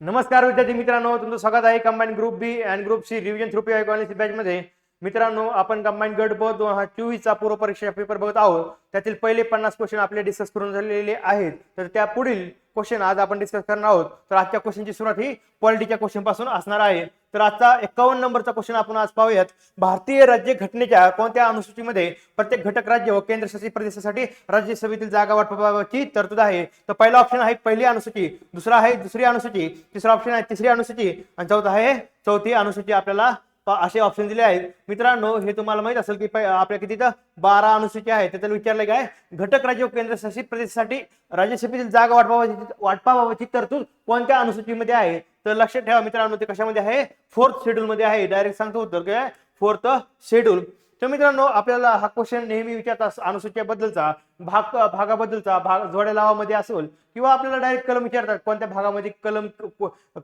नमस्कार विद्यार्थी मित्रांनो, तुमचं स्वागत आहे combine group B and group C revision through P college batch मध्ये. मित्रांनो, आपण कंबाईन गट ब 2024 चा पूर्व परीक्षा पेपर बघत आहोत. त्यातील पहिले 50 क्वेश्चन आपले डिस्कस करून झालेले आहेत. तर त्या पुढील क्वेश्चन आज आपण डिस्कस करणार आहोत. तर आजच्या क्वेश्चनची सुरुवात ही पॉलिटीच्या क्वेश्चन पासून असणार आहे. तर आजचा 51 नंबरचा क्वेश्चन आपण आज पाहूयात. भारतीय राज्य घटनेच्या कोणत्या अनुसूचीमध्ये प्रत्येक घटक राज्य व केंद्रशासित प्रदेशासाठी राज्यसभेतील जागा वाटपाबाबतची तरतूद आहे? तर पहिला ऑप्शन आहे पहिली अनुसूची, दुसरा आहे दुसरी अनुसूची, तिसरा ऑप्शन आहे तिसरी अनुसूची आणि चौथा आहे चौथी अनुसूची. आपल्याला असे ऑप्शन दिले आहेत. मित्रांनो, हे तुम्हाला माहित असेल की आपल्या किती 12 अनुसूची आहे. त्याला विचारले काय, घटक राज्य व केंद्रशासित प्रदेशासाठी राज्यसभेतील जागा वाटपाबाबतची तरतूद कोणत्या अनुसूचीमध्ये आहे? तर लक्षात ठेवा मित्रांनो, ते कशामध्ये आहे? 4th शेड्यूल मध्ये आहे. डायरेक्ट सांगतो उत्तर काय, 4th शेड्यूल. तर मित्रांनो, आपल्याला हा क्वेश्चन नेहमी विचारतात अनुसूच्याबद्दलचा, भागाबद्दलचा, भाग जोड्या लावामध्ये असेल किंवा आपल्याला डायरेक्ट कलम विचारतात कोणत्या भागामध्ये कलम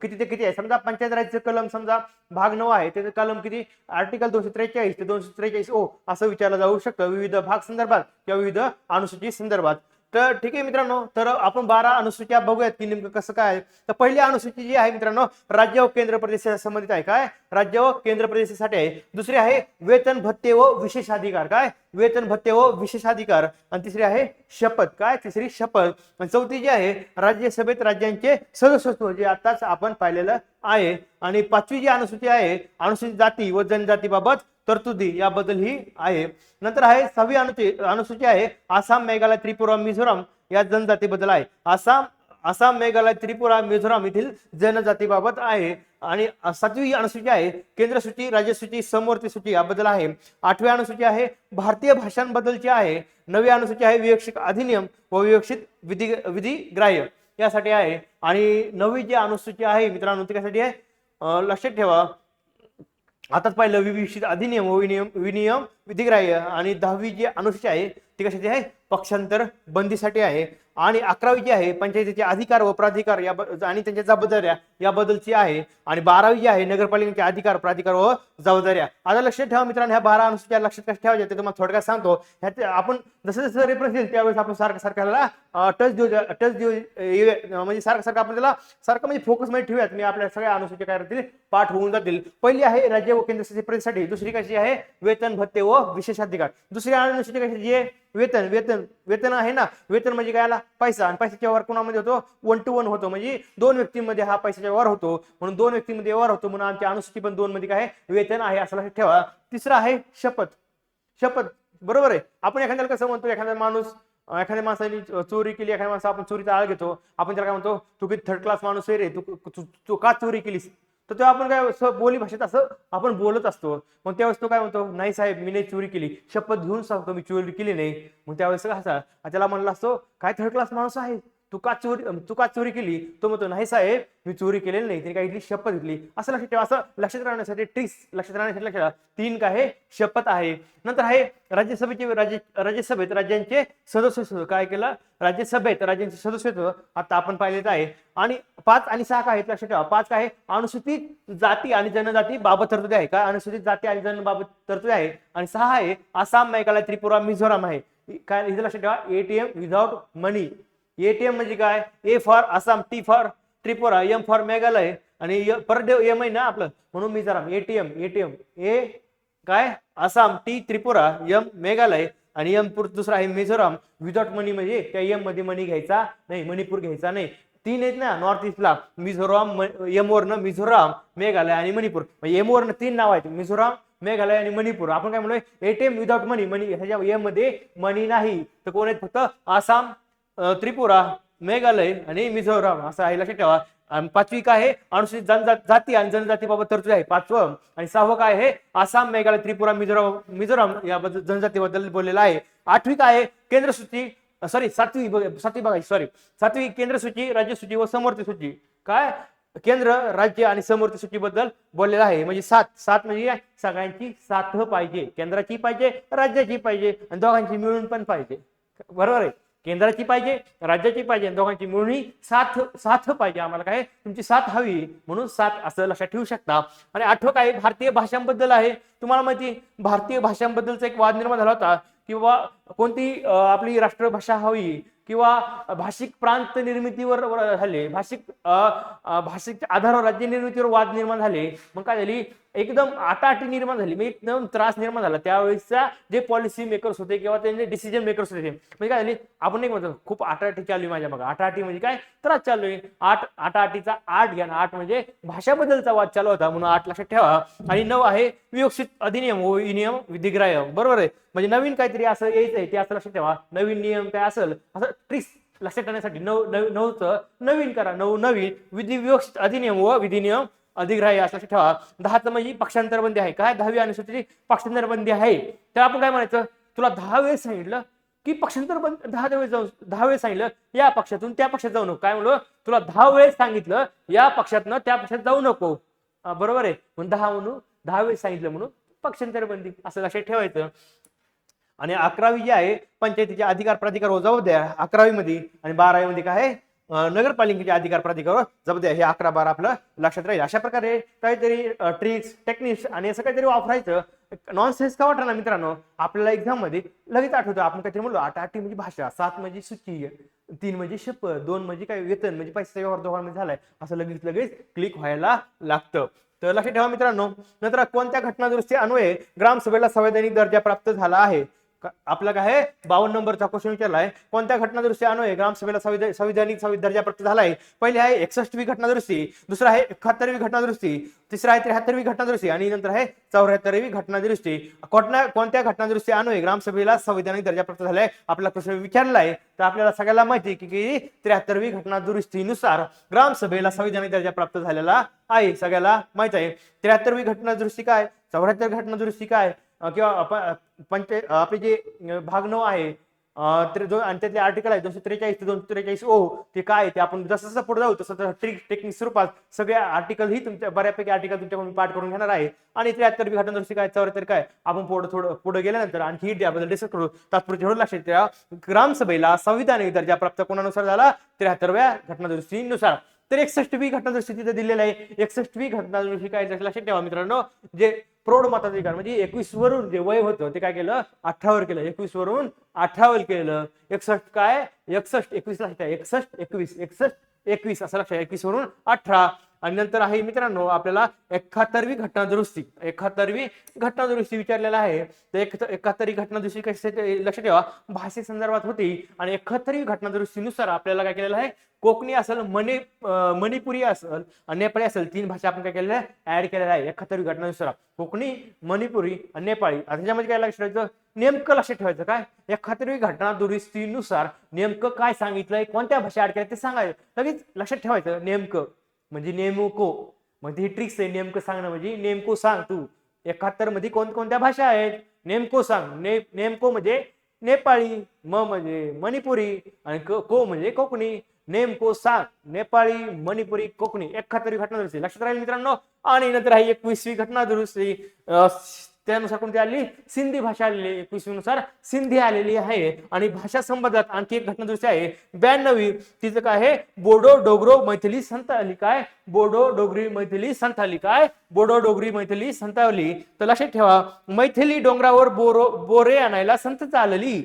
किती ते किती आहे. समजा पंचायत राजचं कलम समजा भाग 9 आहे, त्याचं कलम किती, आर्टिकल 243 ते 243 ओ असं विचारलं जाऊ शकतं विविध भाग संदर्भात किंवा विविध अनुसूची संदर्भात. तर ठीक आहे मित्रांनो, तर आपण 12 अनुसूच्या बघूयात की नेमकं कसं काय आहे. तर पहिली अनुसूची जी आहे मित्रांनो, राज्य व केंद्र प्रदेशाशी संबंधित आहे. काय, राज्य व केंद्र प्रदेशासाठी आहे. दुसरी आहे वेतन भत्ते व विशेषाधिकार. काय, वेतन भत्ते व विशेषाधिकार. आणि तिसरी आहे शपथ. काय, तिसरी शपथ. आणि चौथी जी आहे राज्यसभेत राज्यांचे सदस्यत्व, जे आताच आपण पाहिलेलं आहे. आणि पाचवी जी अनुसूची आहे अनुसूचित जाती व जनजातीबाबत तरतुदी याबद्दल ही आहे. नंतर आहे 6वी अनुसूची आहे आसाम, मेघालय, त्रिपुरा, मिझोराम या जनजातीबद्दल आहे. आसाम, मेघालय, त्रिपुरा, मिझोराम येथील जनजातीबाबत आहे. आणि 7वी अनुसूची आहे केंद्र सूची, राज्य सूची, समवर्ती सूची याबद्दल आहे. 8वी अनुसूची आहे भारतीय भाषांबद्दलची आहे. 9वी अनुसूची आहे विवक्षित अधिनियम व विवक्षित विधिग्राह्य यासाठी आहे. आणि 9वी जी अनुसूची आहे मित्रांनो, ती कशासाठी आहे? लक्षात ठेवा, आताच पाहिलं विवक्षित अधिनियम व विनियम विधिग्राह्य. आणि 10वी जी अनुसूची आहे ती कशाची आहे? पक्षांतर बंदीसाठी आहे. आणि 11वी जी आहे पंचायतीचे अधिकार व प्राधिकार या आणि त्यांच्या जबाबदाऱ्या याबद्दलची आहे. आणि 12वी जी आहे नगरपालिकेचे अधिकार, प्राधिकार व जबाबदाऱ्या. आता लक्षात ठेवा मित्रांनो, ह्या 12 अनुसूच्या लक्षात कसं ठेवायच्या ते तुम्हाला थोडक्यात सांगतो. ह्यात आपण जसं जसं रेफरन्स येईल त्यावेळेस आपण सारखं टच देऊ म्हणजे सारखं आपण त्याला सारखं म्हणजे फोकस मध्ये ठेवूयात. मी आपल्या सगळ्या अनुसूच्या काय राहतील पाठ होऊन जातील. पहिली आहे राज्य व केंद्रशासित प्रदेशासाठी. दुसरी कशी आहे? वेतन भत्ते व विशेषाधिकार. दुसरी अनुसूची कशी आहे? वेतन आहे ना. वेतन म्हणजे काय आला? पैसा. आणि पैशाच्या व्यवहार कोणामध्ये होतो? 1 to 1 होतो. म्हणजे 2 व्यक्तींमध्ये हा पैशाचा व्यवहार होतो. म्हणून 2 व्यक्तींमध्ये व्यवहार होतो. म्हणून आमची अनुसूची पण 2 मध्ये काय वेतन आहे असं लक्षात ठेवा. तिसरा आहे शपथ. बरोबर आहे. आपण एखाद्याला कसं म्हणतो, एखाद्या माणसाने चोरी केली, एखाद्या माणसा आपण चोरीचा आळ घेतो, आपण त्याला काय म्हणतो, तू किती 3rd क्लास माणूस आहे रे, तू का चोरी केलीस? तर तेव्हा आपण काय बोली भाषेत असं आपण बोलत असतो. मग त्यावेळेस तो काय म्हणतो, नाही साहेब मी नाही चोरी केली, शपथ घेऊन सांगतो मी चोरी केली नाही. मग त्यावेळेस कसा त्याला म्हणला असतो, काय 3rd क्लास माणूस आहे, तू का चोरी केली? तो म्हणतो, नाही साहेब मी चोरी केलेली नाही, त्याने काय घेतली, शपथ घेतली. असं लक्षात ठेवा. असं लक्षात राहण्यासाठी ट्रिक्स लक्षात राहण्यासाठी 3 काय आहे? शपथ आहे. नंतर आहे राज्यसभेत राज्यांचे सदस्यत्व. काय केलं? राज्यसभेत राज्यांचे सदस्यत्व आता आपण पाहिलेच आहे. आणि 5 आणि 6 काय आहेत लक्षात ठेवा. 5 काय आहे? अनुसूचित जाती आणि जनजाती बाबत तरतुदी आहे. काय? अनुसूचित जाती आणि जनबाबत तरतुदी आहे. आणि 6 आहे आसाम, मेघालय, त्रिपुरा, मिझोराम आहे. काय इथे लक्षात ठेवा, ATM विदाउट मनी. ATM म्हणजे काय? A for Assam, T for Tripura, M for Meghalaya आणि परत M आहे ना आपलं, म्हणून मिझोराम. ATM A काय? आसाम, T त्रिपुरा, M मेघालय आणि M दुसरा आहे मिझोराम. विदाउट मनी म्हणजे त्या M मध्ये मनी घ्यायचा नाही, मणिपूर घ्यायचा नाही. 3 आहेत ना नॉर्थ ईस्टला, मिझोराम, M वरनं मिझोराम, मेघालय आणि मणिपूर. म्हणजे M वरनं 3 नाव आहेत, मिझोराम, मेघालय आणि मणिपूर. आपण काय म्हणलोय? ATM विदाउट मनी. ह्याच्या M मध्ये मनी नाही. तर कोण आहेत? फक्त आसाम, त्रिपुरा, मेघालय आणि मिझोराम असं आहे, लक्षात ठेवा. आणि 5वी काय आहे? अनुसूचित जाती आणि जनजातीबाबत तरतुदी आहे 5वं. आणि 6वं काय आहे? आसाम, मेघालय, त्रिपुरा, मिझोराम याबद्दल जनजातीबद्दल बोललेलं आहे. 8वी काय आहे? केंद्र सूची, सातवी बघायची, 7वी केंद्र सूची, राज्य सूची व समवर्ती सूची. काय? केंद्र, राज्य आणि समवर्ती सूचीबद्दल बोललेलं आहे. म्हणजे 7 म्हणजे सगळ्यांची साथ पाहिजे, केंद्राची पाहिजे, राज्याची पाहिजे आणि दोघांची मिळून पण पाहिजे. बरोबर आहे. केंद्राची पाहिजे, राज्याची पाहिजे, दोघांची मिळून साथ पाहिजे. आम्हाला काय? तुमची साथ हवी, म्हणून 7 असं लक्षात ठेवू शकता. आणि 8वं काय? भारतीय भाषांबद्दल आहे. तुम्हाला माहिती, भारतीय भाषांबद्दलचा एक वाद निर्माण झाला होता की बाबा कोणती आपली राष्ट्रभाषा हवी. किंवा भाषिक प्रांत निर्मितीवर झाले, भाषिक आधारावर राज्य निर्मितीवर वाद निर्माण झाले, मग काय झाली एकदम आटाआटी निर्माण झाली, म्हणजे एकदम त्रास निर्माण झाला त्यावेळेसचा जे पॉलिसी मेकर्स होते किंवा त्यांचे डिसिजन मेकर्स होते, म्हणजे काय झाली आपण एक म्हणतो खूप आटाआटी चालू आहे माझ्या बघा, आटाआटी म्हणजे काय त्रास चालू आहे, आटाआटीचा 8 घ्या ना, 8 म्हणजे भाषाबद्दलचा वाद चालू होता म्हणून 8 लक्षात ठेवा. आणि 9 आहे विवक्षित अधिनियम व विनियम विधिग्राह्य, बरोबर आहे, म्हणजे नवीन काहीतरी असं यायचंय ते असं लक्षात ठेवा, नवीन नियम काय असेल असं ट्रिक्स लक्षात ठेवण्यासाठी नऊचं नवीन करा, नवीन विधी विवक्षित अधिनियम व विधिनियम अधिग्राह्य असं लक्षात ठेवा. 10चं म्हणजे पक्षांतर बंदी आहे, काय 10वी अनुसूचीची पक्षांतर बंदी आहे, तर आपण काय म्हणायचं तुला 10 वेळेस सांगितलं की पक्षांतर बंद 10 वेळेस सांगितलं या पक्षातून त्या पक्षात जाऊ नको, काय म्हणलो तुला 10 वेळेस सांगितलं या पक्षातनं त्या पक्षात जाऊ नको, बरोबर आहे, म्हणून 10 म्हणून 10 वेळेस सांगितलं म्हणून पक्षांतर बंदी असं लक्षात ठेवायचं. आणि 11वी जी आहे पंचायतीचे अधिकार प्राधिकार व जबाबदाऱ्या 11वी मध्ये, आणि 12वी मध्ये काय आहे नगरपालिकेचे अधिकार प्राधिकार व जबाबदाऱ्या, हे 11, 12 आपलं लक्षात राहील. अशा प्रकारे काहीतरी ट्रिक्स टेक्निक्स आणि असं काहीतरी वापरायचं. नॉनसेन्स का वाटणार मित्रांनो, आपल्याला एक्झाम मध्ये लगेच आठवतं, आपण काहीतरी म्हणलो 8 म्हणजे भाषा, 7 म्हणजे सूची, 3 म्हणजे शपथ, 2 म्हणजे काय वेतन म्हणजे पैसे व्यवहार दोघांमध्ये झालाय, असं लगेच क्लिक व्हायला लागतं. तर लक्षात ठेवा मित्रांनो. नंतर कोणत्या घटना दुरुस्ती अन्वये ग्रामसभेला संवैधानिक दर्जा प्राप्त झाला आहे, आपला काय आहे 52 नंबरचा क्वेश्चन विचारलाय, कोणत्या घटना दुरुस्ती अन्वये ग्रामसभेला संवैधानिक दर्जा प्राप्त झालाय. पहिली आहे 61वी घटना दुरुस्ती, दुसरा आहे 71वी घटना दुरुस्ती, तिसरा आहे 73वी घटना दुरुस्ती आणि नंतर आहे 74वी घटना दुरुस्ती. कोणत्या घटना दुरुस्ती अन्वये ग्रामसभेला संवैधानिक दर्जा प्राप्त झालाय आपला प्रश्न विचारलाय. तर आपल्याला सगळ्याला माहिती आहे की 73वी घटना दुरुस्तीनुसार ग्रामसभेला संवैधानिक दर्जा प्राप्त झालेला आहे, सगळ्याला माहित आहे. 73वी घटना दुरुस्ती काय, 74 घटना दुरुस्ती काय, किंवा आपले जे भाग 9 आहे आणि त्यातले आर्टिकल आहे 243 ते 243 ओ, ते काय ते आपण जसं जसं पुढे जाऊ तसं टेक्निक स्वरूपात सगळ्या आर्टिकल ही तुमच्या बऱ्यापैकी आर्टिकल तुमच्याकडून पाठ करून घेणार आहे. आणि 73वी घटना दुरुस्ती काय, 74 काय, आपण थोडं पुढे गेल्यानंतर आणखी त्याबद्दल डिस्कस करू. तात्पुरते एवढं लक्षात ठेवा, ग्रामसभेला संविधानिक दर्जा प्राप्त कोणानुसार झाला, 73व्या घटना दुरुस्तीनुसार. तर 61वी घटना दुरुस्ती तिथे दिलेलं आहे. 61वी घटना दुरुस्ती काय लक्षात ठेवा मित्रांनो, जे प्रौढ मताधिकार म्हणजे 21 वरून जे वय होतं ते काय केलं 18 वर केलं, 21 वरून 18 वर केलं. 61 काय 61 21 लक्षात ठेवा, 61 21 असं लक्षात, 21 वरून 18. आणि नंतर आहे मित्रांनो आपल्याला 71वी घटना दुरुस्ती, 71वी घटना दुरुस्ती विचारलेला आहे. तर 71वी घटना दुरुस्ती कशी लक्षात ठेवा भाषे संदर्भात होती. आणि 71वी घटना दुरुस्तीनुसार आपल्याला काय केलेलं आहे, कोकणी असेल, मणिपुरी असेल आणि नेपाळी असेल, 3 भाषा आपण काय केलेल्या ऍड केलेल्या आहे 71वी घटनेनुसार, कोकणी, मणिपुरी आणि नेपाळी. आता त्याच्यामध्ये काय लक्षात ठेवायचं, नेमकं लक्षात ठेवायचं काय 71वी घटना दुरुस्तीनुसार नेमकं काय सांगितलंय, कोणत्या भाषा ऍड केल्या ते सांगायचं, लगेच लक्षात ठेवायचं. नेमकं म्हणजे नेमको, म्हणजे ही ट्रिक्स आहे, नेमकं सांगणं म्हणजे नेमको सांग तू 71 मध्ये कोणत्या भाषा आहेत, नेमको सांग. नेमको म्हणजे नेपाळी, म्हणजे मणिपुरी आणि को म्हणजे कोकणी. नेमको सांग नेपाळी, मणिपुरी, कोकणी. 71वी घटना दुरुस्ती लक्षात राहील मित्रांनो. आणि नंतर आहे 21वी घटना दुरुस्ती, त्यानुसार कोणती आली, सिंधी भाषा आलेली, 21वी नुसार सिंधी आलेली आहे. आणि भाषा संबंधात आणखी एक घटना दुरुस्ती आहे 92वी, तिचं काय आहे बोडो डोगरो मैथिली संथाली, काय बोडो डोगरी मैथिली संथाली, काय बोडो डोगरी मैथिली संथाली. तर लक्षात ठेवा मैथिली डोंगरावर बोरे आणायला संथ चालली.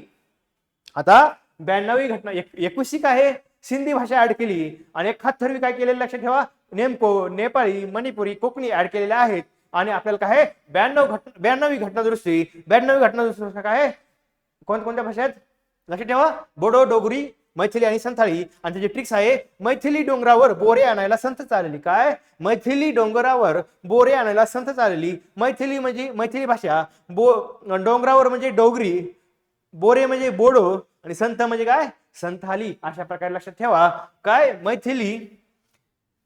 आता 92वी घटना 21वी काय आहे सिंधी भाषा ऍड केली आणि 71वी काय केलेलं लक्षात ठेवा नेमको, नेपाळी, मणिपुरी, कोकणी ऍड केलेल्या आहेत. आणि आपल्याला काय आहे 92वी घटना दुरुस्ती, 92वी घटना दुरुस्ती काय आहे कोणत्या भाषा आहेत लक्षात ठेवा, बोडो डोगरी मैथिली आणि संथाळी. आणि त्याची ट्रिक्स आहे मैथिली डोंगरावर बोरे आणायला संथ चालली, काय मैथिली डोंगरावर बोरे आणायला संथ चालली. मैथिली म्हणजे मैथिली भाषा, डोंगरावर म्हणजे डोगरी, बोरे म्हणजे बोडो आणि संथ म्हणजे काय संथाली. अशा प्रकारे लक्षात ठेवा काय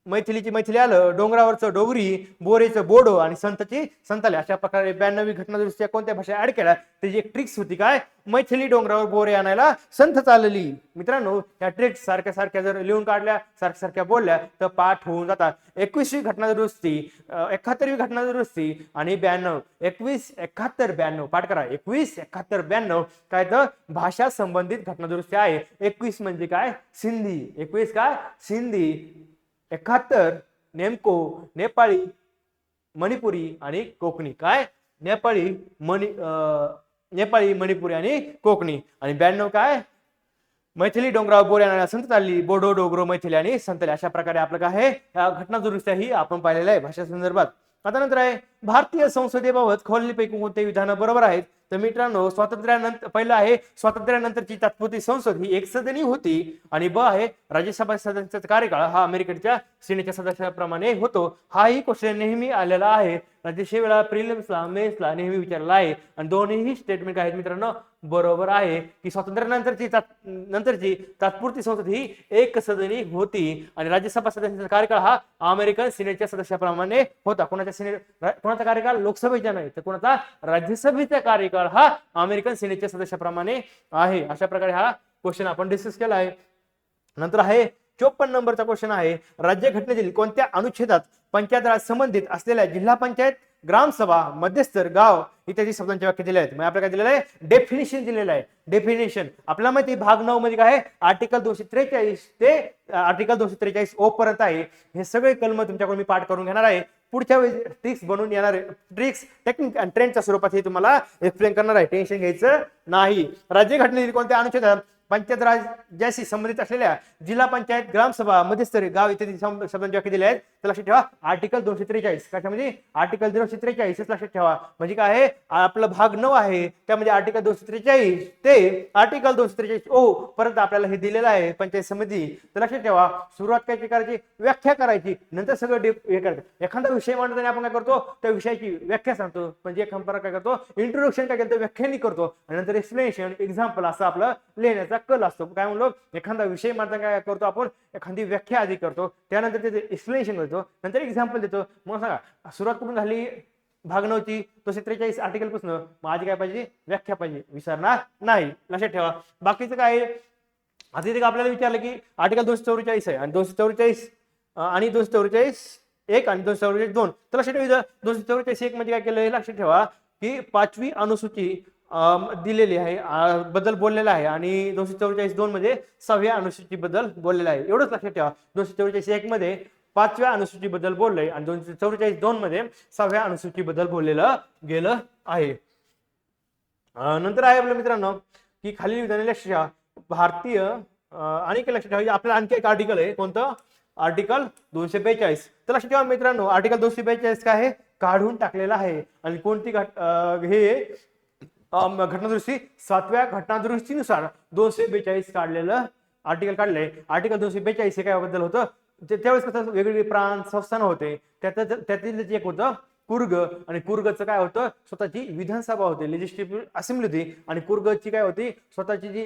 मैथिलीची मैथिली आलं, डोंगरावरचं डोगरी, बोरेचं बोडो आणि संतची संथाली. अशा प्रकारे 92वी घटना दुरुस्ती कोणत्या भाषा ऍड केल्या त्याची एक ट्रिक्स होती, काय मैथिली डोंगरावर बोरे आणायला संथ चालली. मित्रांनो या ट्रिक्स सारख्या जर लिहून काढल्या, सारख्या बोलल्या तर पाठ होऊन जातात. 21वी घटना दुरुस्ती, 71वी घटना दुरुस्ती आणि 92, 21, 71, 92 पाठ करा. 21, 71, 92 काय तर भाषा संबंधित घटना दुरुस्ती आहे. 21 म्हणजे काय सिंधी, 21 काय सिंधी, 71 नेमको, नेपाळी, मणिपुरी आणि कोकणी, काय नेपाळी, मणिपुरी आणि कोकणी. आणि 92 काय मैथिली डोंगरावर बोऱ्या संत चालली बोडो डोगरो मैथिली आणि संतली. अशा प्रकारे आपलं काय आहे या घटना दुरुस्त्याही आपण पाहिलेलं आहे भाषा संदर्भात. आता नंतर आहे भारतीय संसदेबाबत खालीलपैकी कोणते विधान बरोबर आहेत. तर मित्रांनो स्वातंत्र्यानंतर पहिलं आहे स्वातंत्र्यानंतरची तात्पुरती संसद ही एकसदनी होती आणि ब आहे राज्यसभा सदस्यांचा कार्यकाळ हा अमेरिकेच्या सेनेच्या सदस्याप्रमाणे होतो. हाही क्वेश्चन नेहमी आलेला आहे राज्यसेवेला प्रिलिम्सला मेन्सला नेहमी विचारला आहे आणि दोन्ही स्टेटमेंट आहेत मित्रांनो बरोबर आहे की स्वातंत्र्यानंतरची तात्पुरती संसद ही एक सदनी होती आणि राज्यसभा सदस्यांचा कार्यकाळ हा अमेरिकन सिनेटच्या सदस्याप्रमाणे होता. कोणाचा कार्यकाळ लोकसभेचा नाही तर कोणाचा राज्यसभेचा कार्यकाळ हा अमेरिकन सिनेटच्या सदस्याप्रमाणे आहे. अशा प्रकारे हा क्वेश्चन आपण डिस्कस केला आहे. नंतर आहे 54 नंबरचा क्वेश्चन आहे राज्यघटनेतील कोणत्या अनुच्छेदात पंचायत राज संबंधित असलेल्या जिल्हा पंचायत ग्रामसभा मध्यस्तर गाव इत्यादी शब्दांचे वाक्य दिले आहेत. आपल्याला काय दिलेलं आहे डेफिनेशन दिलेलं आहे. डेफिनेशन आपल्याला माहिती भाग 9 मध्ये काय आहे आर्टिकल 243 ते आर्टिकल 243 ओ पर्यंत आहे. हे सगळे कलम तुमच्याकडून मी पाठ करून घेणार आहे. पुढच्या वेळी ट्रिक्स बनवून येणार आहे. ट्रिक्स टेक्निक आणि ट्रेंडच्या स्वरूपात हे तुम्हाला एक्सप्लेन करणार आहे. टेन्शन घ्यायचं नाही. राज्यघटनेतील कोणत्या अनुच्छेदात पंचायत राज्याशी संबंधित असलेल्या जिल्हा पंचायत ग्रामसभा मध्यस्तरी गाव इत्यादी शब्दांचे वाक्य दिले आहेत. तर लक्षात ठेवा आर्टिकल 243 कशामध्ये आर्टिकल 243 लक्षात ठेवा. म्हणजे काय आहे आपलं भाग 9 आहे त्यामध्ये आर्टिकल 243 ते आर्टिकल 243 ओ परत आपल्याला हे दिलेलं आहे पंचायत समिती. तर लक्षात ठेवा सुरुवात काय करायची व्याख्या करायची नंतर सगळं हे करायचं. एखादा विषय मांडताना आपण काय करतो त्या विषयाची व्याख्या सांगतो म्हणजे एखादा काय करतो इंट्रोडक्शन काय करतो व्याख्यानी करतो आणि नंतर एक्सप्लेनेशन एक्झाम्पल असं आपलं लिहिण्याचा कल असतो. काय म्हणलो एखादा विषय मांडताना काय करतो आपण एखादी व्याख्या आधी करतो त्यानंतर त्याचे एक्सप्लेनेशन करतो नंतर एक्झाम्पल देतो. मग सांगा सुरुवात कुठून झाली भाग 9 ची 243 आर्टिकल पासून मग आधी काय पाहिजे व्याख्या पाहिजे विसरणार नाही. लक्षात ठेवा. बाकीचं काय आधी ते आपल्याला विचारलं की आर्टिकल 244 आहे आणि 244 आणि 244 1 आणि 244 2 तर लक्षात ठेवा 244 1 म्हणजे काय केलं हे लक्षात ठेवा की 5वी अनुसूची दिलेली आहे बद्दल बोललेला आहे आणि 244 2 मध्ये 6व्या अनुसूची बद्दल बोललेला आहे. एवढंच लक्षात ठेवा. 244 1 मध्ये 5व्या अनुसूची बद्दल बोललंय आणि 244 2 मध्ये 6व्या अनुसूची बद्दल बोललेलं गेलं आहे. नंतर आहे आपल्या मित्रांनो की खालील विधाने लक्षात ठेवा भारतीय आणि काय लक्षात ठेवा आपल्याला आणखी एक आर्टिकल आहे कोणतं आर्टिकल 242. तर लक्षात ठेवा मित्रांनो आर्टिकल 242 काय आहे काढून टाकलेला आहे आणि कोणती हे घटनादुरुस्ती 7व्या घटनादुरुस्तीनुसार 242 काढलेलं आर्टिकल काढलंय. आर्टिकल 242 हे काय बद्दल होतं त्यावेळेस कसं वेगवेगळे प्रांत संस्थान होते त्यातील एक होतं कुर्ग आणि कुर्गचं काय होतं स्वतःची विधानसभा होती लेजिस्लेटिव्ह असेंब्ली होती आणि कुर्गची काय होती स्वतःची जी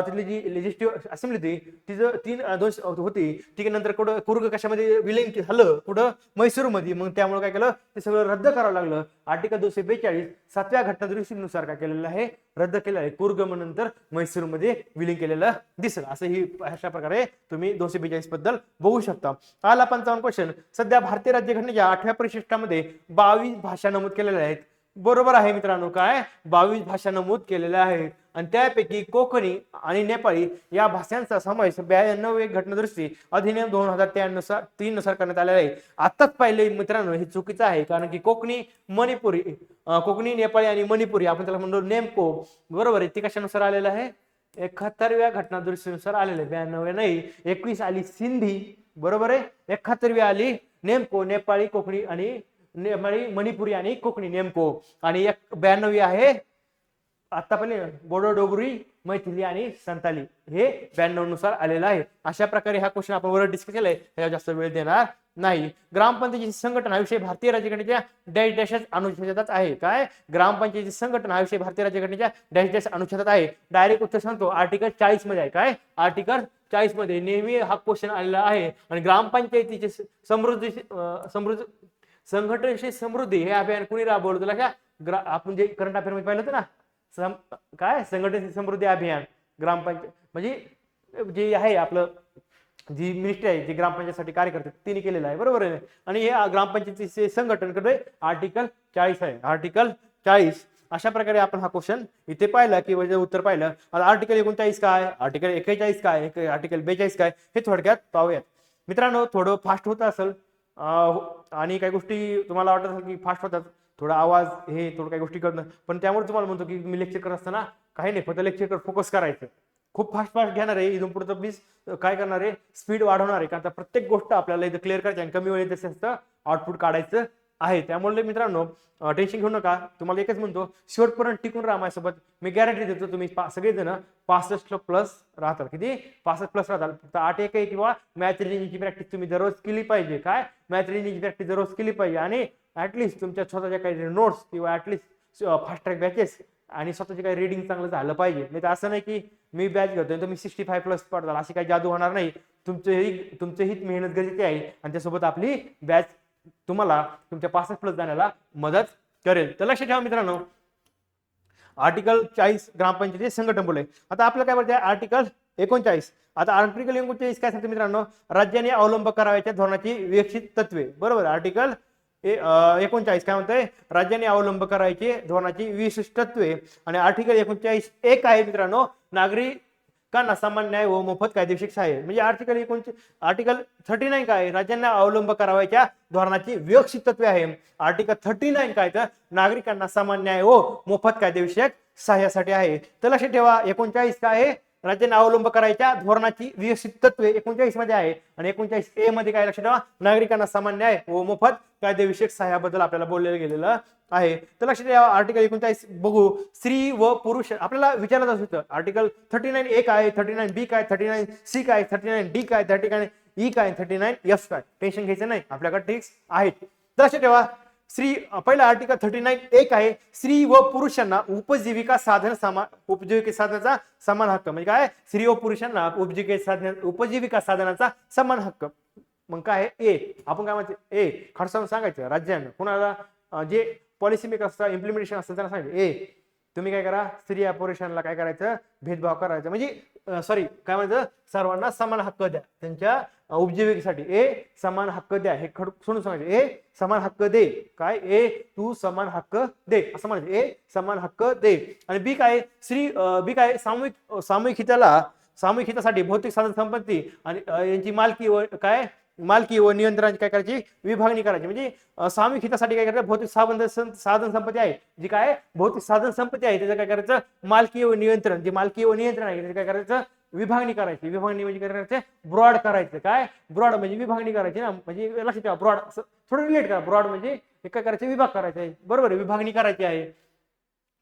तिथली जी लेजिस्लेटिव्ह असेंब्ली होती तिचं 3 होती. ठीक आहे. नंतर कुठं कुर्ग कशामध्ये विलीन झालं कुठं म्हैसूरमध्ये मग त्यामुळे काय केलं ते सगळं रद्द करावं लागलं. आर्टिकल 242 7व्या घटनादुरुस्तीनुसार काय केलेलं आहे रद्द केलं आहे. कुर्ग नंतर म्हैसूरमध्ये विलीन केलेलं दिसेल. असं ही अशा प्रकारे तुम्ही 242 बद्दल बघू शकता. आला 55 क्वेश्चन सध्या भारतीय राज्यघटनेच्या 8व्या परिशिष्टामध्ये 22 भाषा नमूद केलेल्या आहेत. बरोबर आहे मित्रांनो काय 22 भाषा नमूद केलेल्या आहेत आणि त्यापैकी कोकणी आणि नेपाळी या भाषांचा समावेश 92 घटनादुरुस्ती अधिनियम 2003 नुसार करण्यात आलेला आहे. आताच पाहिले मित्रांनो हे चुकीचं आहे कारण की कोकणी नेपाळी आणि मणिपुरी आपण त्याला म्हणतो नेमको बरोबर आहे. ती कशानुसार आलेलं आहे 71व्या घटनादुरुस्तीनुसार आलेलं आहे. 92 नाही 21 आली सिंधी बरोबर आहे. 71वी आली नेमको नेपाळी कोकणी आणि मणिपुरी आणि कोकणी नेमको आणि 92वी आहे आता पण बोडो डोगरी मैथिली आणि संताली हे 92 नुसार आलेलं आहे. अशा प्रकारे हा क्वेश्चन आपण वर डिस्कस केलाय त्याला जास्त वेळ देणार नाही. ग्रामपंचायतीची संघटना हा विषय भारतीय राज्यघटनेच्या डॅश डॅश अनुच्छेदात आहे. काय ग्रामपंचायतीची संघटना हा विषय भारतीय राज्यघटनेच्या डॅश डॅश अनुच्छेदात आहे. डायरेक्ट उत्तर सांगतो आर्टिकल 40 मध्ये आहे. काय आर्टिकल 40 मध्ये नेहमी हा क्वेश्चन आलेला आहे आणि ग्रामपंचायतीचे समृद्धी संघटनेशी समृद्धी हे अभियान कुणी राबवलं तुला का आपण जे करंट अफेअर मध्ये पाहिलं होतं ना काय संघटनेशी समृद्धी अभियान ग्रामपंचायत म्हणजे जे आहे आपलं जी मिनिस्ट्री आहे जी ग्रामपंचायतीसाठी कार्य करते तिने केलेलं आहे बरोबर आहे. आणि हे ग्रामपंचायतीचे संघटन करतोय आर्टिकल 40 आहे. आर्टिकल 40 अशा प्रकारे आपण हा क्वेश्चन इथे पाहिला की उत्तर पाहिलं. आता आर्टिकल 39 काय आर्टिकल 41 काय आर्टिकल 42 काय हे थोडक्यात पाहूयात. मित्रांनो थोडं फास्ट होत असेल आणि काही गोष्टी तुम्हाला वाटत असेल की फास्ट होतात थोडा आवाज हे थोडं काही गोष्टी करत पण त्यामुळे तुम्हाला म्हणतो की मी लेक्चर करत असताना काही नाही फक्त लेक्चर फोकस करायचं खूप फास्ट फास्ट घेणार आहे, इथून पुढे तर प्लीज काय करणार आहे, स्पीड वाढवणार आहे, कारण प्रत्येक गोष्ट आपल्याला इथं क्लिअर करायची आणि कमी वेळेत जास्त आउटपुट काढायचं आहे. त्यामुळे मित्रांनो टेन्शन घेऊ नका, तुम्हाला एकच म्हणतो शेवटपर्यंत टिकून राहा माझ्यासोबत. मी गॅरंटी देतो तुम्ही सगळेजण 65 प्लस राहतात. किती? 65 प्लस राहतात. फक्त 8 एक किंवा मॅथ रिजनिंगची प्रॅक्टिस तुम्ही दररोज केली पाहिजे. काय? मॅथ रिजनिंगची प्रॅक्टिस दररोज केली पाहिजे आणि ऍटलिस्ट तुमच्या स्वतःच्या काही नोट्स किंवा ऍटलिस्ट फास्ट ट्रॅक बॅचेस आणि स्वतःचे काही रीडिंग चांगलं झालं पाहिजे. नाही तर असं नाही की मी बॅच घेतोय तर मी 65 प्लस पडताल, अशी काही जादू होणार नाही. तुमचीही मेहनत गरजेची आहे आणि त्यासोबत आपली बॅच तुम्हाला तुमच्या 65 प्लस जाण्याला मदत करेल. तर लक्षात ठेवा मित्रांनो, आर्टिकल 40 ग्रामपंचायती संघटन बोलले. आता आपलं काय बोलतंय आर्टिकल 39. आता आर्टिकल 39 काय सांगतं मित्रांनो, राज्याने अवलंब करावयाच्या धोरणाची विकसित तत्वे. बरोबर. आर्टिकल 39 काय म्हणतंय, राज्याने अवलंब करायची धोरणाची विशिष्ट तत्वे. आणि आर्टिकल 39 एक आहे मित्रांनो, नागरिकांना समान न्याय व मोफत कायदेशीर सहाय्य. म्हणजे आर्टिकल 39 काय, राज्यांना अवलंब करावयाच्या धोरणाची विकसित तत्वे आहे. आर्टिकल 39 काय, तर नागरिकांना समान न्याय व मोफत कायदेविषयक सहाय्यासाठी आहे. तर लक्षात ठेवा 39 काय आहे, राज्यांना अवलंब करायच्या धोरणाची विकसित तत्वे 39 मध्ये आहे. आणि 39 ए मध्ये काय, लक्षात ठेवा नागरिकांना समान न्याय व मोफत कायदेविषयक सहाय्याबद्दल आपल्याला बोललेलं गेलेलं आहे. तर लक्षात ठेवा आर्टिकल 39 बघू. स्त्री व पुरुष आपल्याला विचारलं जात होतं. आर्टिकल 39 ए काय, 39 बी काय, 39 सी काय, 39 डी काय, 39 ई काय, 39 एफ काय. टेन्शन घ्यायचं नाही, आपल्याकडे ट्रिक्स आहेत. तर लक्षात ठेवा पहिला आर्टिकल 39 एक आहे, स्त्री व पुरुषांना उपजीविका साधनाचा समान हक्क. म्हणजे काय, स्त्री व पुरुषांना उपजीविका साधनाचा समान हक्क. मग काय ए, आपण काय म्हणतो ए खडसावून सांगायचं राज्यांना, कुणाला जे पॉलिसी मेकर असतात, इम्प्लिमेंटेशन असतं त्यांना सांगायचं ए तुम्ही काय करा, स्त्री या पुरुषांना काय करायचं, भेदभाव करायचा. म्हणजे काय म्हणतं, सर्वांना समान हक्क द्या त्यांच्या उपजीविकेसाठी. ए समान हक्क द्या, हे सोडून सांगायचं. ए समान हक्क दे. काय? ए तू समान हक्क दे असं म्हणायचं. ए समान हक्क दे. आणि बी काय, बी काय, सामूहिक हितासाठी भौतिक साधन संपत्ती आणि यांची मालकी व नियंत्रणाची काय करायची, विभागणी करायची. म्हणजे सामूहिक हितासाठी काय करायचं, भौतिक साधन संपत्ती आहे जी काय भौतिक साधन संपत्ती आहे त्याचं काय करायचं, मालकी व नियंत्रण आहे त्याचं काय करायचं, विभागणी करायची. विभागणी म्हणजे काय करायचं, ब्रॉड करायचं. काय ब्रॉड म्हणजे विभागणी करायची ना. म्हणजे लक्षात ठेवा ब्रॉड असं थोडं रिलेट करा. ब्रॉड म्हणजे काय करायचं, विभाग करायचा आहे. बरोबर आहे, विभागणी करायची आहे.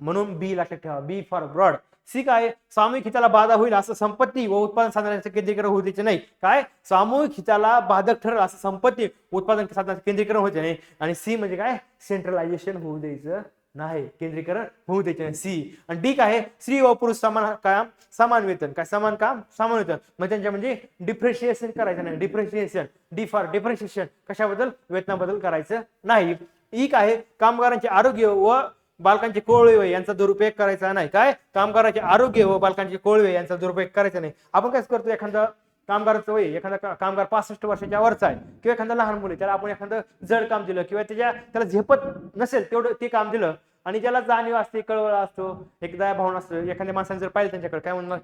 म्हणून बी लक्षात ठेवा, बी फॉर ब्रॉड. सी काय, सामूहिक हिताला बाधा होईल असं संपत्ती व उत्पादन साधनांचे केंद्रीकरण होऊ द्यायचे नाही. काय, सामूहिक हिताला बाधक ठरेल असं संपत्ती उत्पादन साधनांचे केंद्रीकरण होते नाही. आणि सी म्हणजे काय, सेंट्रलायझेशन होऊ द्यायचं नाही, केंद्रीकरण होऊ द्यायचे नाही. सी. आणि डी काय, स्त्री व पुरुष समान काम समान वेतन. काय, समान काम समान वेतन. मग त्यांच्या म्हणजे डिफरेन्शिएशन करायचं नाही. डिफरेन्शिएशन, डी फॉर डिफरेन्शिएशन, कशाबद्दल, वेतनाबद्दल करायचं नाही. ई काय, कामगारांचे आरोग्य व बालकांचे कोळवे यांचा दुरुपयोग करायचा नाही. काय, कामगारांचे आरोग्य व बालकांचे कोळवे यांचा दुरुपयोग करायचा नाही. आपण काय करतो, एखादा कामगाराचं वय, एखादा कामगार 65 वर्षाच्या वरचा आहे किंवा एखादा लहान मुलं, त्याला आपण एखादं जड काम दिलं किंवा त्याला झेपत नसेल तेवढं ते काम दिलं आणि ज्याला जाणीव असते, कळवळा असतो, एकदा भावना असतो, एखाद्या माणसाने जर पाहिलं त्यांच्याकडे काय म्हणणार,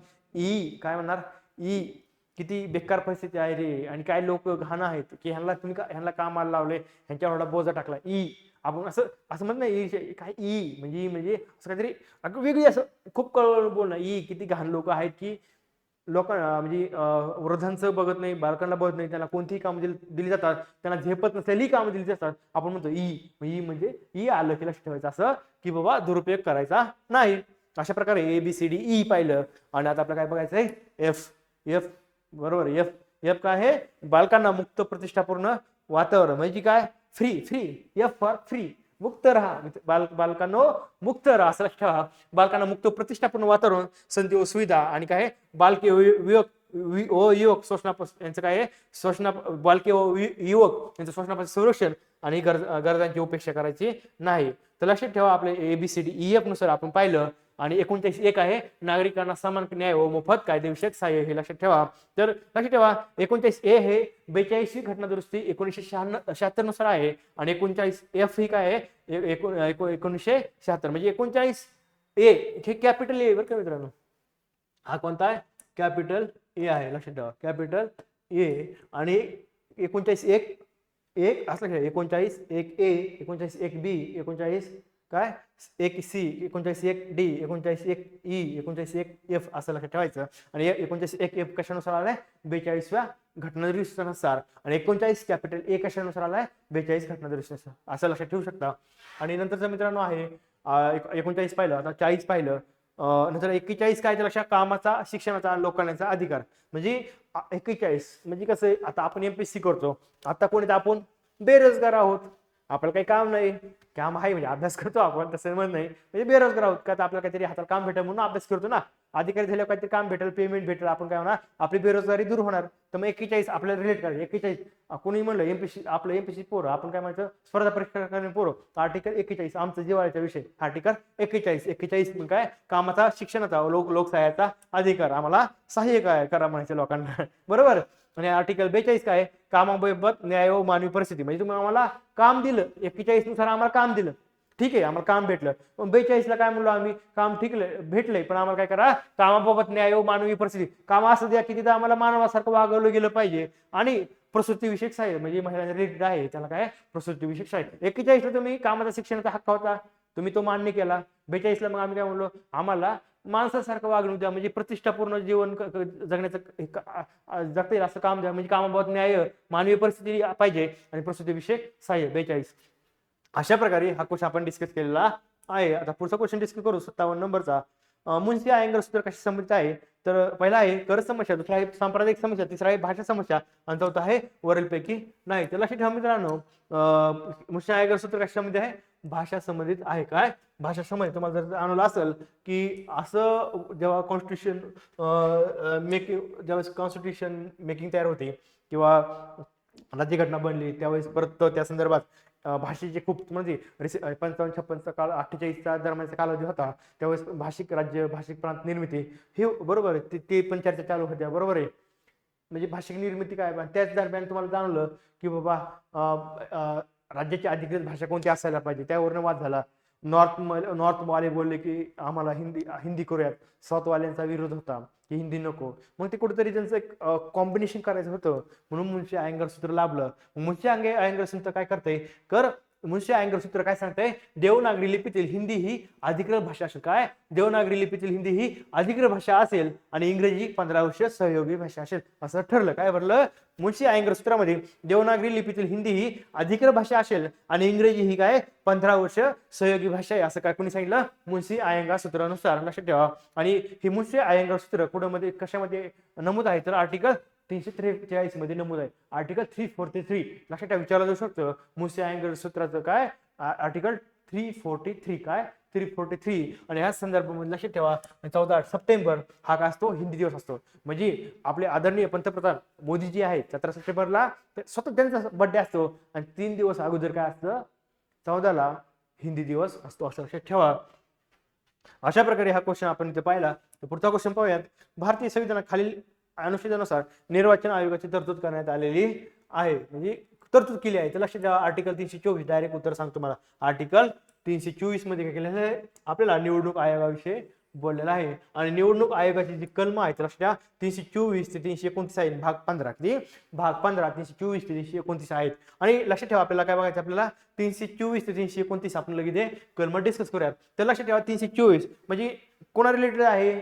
काय म्हणणार, किती बेकार परिस्थिती आहे रे, आणि काय लोक घाण आहेत की ह्यांना कामाला लावले, ह्यांच्यावर एवढा बोजा टाकला. आपण असं म्हणत नाही काय, म्हणजे असं काहीतरी वेगळी असं खूप कळवळ बोलणं. किती घाण लोक आहेत की लोकांना म्हणजे वृद्धांचं बघत नाही, बालकांना बघत नाही, त्यांना कोणतीही कामं दिली जातात, त्यांना झेपत नसलेली कामं दिली जातात. आपण म्हणतो म्हणजे आलं की लक्ष ठेवायचं असं की बाबा दुरुपयोग करायचा नाही. अशा प्रकारे ABCD पाहिलं. आणि आता आपल्याला काय बघायचं आहे, एफ. बरोबर, एफ काय आहे, बालकांना मुक्त प्रतिष्ठापूर्ण वातावरण. म्हणजे काय, फ्री. एफ फॉर फ्री, मुक्त राहा. बालकांनो मुक्त राहा असं लक्षात ठेवा. बालकांना मुक्त प्रतिष्ठापूर्ण वातावरण, संधी व सुविधा. आणि काय, बालके युवक शोषणापासून यांचं काय, बालके व युवक यांचं शोषणापासून संरक्षण आणि गरजांची उपेक्षा करायची नाही. तर लक्षात ठेवा आपले ABCD नुसार आपण पाहिलं. आणि 39 एक आहे, नागरिकांना समान न्याय व मोफत कायदेविषयक सहाय्य, हे लक्षात ठेवा. तर लक्षात ठेवा 39 ए हे 42वी घटना दुरुस्ती 1976 नुसार आहे. आणि 39 एफ ही काय आहे, 1976. म्हणजे 39 ए हे कॅपिटल ए बरं का मित्रांनो. हा कोणता आहे, कॅपिटल ए आहे, लक्षात ठेवा कॅपिटल ए. आणि 39 एक असं 39 एक ए, 39 एक बी, 39 काय 1C 39 1D 39 1E 39 1F असं लक्षात ठेवायचं. आणि 39 1F कशानुसार आलाय 42व्या घटनादुरुस्तीनुसार. आणि 39 कॅपिटल ए कशानुसार आलाय 42 घटनादुरुस्तीनुसार असं लक्षात ठेवू शकता. आणि नंतरचं मित्रांनो आहे 39 पाहिलं, आता 40 पाहिलं, नंतर 41 काय लक्षात कामाचा शिक्षणाचा लोकांचा अधिकार. म्हणजे 41 म्हणजे कसं आहे, आता आपण MPSC करतो, आता कोणी आपण बेरोजगार आहोत, आपल्याला काही काम नाही, काम आहे म्हणजे अभ्यास करतो आपण तसं म्हणत नाही, म्हणजे बेरोजगार आहोत का, आपल्याला काहीतरी हाताला काम भेटेल म्हणून अभ्यास करतो ना, अधिकारी झाल्यावर काहीतरी काम भेटेल, पेमेंट भेटेल, आपण काय होणार आपली बेरोजगारी दूर होणार. तर मग 41 आपल्याला रिलेट करायचं. 41 कोणी म्हणलं MPSC आपलं MPSC पोरं, आपण काय म्हणायचं स्पर्धा परीक्षा करणारे पोरं, आर्टिकल 41 आमचं जिव्हाळ्याचा विषय, आर्टिकल 41 काय कामाचा शिक्षणाचा लोकशाहीचा अधिकार आम्हाला सहाय्य काय करा म्हणायचं लोकांना बरोबर. आणि आर्टिकल 42 काय कामाबाबत न्याय व मानवी परिस्थिती, म्हणजे तुम्ही आम्हाला काम दिलं 41 नुसार आम्हाला काम दिलं, ठीक आहे आम्हाला काम भेटलं, पण 42 ला काय म्हणलो आम्ही काम ठीक भेटलंय पण आम्हाला काय करा कामाबाबत न्याय व मानवी परिस्थिती, काम असं द्या की तिथं आम्हाला मानवासारखं वागवलं गेलं पाहिजे. आणि प्रसूती विषयक सहाय्य म्हणजे महिलांना रिलेटेड आहे त्याला काय प्रसूती विषयक सहाय्य. 41 ला तुम्ही कामाचा शिक्षणाचा हक्क होता, तुम्ही तो मान्य केला. 42 ला मग आम्ही काय म्हणलो आम्हाला माणसासारखं वागणूक द्या, म्हणजे प्रतिष्ठापूर्ण जीवन जगण्याचं जगता येईल असं काम द्या, म्हणजे कामाबाबत न्याय मानवी परिस्थिती पाहिजे आणि प्रसूती विषयक सहाय्य 42. अशा प्रकारे हा क्वेश्चन आपण डिस्कस केलेला आहे. आता पुढचा क्वेश्चन डिस्कस करू 57 नंबरचा. मुन्शी आयंगर सूत्र कशी संबंधित आहे, तर पहिला आहे कर समस्या, दुसरा आहे सांप्रदायिक समस्या, तिसरा आहे भाषा समस्या आणि चौथा आहे वरीलपैकी नाही. तर लक्षात ठेवा मित्रांनो मुन्शी आयंगर सूत्र कशा संबंधित आहे भाषा संबंधित आहे. काय भाषा संबंधित तुम्हाला जर जाणवलं असेल की असं जेव्हा कॉन्स्टिट्यूशन मेकिंग तयार होते किंवा राज्यघटना बनली त्यावेळेस परत त्या संदर्भात भाषेचे खूप म्हणजे 55-56चा काळ 48चा दरम्यानचा कालावधी होता, त्यावेळेस भाषिक राज्य भाषिक प्रांत निर्मिती हे बरोबर आहे ते पण चर्चा चालू होत्या बरोबर आहे. म्हणजे भाषिक निर्मिती काय त्याच दरम्यान तुम्हाला जाणवलं की बाबा राज्याची अधिकृत भाषा कोणती असायला पाहिजे, त्यावरून वाद झाला. नॉर्थ वाले बोलले की आम्हाला हिंदी करूयात, साऊथ वाल्यांचा विरोध होता की हिंदी नको. मग ते कुठेतरी त्यांचं एक कॉम्बिनेशन करायचं होतं म्हणून मुन्शी आयंगर सूत्र लाभलं. मुन्शी आयंगर सूत्र काय करतंय मुन्शी आयंगर सूत्र काय सांगतंय देवनागरी लिपीतील हिंदी ही अधिकृत भाषा असेल. काय देवनागरी लिपीतील हिंदी ही अधिकृत भाषा असेल आणि इंग्रजी 15 वर्ष सहयोगी भाषा असेल असं ठरलं. काय भरलं मुन्शी आयंगर सूत्रामध्ये देवनागरी लिपीतील हिंदी ही अधिकृत भाषा असेल आणि इंग्रजी ही काय 15 वर्ष सहयोगी भाषा आहे असं काय कोणी सांगितलं मुन्शी आयंगर सूत्रानुसार. लक्षात ठेवा. आणि हे मुन्शी आयंगर सूत्र कुठं मध्ये कशामध्ये नमूद आहे तर आर्टिकल 343 मध्ये नमूद आहे. आर्टिकल 343 लक्षात ठेवा विचारलं जाऊ शकतं मुन्शी आयंगर सूत्राचं काय आर्टिकल 343 काय 343. आणि ह्या संदर्भामध्ये लक्षात ठेवा 14 सप्टेंबर हा काय असतो हिंदी दिवस असतो. म्हणजे आपले आदरणीय पंतप्रधान मोदीजी आहेत 17 सप्टेंबरला स्वतः त्यांचा बर्थडे असतो आणि 3 दिवस अगोदर काय असतं 14ला हिंदी दिवस असतो असं लक्षात ठेवा. अशा प्रकारे हा क्वेश्चन आपण इथे पाहिला. तर पुढचा क्वेश्चन पाहूयात. भारतीय संविधानात खालील अनुच्छेदानुसार निर्वाचन आयोगाची तरतूद करण्यात आलेली आहे, म्हणजे तरतूद केली आहे. तर लक्षात ठेवा आर्टिकल 324 डायरेक्ट उत्तर सांगतो मला. आर्टिकल 324 मध्ये काय केलेलं आहे आपल्याला निवडणूक आयोगाविषयी बोललेला आहे. आणि निवडणूक आयोगाची जी कलम आहे तर लक्षात ठेवा 324 ते 329 आहे. भाग 15 324 ते 329 आहेत. आणि लक्षात ठेवा आपल्याला काय बघायचं आपल्याला 324 ते 329 आपण लगेच कलम डिस्कस करूयात. तर लक्षात ठेवा 324 म्हणजे कोणा रिलेटेड आहे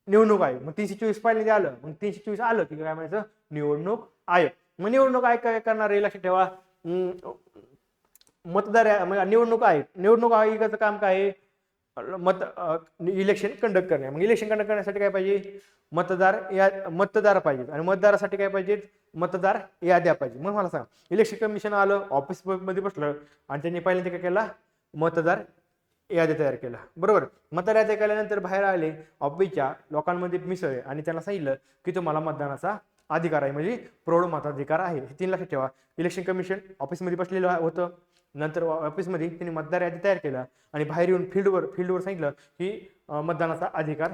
निवडणूक आयोग. मग 324 पहिल्यांदा आलं मग 324 आलं की काय म्हणायचं निवडणूक आयोग. मग निवडणूक आयोग काय करणार आहे लक्षात ठेवा मतदार निवडणूक आयोगाचं काम काय आहे इलेक्शन कंडक्ट करणे. मग इलेक्शन कंडक्ट करण्यासाठी काय पाहिजे मतदार पाहिजेत आणि मतदारासाठी काय पाहिजेत मतदार याद्या पाहिजे. मग मला सांग इलेक्शन कमिशन आलं ऑफिस मध्ये बसलं आणि त्यांनी पहिल्यांदा काय केला मतदार याद्या तयार केला बरोबर. मतदार याद्या केल्यानंतर बाहेर आले ऑफिसच्या लोकांमध्ये मिसळले आणि त्यांना सांगितलं की तुम्हाला मतदानाचा अधिकार आहे म्हणजे प्रौढ मताधिकार आहे. हे 3 लक्षात ठेवा. इलेक्शन कमिशन ऑफिसमध्ये बसलेलं होतं नंतर ऑफिसमध्ये त्यांनी मतदार यादी तयार केला आणि बाहेर येऊन फील्डवर सांगितलं की मतदानाचा अधिकार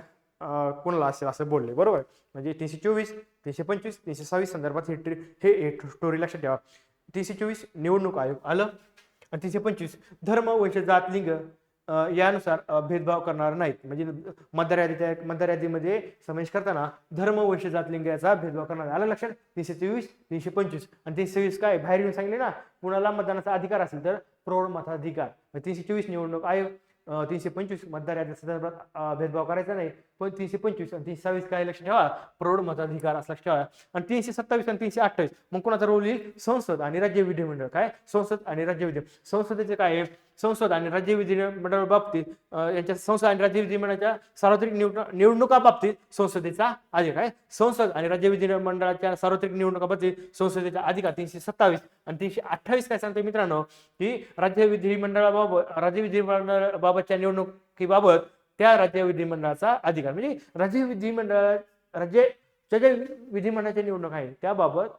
कोणाला असेल असं बोलले बरोबर. म्हणजे 324 325 326 संदर्भात हे स्टोरी लक्षात ठेवा. 324 निवडणूक आयोग आलं आणि 325 धर्म वंश जात लिंग यानुसार भेदभाव करणार नाहीत. म्हणजे मतदार यादीमध्ये समावेश करताना धर्म, वंश, जात, लिंग याचा भेदभाव करणार आलं लक्षात. 324, 325 आणि 326 काय बाहेर येऊन सांगले ना, कुणाला मतदानाचा अधिकार असेल तर प्रौढ मताधिकार. 324 निवडणूक आयोग, 325 मतदार यादी संदर्भात भेदभाव करायचा नाही. पण 325 आणि 326 काय लक्षात ठेवा, प्रौढ मताधिकार असं लक्षात ठेवा. आणि 327 आणि 328 मग कोणाचा रोल येईल, संसद आणि राज्य विधिमंडळ. काय संसद आणि राज्य विधी, संसदेचे काय आहे, संसद आणि राज्य विधिमंडळ बाबतीत यांच्या संसद आणि राज्य विधिमंडळाच्या सार्वत्रिक निवडणुका बाबतीत संसदेचा अधिकार आहे. संसद आणि राज्य विधिमंडळाच्या सार्वत्रिक निवडणुका बाबतीत संसदेचा अधिकार 327 आणि 328 काय सांगते मित्रांनो, की राज्य विधिमंडळाबाबतच्या निवडणुकीबाबत त्या राज्य विधिमंडळाचा अधिकार. म्हणजे राज्याच्या ज्या विधिमंडळाच्या निवडणूक आहे त्याबाबत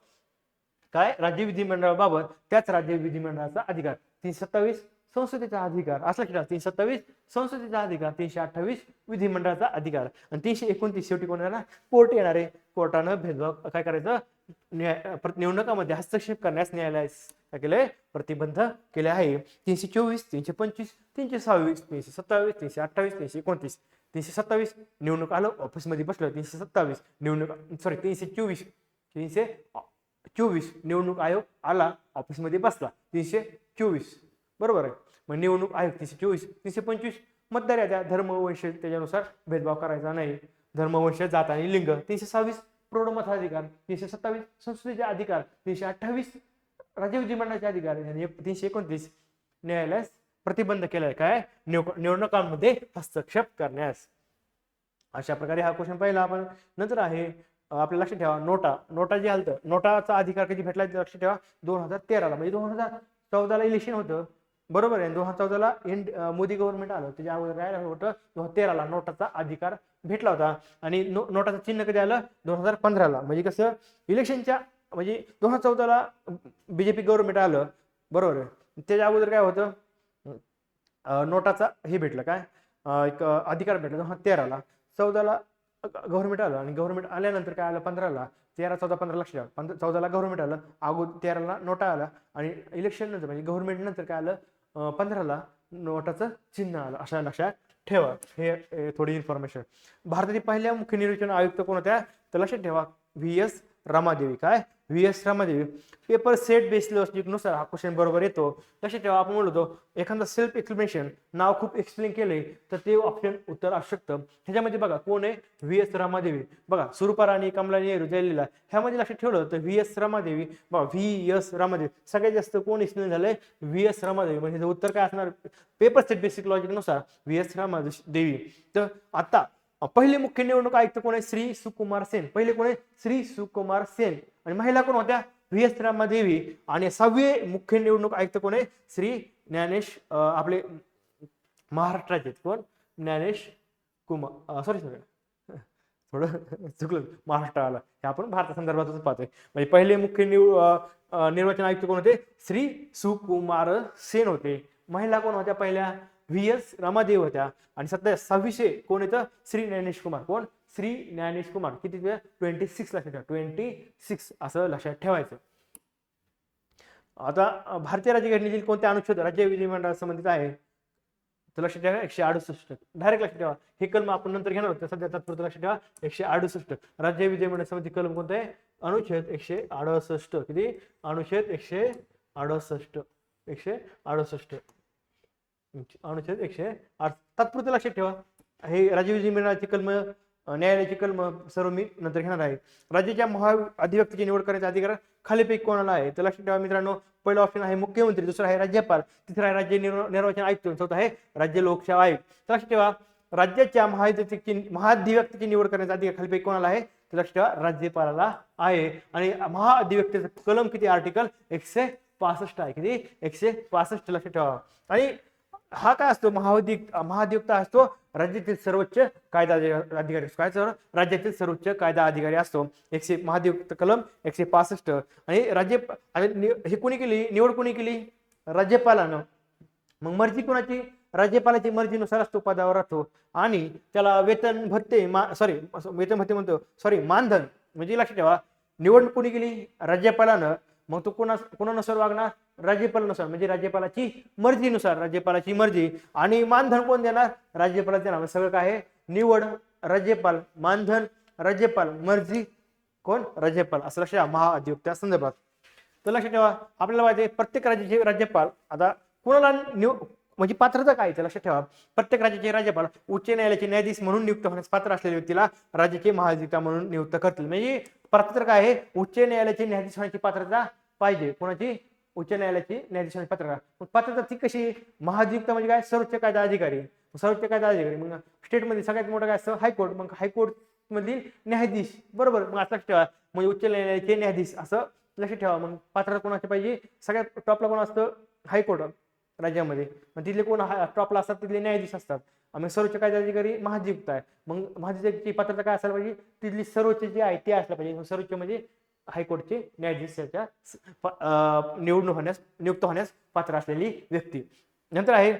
काय राज्य विधिमंडळाबाबत त्याच राज्य विधिमंडळाचा अधिकार. 327 संसदेचा अधिकार असला की 327 संसदेचा अधिकार, 328 विधिमंडळाचा अधिकार आणि 329 शेवटी कोणाला कोर्ट येणार आहे. कोर्टानं भेदभाव काय करायचं, निवडणुकामध्ये हस्तक्षेप करण्यास न्यायालयास काय केलंय, प्रतिबंध केले आहे. 324, 325, 326, 327, 328, 329. 327 निवडणूक आलं ऑफिसमध्ये बसलं, 327 निवडणूक 324 निवडणूक आयोग आला ऑफिसमध्ये बसला, 324 बरोबर आहे. मग निवडणूक आयोग 324, 325 मतदार याद्या धर्म, वंश त्याच्यानुसार भेदभाव करायचा नाही. धर्म, वंश, जात आणि लिंग. 326 प्रौढ मताधिकार, 327 संसदेचे अधिकार, 328 राज्य विधिमंडळाचे अधिकार आणि 329 न्यायालयास प्रतिबंध केलाय काय, निवडणुकांमध्ये हस्तक्षेप करण्यास. अशा प्रकारे हा क्वेश्चन पहिला आपण. नंतर आहे आपल्या लक्षात ठेवा नोटा जे आलं, नोटाचा अधिकार कधी भेटला लक्षात ठेवा, 2013ला. म्हणजे 2014ला इलेक्शन होतं बरोबर आहे. 2014ला मोदी गव्हर्नमेंट आलं, त्याच्या अगोदर काय होतं, 2013ला नोटाचा अधिकार भेटला होता. आणि नोटाचं चिन्ह कधी आलं, 2015ला. म्हणजे कसं इलेक्शनच्या म्हणजे 2014ला बीजेपी गव्हर्नमेंट आलं बरोबर आहे. त्याच्या अगोदर काय होतं, नोटाचा हे भेटलं काय, एक अधिकार भेटला 2013ला. 14ला गव्हर्नमेंट आलं आणि गव्हर्नमेंट आल्यानंतर काय आलं 15ला. 13, 14, 15 लक्ष द्या. 14ला गव्हर्नमेंट आलं, अगोदर 13ला नोटा आला आणि इलेक्शन नंतर म्हणजे गव्हर्नमेंट नंतर काय आलं, 15ला नोटाचं चिन्ह आलं. अशा लक्षात ठेवा. हे थोडी इन्फॉर्मेशन. भारतातील पहिल्या मुख्य निर्वाचन आयुक्त कोण होत्या तर लक्षात ठेवा, VS रमादेवी. काय VS Ramadevi. Paper set based logic नुसार हा क्वेश्चन बरोबर येतो. लक्षात ठेवा, आपण बोलतो एखादा सेल्फ एक्सप्लेनेशन नाव खूप एक्सप्लेन केले तर ते ऑप्शन उत्तर असू शकतं. ह्याच्यामध्ये बघा कोण आहे, VS रमादेवी. बघा स्वरूपा राणी, कमला नेहरू, जयललिता. ह्यामध्ये लक्षात ठेवलं तर VS रमादेवी. बघा VS रमादेवी सगळ्यात जास्त कोण एक्सप्लेन झालंय, VS रमादेवी. म्हणजे उत्तर काय असणार, पेपर सेट बेसिक लॉजिक नुसार VS रमादेवी. तर आता पहिले मुख्य निवडणूक आयुक्त कोण आहे, श्री सुकुमार सेन. पहिले कोण आहे, श्री सुकुमार सेन. आणि महिला कोण होत्या, VS रमादेवी. आणि 6वे मुख्य निवडणूक आयुक्त कोण आहे, श्री ज्ञानेश, आपले महाराष्ट्राचे कोण, ज्ञानेश कुमार. सॉरी थोडं चुकलं, महाराष्ट्र आला. हे आपण भारतासंदर्भातच पाहतोय. म्हणजे पहिले मुख्य निर्वाचन आयुक्त कोण होते, श्री सुकुमार सेन होते. महिला कोण होत्या पहिल्या, VS रमादेवी होत्या. आणि सध्या 6वीचे कोण येतं, श्री ज्ञानेश कुमार. कोण, श्री ज्ञानेश कुमार. किती 26 लक्षात ठेवा, 26 असं लक्षात ठेवायचं. आता भारतीय राज्यघटनेतील कोणत्या अनुच्छेद राज्य विधिमंडळ संबंधित आहे तर लक्षात ठेवा 168. डायरेक्ट लक्षात ठेवा, हे कलम आपण नंतर घेणार होतं, सध्या तात्पुरतं लक्षात ठेवा 168. राज्य विधिमंडळ संबंधित कलम कोणतं आहे, अनुच्छेद 168. किती, अनुच्छेद 168. 168 अनुच्छेद 108. तात्पुरतं लक्षात ठेवा. हे राज्य विधिमंडळाची कलम, न्यायालयाची कलम सर्व मी नंतर घेणार आहे. राज्याच्या महाअधिवक्तेची निवड करण्याचा अधिकार खालीपैकी कोणाला आहे तर लक्षात ठेवा मित्रांनो, पहिला ऑप्शन आहे मुख्यमंत्री, दुसरा आहे राज्यपाल, तिसरा आहे राज्य निर्वाचन आयुक्त, चौथा आहे राज्य लोकसेवा आयोग. तर लक्षात ठेवा, राज्याच्या महाअधिवक्तेची निवड करण्याचा अधिकार खालीपैकी कोणाला आहे तर लक्षात ठेवा, राज्यपालाला आहे. आणि महाअधिवक्तेचा कलम किती, आर्टिकल 165 आहे. किती, 165 लक्षात ठेवा. आणि हा काय असतो, महाधिवक्ता असतो राज्यातील सर्वोच्च कायदा अधिकारी. काय सर, राज्यातील सर्वोच्च कायदा अधिकारी असतो. महाधिवक्ता कलम 165. आणि हे कोणी केली, निवड कोणी केली, राज्यपालानं. मग मर्जी कोणाची, राज्यपालाची मर्जीनुसार असतो पदावर राहतो. आणि त्याला वेतन भत्ते मानधन. म्हणजे लक्षात ठेवा, निवड कोणी केली, राज्यपालानं. मग तो कोणानुसार वागणार, राज्यपालानुसार म्हणजे राज्यपालाची मर्जीनुसार, राज्यपालाची मर्जी. आणि मानधन कोण देणार? राज्यपाल देणार. म्हणजे सगळं काय आहे? निवड राज्यपाल, मानधन राज्यपाल, मर्जी कोण? राज्यपाल. असं लक्षात ठेवा महाधिवक्त्या संदर्भात. तर लक्षात ठेवा आपल्याला माहिती प्रत्येक राज्याचे राज्यपाल आता कोणाला म्हणजे पात्रता काय ते लक्षात ठेवा. प्रत्येक राज्याचे राज्यपाल उच्च न्यायालयाचे न्यायाधीश म्हणून नियुक्त होण्यास पात्र असलेल्या व्यक्तीला राज्याचे महाधिवक्ता म्हणून नियुक्त करतील. म्हणजे पात्रता काय आहे? उच्च न्यायालयाचे न्यायाधीश होण्याची पात्रता पाहिजे. कोणाची? उच्च न्यायालयाची न्यायाधीश होण्याची पात्रता. पात्रता ती कशी? महाधिवक्ता म्हणजे काय? सर्वोच्च कायदा अधिकारी. सर्वोच्च कायदा अधिकारी मग स्टेटमध्ये सगळ्यात मोठं काय असतं? हायकोर्ट. मग हायकोर्ट मधील न्यायाधीश बरोबर. मग असं लक्षात ठेवा म्हणजे उच्च न्यायालयाचे न्यायाधीश असं लक्षात ठेवा. मग पात्रता कोणाची पाहिजे? सगळ्यात टॉपला कोण असतं? हायकोर्ट राज्यामध्ये. मग तिथले कोण टॉपला असतात? तिथले न्यायाधीश असतात. मग सर्वोच्च कायदा अधिकारी महाधिवक्ता आहे. मग महाधिवक्ताची पात्रता काय असायला पाहिजे? तिथली सर्वोच्च जी आहे ती असल्या पाहिजे. सर्वोच्च म्हणजे हायकोर्टचे न्यायाधीशाच्या नियुक्त होण्यास पात्र असलेली व्यक्ती. नंतर आहे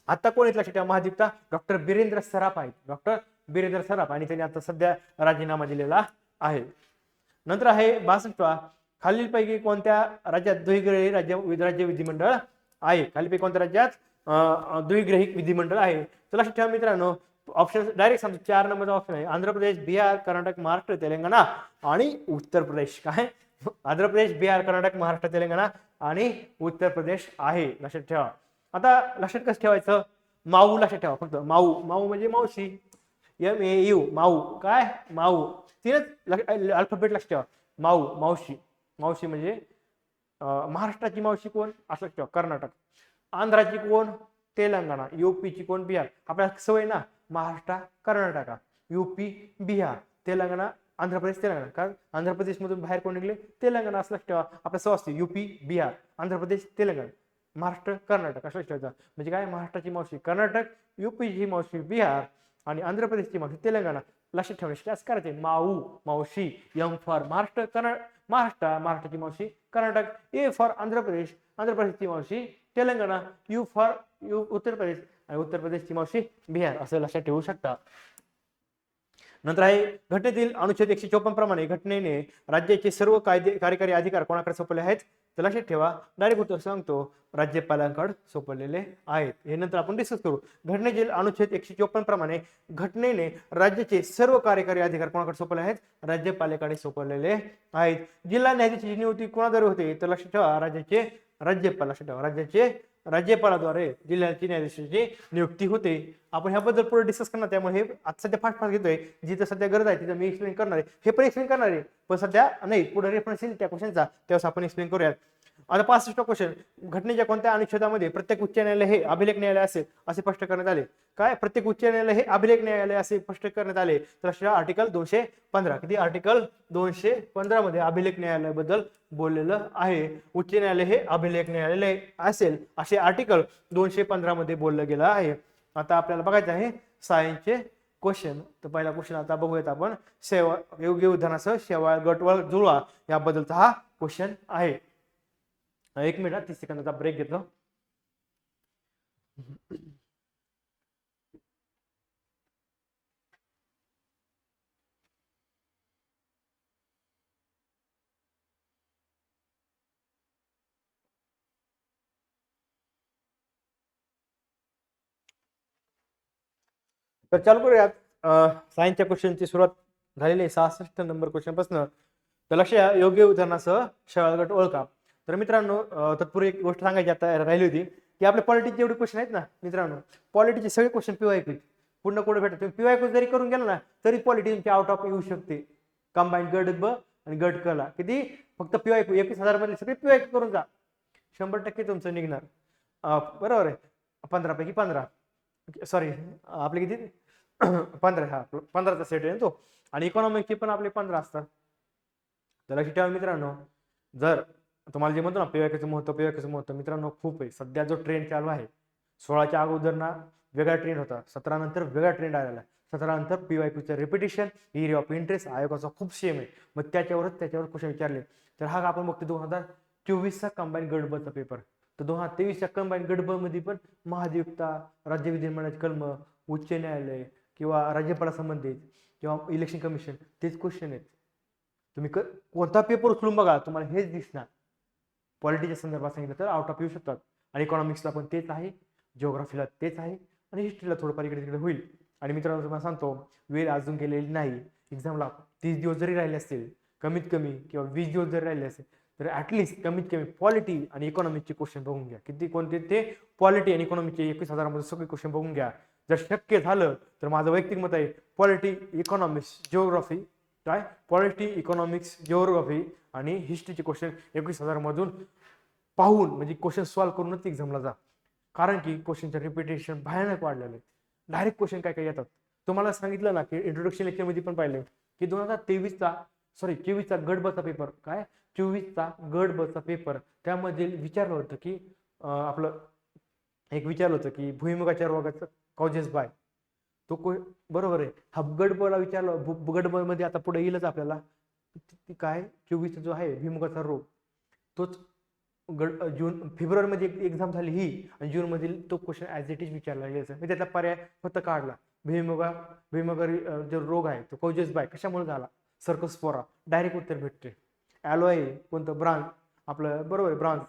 आता कोण येत लक्षात ठेवा महाधिवक्ता? डॉक्टर बिरेंद्र सराफ आहेत. डॉक्टर बिरेंद्र सराफ आणि त्यांनी आता सध्या राजीनामा दिलेला आहे. नंतर आहे 62 खालीलपैकी कोणत्या राज्यात द्विग्रही राज्य विधिमंडळ आहे? खालीलपैकी कोणत्या राज्यात द्विग्रही विधिमंडळ आहे? तर लक्षात ठेवा मित्रांनो ऑप्शन डायरेक्ट सांगतो. 4 नंबरचा ऑप्शन आहे आंध्र प्रदेश, बिहार, कर्नाटक, महाराष्ट्र, तेलंगणा आणि उत्तर प्रदेश. काय? आंध्र प्रदेश, बिहार, कर्नाटक, महाराष्ट्र, तेलंगणा आणि उत्तर प्रदेश आहे. लक्षात ठेवा. आता लक्षात कसं ठेवायचं? माऊ लक्षात ठेवा फक्त. माऊ, माऊ म्हणजे मावशी. MAU माऊ. काय? माऊ. तीनच अल्फाबेट लक्षात ठेवा. माऊ मावशी. मावशी म्हणजे महाराष्ट्राची मावशी कोण? असं लक्षात ठेवा कर्नाटक. आंध्राची कोण? तेलंगणा. UPची कोण? बिहार. आपल्याला सवय ना महाराष्ट्र कर्नाटक, UP बिहार, तेलंगणा आंध्र प्रदेश तेलंगणा. कारण आंध्र प्रदेश मधून बाहेर कोण निघले? तेलंगणा. असं लक्षात ठेवा. आपल्या सवय असते UP बिहार, आंध्र प्रदेश तेलंगणा, महाराष्ट्र कर्नाटक असं लक्षात ठेवायचं. म्हणजे काय? महाराष्ट्राची मावशी कर्नाटक, UPची मावशी बिहार आणि आंध्र प्रदेशची मावशी तेलंगणा. लक्षात ठेवण्यासाठी असं करायचे माऊ मावशी. M फॉर महाराष्ट्र महाराष्ट्राची मावशी कर्नाटक. A फॉर आंध्र प्रदेश आंध्र प्रदेशची मावशी तेलंगणा. U फॉर उत्तर प्रदेश आणि उत्तर प्रदेशची मावशी बिहार. असं लक्षात ठेवू शकता. नंतर आहे घटनेतील अनुच्छेद 154 प्रमाणे घटनेने राज्याचे सर्व कार्यकारी अधिकार कोणाकडे सोपवले आहेत? तर लक्षात ठेवा डायरेक्ट उत्तर सांगतो राज्यपालांकडे सोपवलेले आहेत. हे नंतर आपण डिस्कस करू. घटनेतील अनुच्छेद 154 प्रमाणे घटनेने राज्याचे सर्व कार्यकारी अधिकार कोणाकडे सोपवले आहेत? राज्यपालाकडे सोपवलेले आहेत. जिल्हा न्यायाधीशाची नियुक्ती कोणाद्वारे होते? तर लक्षात ठेवा राज्याचे राज्यपाल. लक्षात ठेवा राज्याचे राज्यपालाद्वारे जिल्ह्याची न्यायाधीशाची नियुक्ती होते. आपण ह्याबद्दल पुढे डिस्कस करणार. त्यामुळे हे आता सध्या फास्ट घेतोय. जिथं सध्या गरज आहे तिथं मी एक्सप्लेन करणार आहे. हे पण एक्सप्लेन करणार आहे पण सध्या नाही. पुढे रेफरन्स येईल त्या क्वेश्चनचा त्यावेळेस आपण एक्सप्लेन करूयात. आता 65 क्वेश्चन. घटनेच्या कोणत्या अनुच्छेदामध्ये प्रत्येक उच्च न्यायालय हे अभिलेख न्यायालय असे स्पष्ट करण्यात आले? काय? प्रत्येक उच्च न्यायालय हे अभिलेख न्यायालय असे स्पष्ट करण्यात आले. तर आर्टिकल 215. किती? आर्टिकल 215 मध्ये अभिलेख न्यायालयाबद्दल बोललेलं आहे. उच्च न्यायालय हे अभिलेख न्यायालय असेल असे आर्टिकल 215 मध्ये बोललं गेलं आहे. आता आपल्याला बघायचं आहे सायन्सचे क्वेश्चन. तर पहिला क्वेश्चन आता बघूयात आपण. योग्य उदाहरणासह शेवाळ गटवळ जुळवा याबद्दलचा हा क्वेश्चन आहे. 1 मिनिट 30 सेकंदाचा ब्रेक घेतलो. तर चालू करूयात. सायन्सच्या क्वेश्चनची सुरुवात झालेली आहे 66 नंबर क्वेश्चन पासून. तर लक्ष द्या योग्य उदाहरणासह शेवाळ गट ओळखा. तर मित्रांनो तत्पूर्वी एक गोष्ट सांगायची आता राहिली होती की आपल्या पॉलिटिक्स जेवढे क्वेश्चन आहेत ना मित्रांनो पॉलिटिक्सचे सगळे क्वेश्चन PYQ पूर्ण कोड भेटत. तुम्ही PYQ जरी करून गेला ना तरी पॉलिटी तुमची आउट ऑफ येऊ शकते. कंबाईन गट ब आणि गट क ला किती फक्त PYQ 21,000 मधले सगळे PYQ करून जा. 100% तुमचं निघणार. बरोबर आहे. 15 पैकी 15 सॉरी आपले किती 15. हा 15चा सेट आहे तो. आणि इकॉनॉमिकचे पण आपले 15 असतात. तर लक्षात ठेवा मित्रांनो जर तुम्हाला जे म्हणतो ना PYQचं महत्व मित्रांनो खूप आहे. सध्या जो ट्रेंड चालू आहे 16च्या अगोदर ना वेगळा ट्रेंड होता. 17 नंतर वेगळा ट्रेंड आलेला आहे. 17 नंतर PYQचं रिपिटेशन एरिया ऑफ इंटरेस्ट आयोगाचा खूप सेम आहे. मग त्याच्यावर क्वेश्चन विचारले. तर हा आपण बघतो 2024चा कंबाईन गट ब चा पेपर. तर 2023च्या कंबाईन गट ब मध्ये पण महाधिवक्ता राज्य विधिमंडळाचे कलम उच्च न्यायालय किंवा राज्यपाला संबंधित किंवा इलेक्शन कमिशन तेच क्वेश्चन आहेत. तुम्ही कोणता पेपर उचलून बघा तुम्हाला हेच दिसणार. पॉलिटीच्या संदर्भात सांगितलं तर आउट ऑफ येऊ शकतात. आणि इकॉनॉमिक्सला पण तेच आहे, जिओग्राफीला तेच आहे, आणि हिस्ट्रीला थोडंफार इकडे तिकडे होईल. आणि मित्रांनो तुम्हाला सांगतो, वेळ अजून गेलेली नाही. एक्झामला 30 दिवस जरी राहिले असतील कमीत कमी, किंवा 20 दिवस जरी राहिले असेल, तर ॲटलिस्ट कमीत कमी पॉलिटी आणि इकॉनॉमिक्सचे क्वेश्चन बघून घ्या. किती कोणते ते पॉलिटी आणि इकॉनॉमिक्सचे 21,000 मध्ये सगळे क्वेश्चन बघून घ्या. जर शक्य झालं तर माझं वैयक्तिक मत आहे, पॉलिटी, इकॉनॉमिक्स, जिओग्राफी, काय पॉलिटी, इकॉनॉमिक्स, जिओग्राफी आणि हिस्ट्रीचे क्वेश्चन 21,000 मधून पाहून, म्हणजे क्वेश्चन सॉल्व्ह करूनच एक्झामला जा. कारण की क्वेश्चनचं रिपिटेशन भयानक वाढलेलं आहे. डायरेक्ट क्वेश्चन काय काय येतात. तुम्हाला सांगितलं ना की इंट्रोडक्शन लेक्चरमध्ये पण पाहिलं की 24चा गट बचा पेपर, काय 24चा गट बचा पेपर, त्यामध्ये विचारलं होतं की आपलं एक विचारलं होतं की भुईमुगाच्या रोगाचं कॉजेस बाय, तो बरोबर आहे. हा गट बला विचारलं, गट ब मध्ये आता पुढे येईलच आपल्याला काय 24 जो आहे भुईमुगाचा रोग, तोच फेब्रुवारीमध्ये एक्झाम झाली ही, आणि जून मधील तो क्वेश्चन ऍज इट इज विचारला गेला. मी त्यातला पर्याय फक्त काढला. भुईमुगा जो रोग आहे तो कॉजेस बाय कशामुळे झाला, सर्कोस्पोरा, डायरेक्ट उत्तर भेटते. ॲलोय कोणतं, ब्रांज, आपलं बरोबर आहे ब्रांज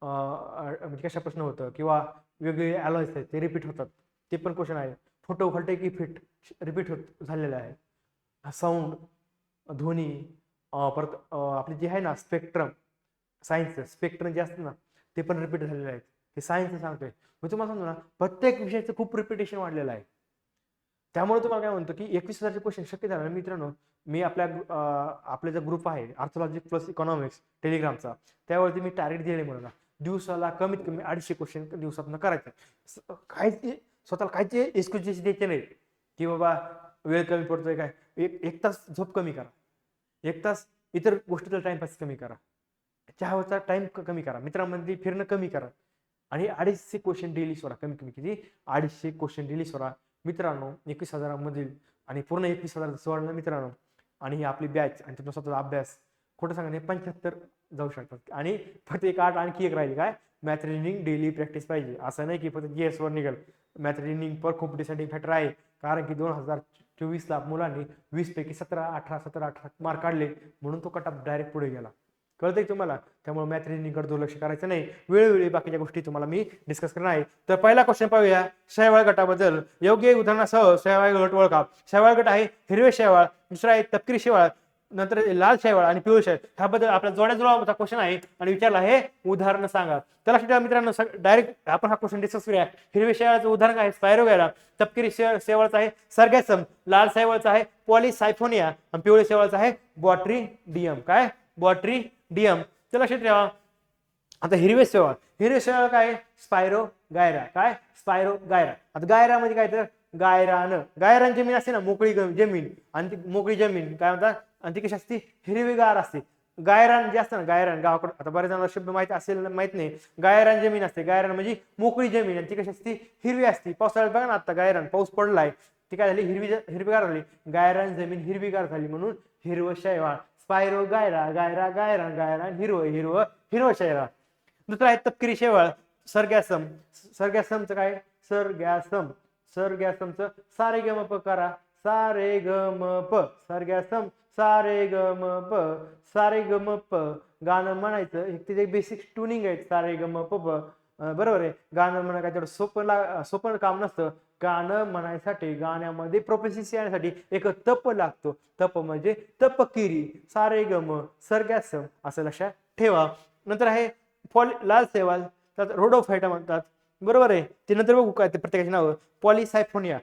म्हणजे कशा प्रश्न होतं, किंवा वेगवेगळे ॲलॉयज आहेत ते रिपीट होतात, ते पण क्वेश्चन आहे. फोटोव्होल्टेइक इफेक्ट रिपीट होत झालेला आहे. साऊंड, ध्वनी, परत आपले जे आहे ना स्पेक्ट्रम, सायन्सचं स्पेक्ट्रम जे असतं ना ते पण रिपीट झालेलं आहे. हे सायन्स सांगतोय. मी तुम्हाला सांगतो ना, प्रत्येक विषयाचं खूप रिपिटेशन वाढलेलं आहे. त्यामुळे तुम्हाला काय म्हणतो की 21,000चे क्वेश्चन शक्य झालं. मित्रांनो, मी आपला जो ग्रुप आहे आर्थोलॉजी प्लस इकॉनॉमिक्स टेलिग्रामचा, त्यावरती मी टार्गेट दिले म्हणून दिवसाला कमीत कमी 250 क्वेश्चन दिवसातून करायचं. काहीच स्वतःला काहीच एक्सक्युजेस द्यायचे नाही की बाबा वेळ कमी पडतोय, काय एक तास झोप कमी करा, 1 तास इतर गोष्टीचा टाइमपास कमी करा, चहाचा टाइम कमी करा, मित्रांमध्ये फिरणं कमी करा, आणि 250 क्वेश्चन डेली सोडा. कमी कमी किती, 250 क्वेश्चन डेली सोडा मित्रांनो. 21,000 मधील आणि पूर्ण 21,000 सोडलं मित्रांनो, आणि ही आपली बॅच आणि तुमचा स्वतःचा अभ्यास, खोटं सांगा 75 जाऊ शकतात. आणि फक्त एक आणखी एक राहील, काय मॅथ रिजनिंग डेली प्रॅक्टिस पाहिजे. असं नाही की फक्त GS वर निघेल, मॅथ रिजनिंग पण खूप डिसाइडिंग फॅक्टर आहे. कारण की 2024ला मुलांनी 20 पैकी 17, 18 मार्क काढले, म्हणून तो कटअप डायरेक्ट पुढे गेला. कळतंय तुम्हाला. त्यामुळे मॅथ रिजनिंगकडे दुर्लक्ष करायचं नाही. वेळोवेळी बाकीच्या गोष्टी तुम्हाला मी डिस्कस करणार आहे. तर पहिला क्वेश्चन पाहूया शेवाळ गटाबद्दल. योग्य उदाहरणासह शेवाळ गट ओळखा. शेवाळ गट आहे हिरवे शेवाळ, दुसरा आहे तपकिरी शेवाळ, नंतर लाल शेवाळ आणि पिवळे शेवाळ. ह्याबद्दल आपला जोड्याजुळाचा क्वेश्चन आहे आणि विचारला आहे उदाहरण सांगा. त्याला मित्रांनो डायरेक्ट आपण हा क्वेश्चन डिस्कस करूया. हिरवे शेवाळाचं उदाहरण आहे स्पायरोगॅरा, तपकिरी शेवाळाचं आहे सर्गॅसम, लाल शेवाळाचं आहे पॉलीसायफोनिया आणि पिवळे शेवाळाचं आहे बॉट्रिडियम. काय बॉट्रिडियम. त्याला लक्षात ठेवा. आता हिरवे शेवाळ काय स्पायरो गायरा, काय स्पायरो गायरा. आता गायरा म्हणजे काय, तर गायरान जमीन असते ना, मोकळी जमीन, आणि ती मोकळी जमीन काय म्हणतात, आणि ती कशी असते, हिरवीगार असते. गायरान जे असतं ना, गायरान गावाकडे आता बऱ्याच जणांना शब्द माहिती असेल माहित नाही. गायरान जमीन असते, गायरान म्हणजे मोकळी जमीन, आणि ती कशी असते, हिरवी असते. पावसाळ्यात बघा ना, आता गायरान पाऊस पडलाय, ती काय झाली, हिरवीगार झाली. गायरान जमीन हिरवीगार झाली म्हणून हिरवं शेवाळ. स्पायरो गायरा, गायरान हिरवं शेवाळ. दुसरा आहे तपकिरी शेवाळ सरगॅसमचं काय सरगॅसमचं सारे गम प करा, सारे गम प, सरगॅसम सारे गम प, सारे गम प गाणं म्हणायचं. तिथे बेसिक ट्युनिंग आहे सारे गम प. बरोबर आहे. गाणं म्हणा काय तेवढं सोपं काम नसतं. गाणं म्हणायसाठी, गाण्यामध्ये प्रोफेसिन्सी येण्यासाठी एक तप लागतो. तप म्हणजे तपकिरी, सारे गम, सरगॅसम असं लक्षात ठेवा. नंतर आहे लाल शेवाळ, त्यात रोडोफायटा म्हणतात. बरोबर आहे. ते नंतर बघू काय ते प्रत्येकाची नावं. पॉलिसायफोनिया,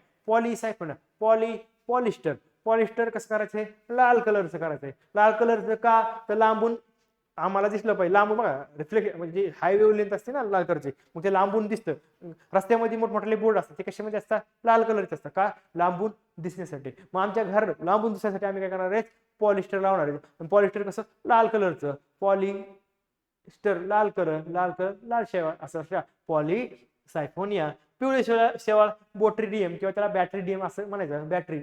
पॉलिस्टर कसं करायचंय, लाल कलरचं करायचंय. लाल कलरचं का, तर लांबून आम्हाला दिसलं पाहिजे. लांबून बघा रिफ्लेक्शन, म्हणजे हायवे लेंथ असते ना लाल कलरची, मग ते लांबून दिसतं. रस्त्यामध्ये मोठमोठे बोर्ड असतात, ते कशामध्ये असतात, लाल कलरचे असतात. का, लांबून दिसण्यासाठी. मग आमच्या घर लांबून दिसण्यासाठी आम्ही काय करणार आहे, पॉलिस्टर लावणार आहे. पॉलिस्टर कसं, लाल कलरचं. लाल शेवाळ असं पॉलीसायफोनिया. पिवळे शेवाळ बोट्रिडियम, किंवा त्याला बॅट्रिडियम असं म्हणायचं. बॅटरी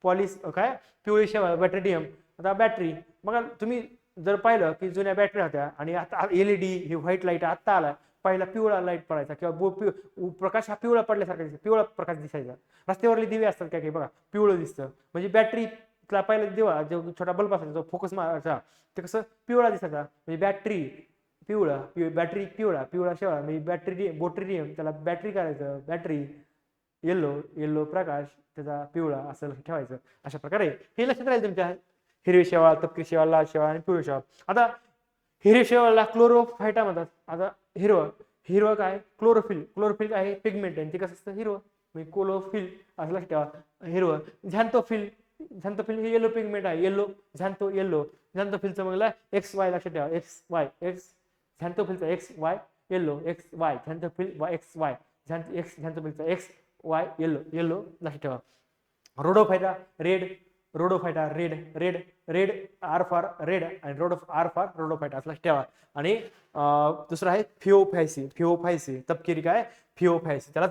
काय पिवळी शेवाळ बॅट्रिडियम. आता बॅटरी बघा तुम्ही जर पाहिलं की जुन्या बॅटरी होत्या, आणि आता LED हे व्हाईट लाईट आता आला. पहिला पिवळा लाईट पडायचा, किंवा प्रकाश हा पिवळा पडल्यासारखा दिसायचा, पिवळा प्रकाश दिसायचा. रस्त्यावरले दिवे असतात काय बघा पिवळं दिसतं, म्हणजे बॅटरी पहिला जेव्हा जो छोटा बल्ब असायचा जो फोकस मारायचा ते कसं पिवळा दिसायचा, म्हणजे बॅटरी पिवळा, बॅटरी पिवळा, पिवळा शेवळा म्हणजे बॅटरी बोट्रियम, त्याला बॅटरी करायचं, बॅटरी येल्लो, येल्लो प्रकाश त्याचा पिवळा असं लक्षात ठेवायचं. अशा प्रकारे हे लक्षात राहील तुमच्या. हिरवी शेवाळ, तपकिरी शेवाळ, लाल शेवाळ आणि पिवळी शेवाळ. आता हिरवी शेवाळला क्लोरोफायटा म्हणतात. आता हिरवं, हिरवं काय क्लोरोफिल, क्लोरोफिल काय आहे पिगमेंट आहे, ते कसं असतं हिरवं म्हणजे क्लोरोफिल असं लक्षात ठेवा. हिरवं झॅन्थोफिल, झॅन्थोफिल हे येलो पिगमेंट आहे, येलो झॅन्थो येलो, झॅन्थोफिलचं मग एक्स वाय लक्षात ठेवा, एक्स वाय, एक्स झॅन्थोफिलचा X Y yellow, X Y xanthophyll Y X Y, X झॅन्थोफिलचा एक्स वाय येलो, येलो लक्षात ठेवा. Rhodophyta red, rhodophyta red, red red R for red आणि road R for rhodophyta असं लक्षात ठेवा. आणि दुसरं आहे फिओफायसी, फिओफायसी तपकिरी काय फिओफायसी, त्याला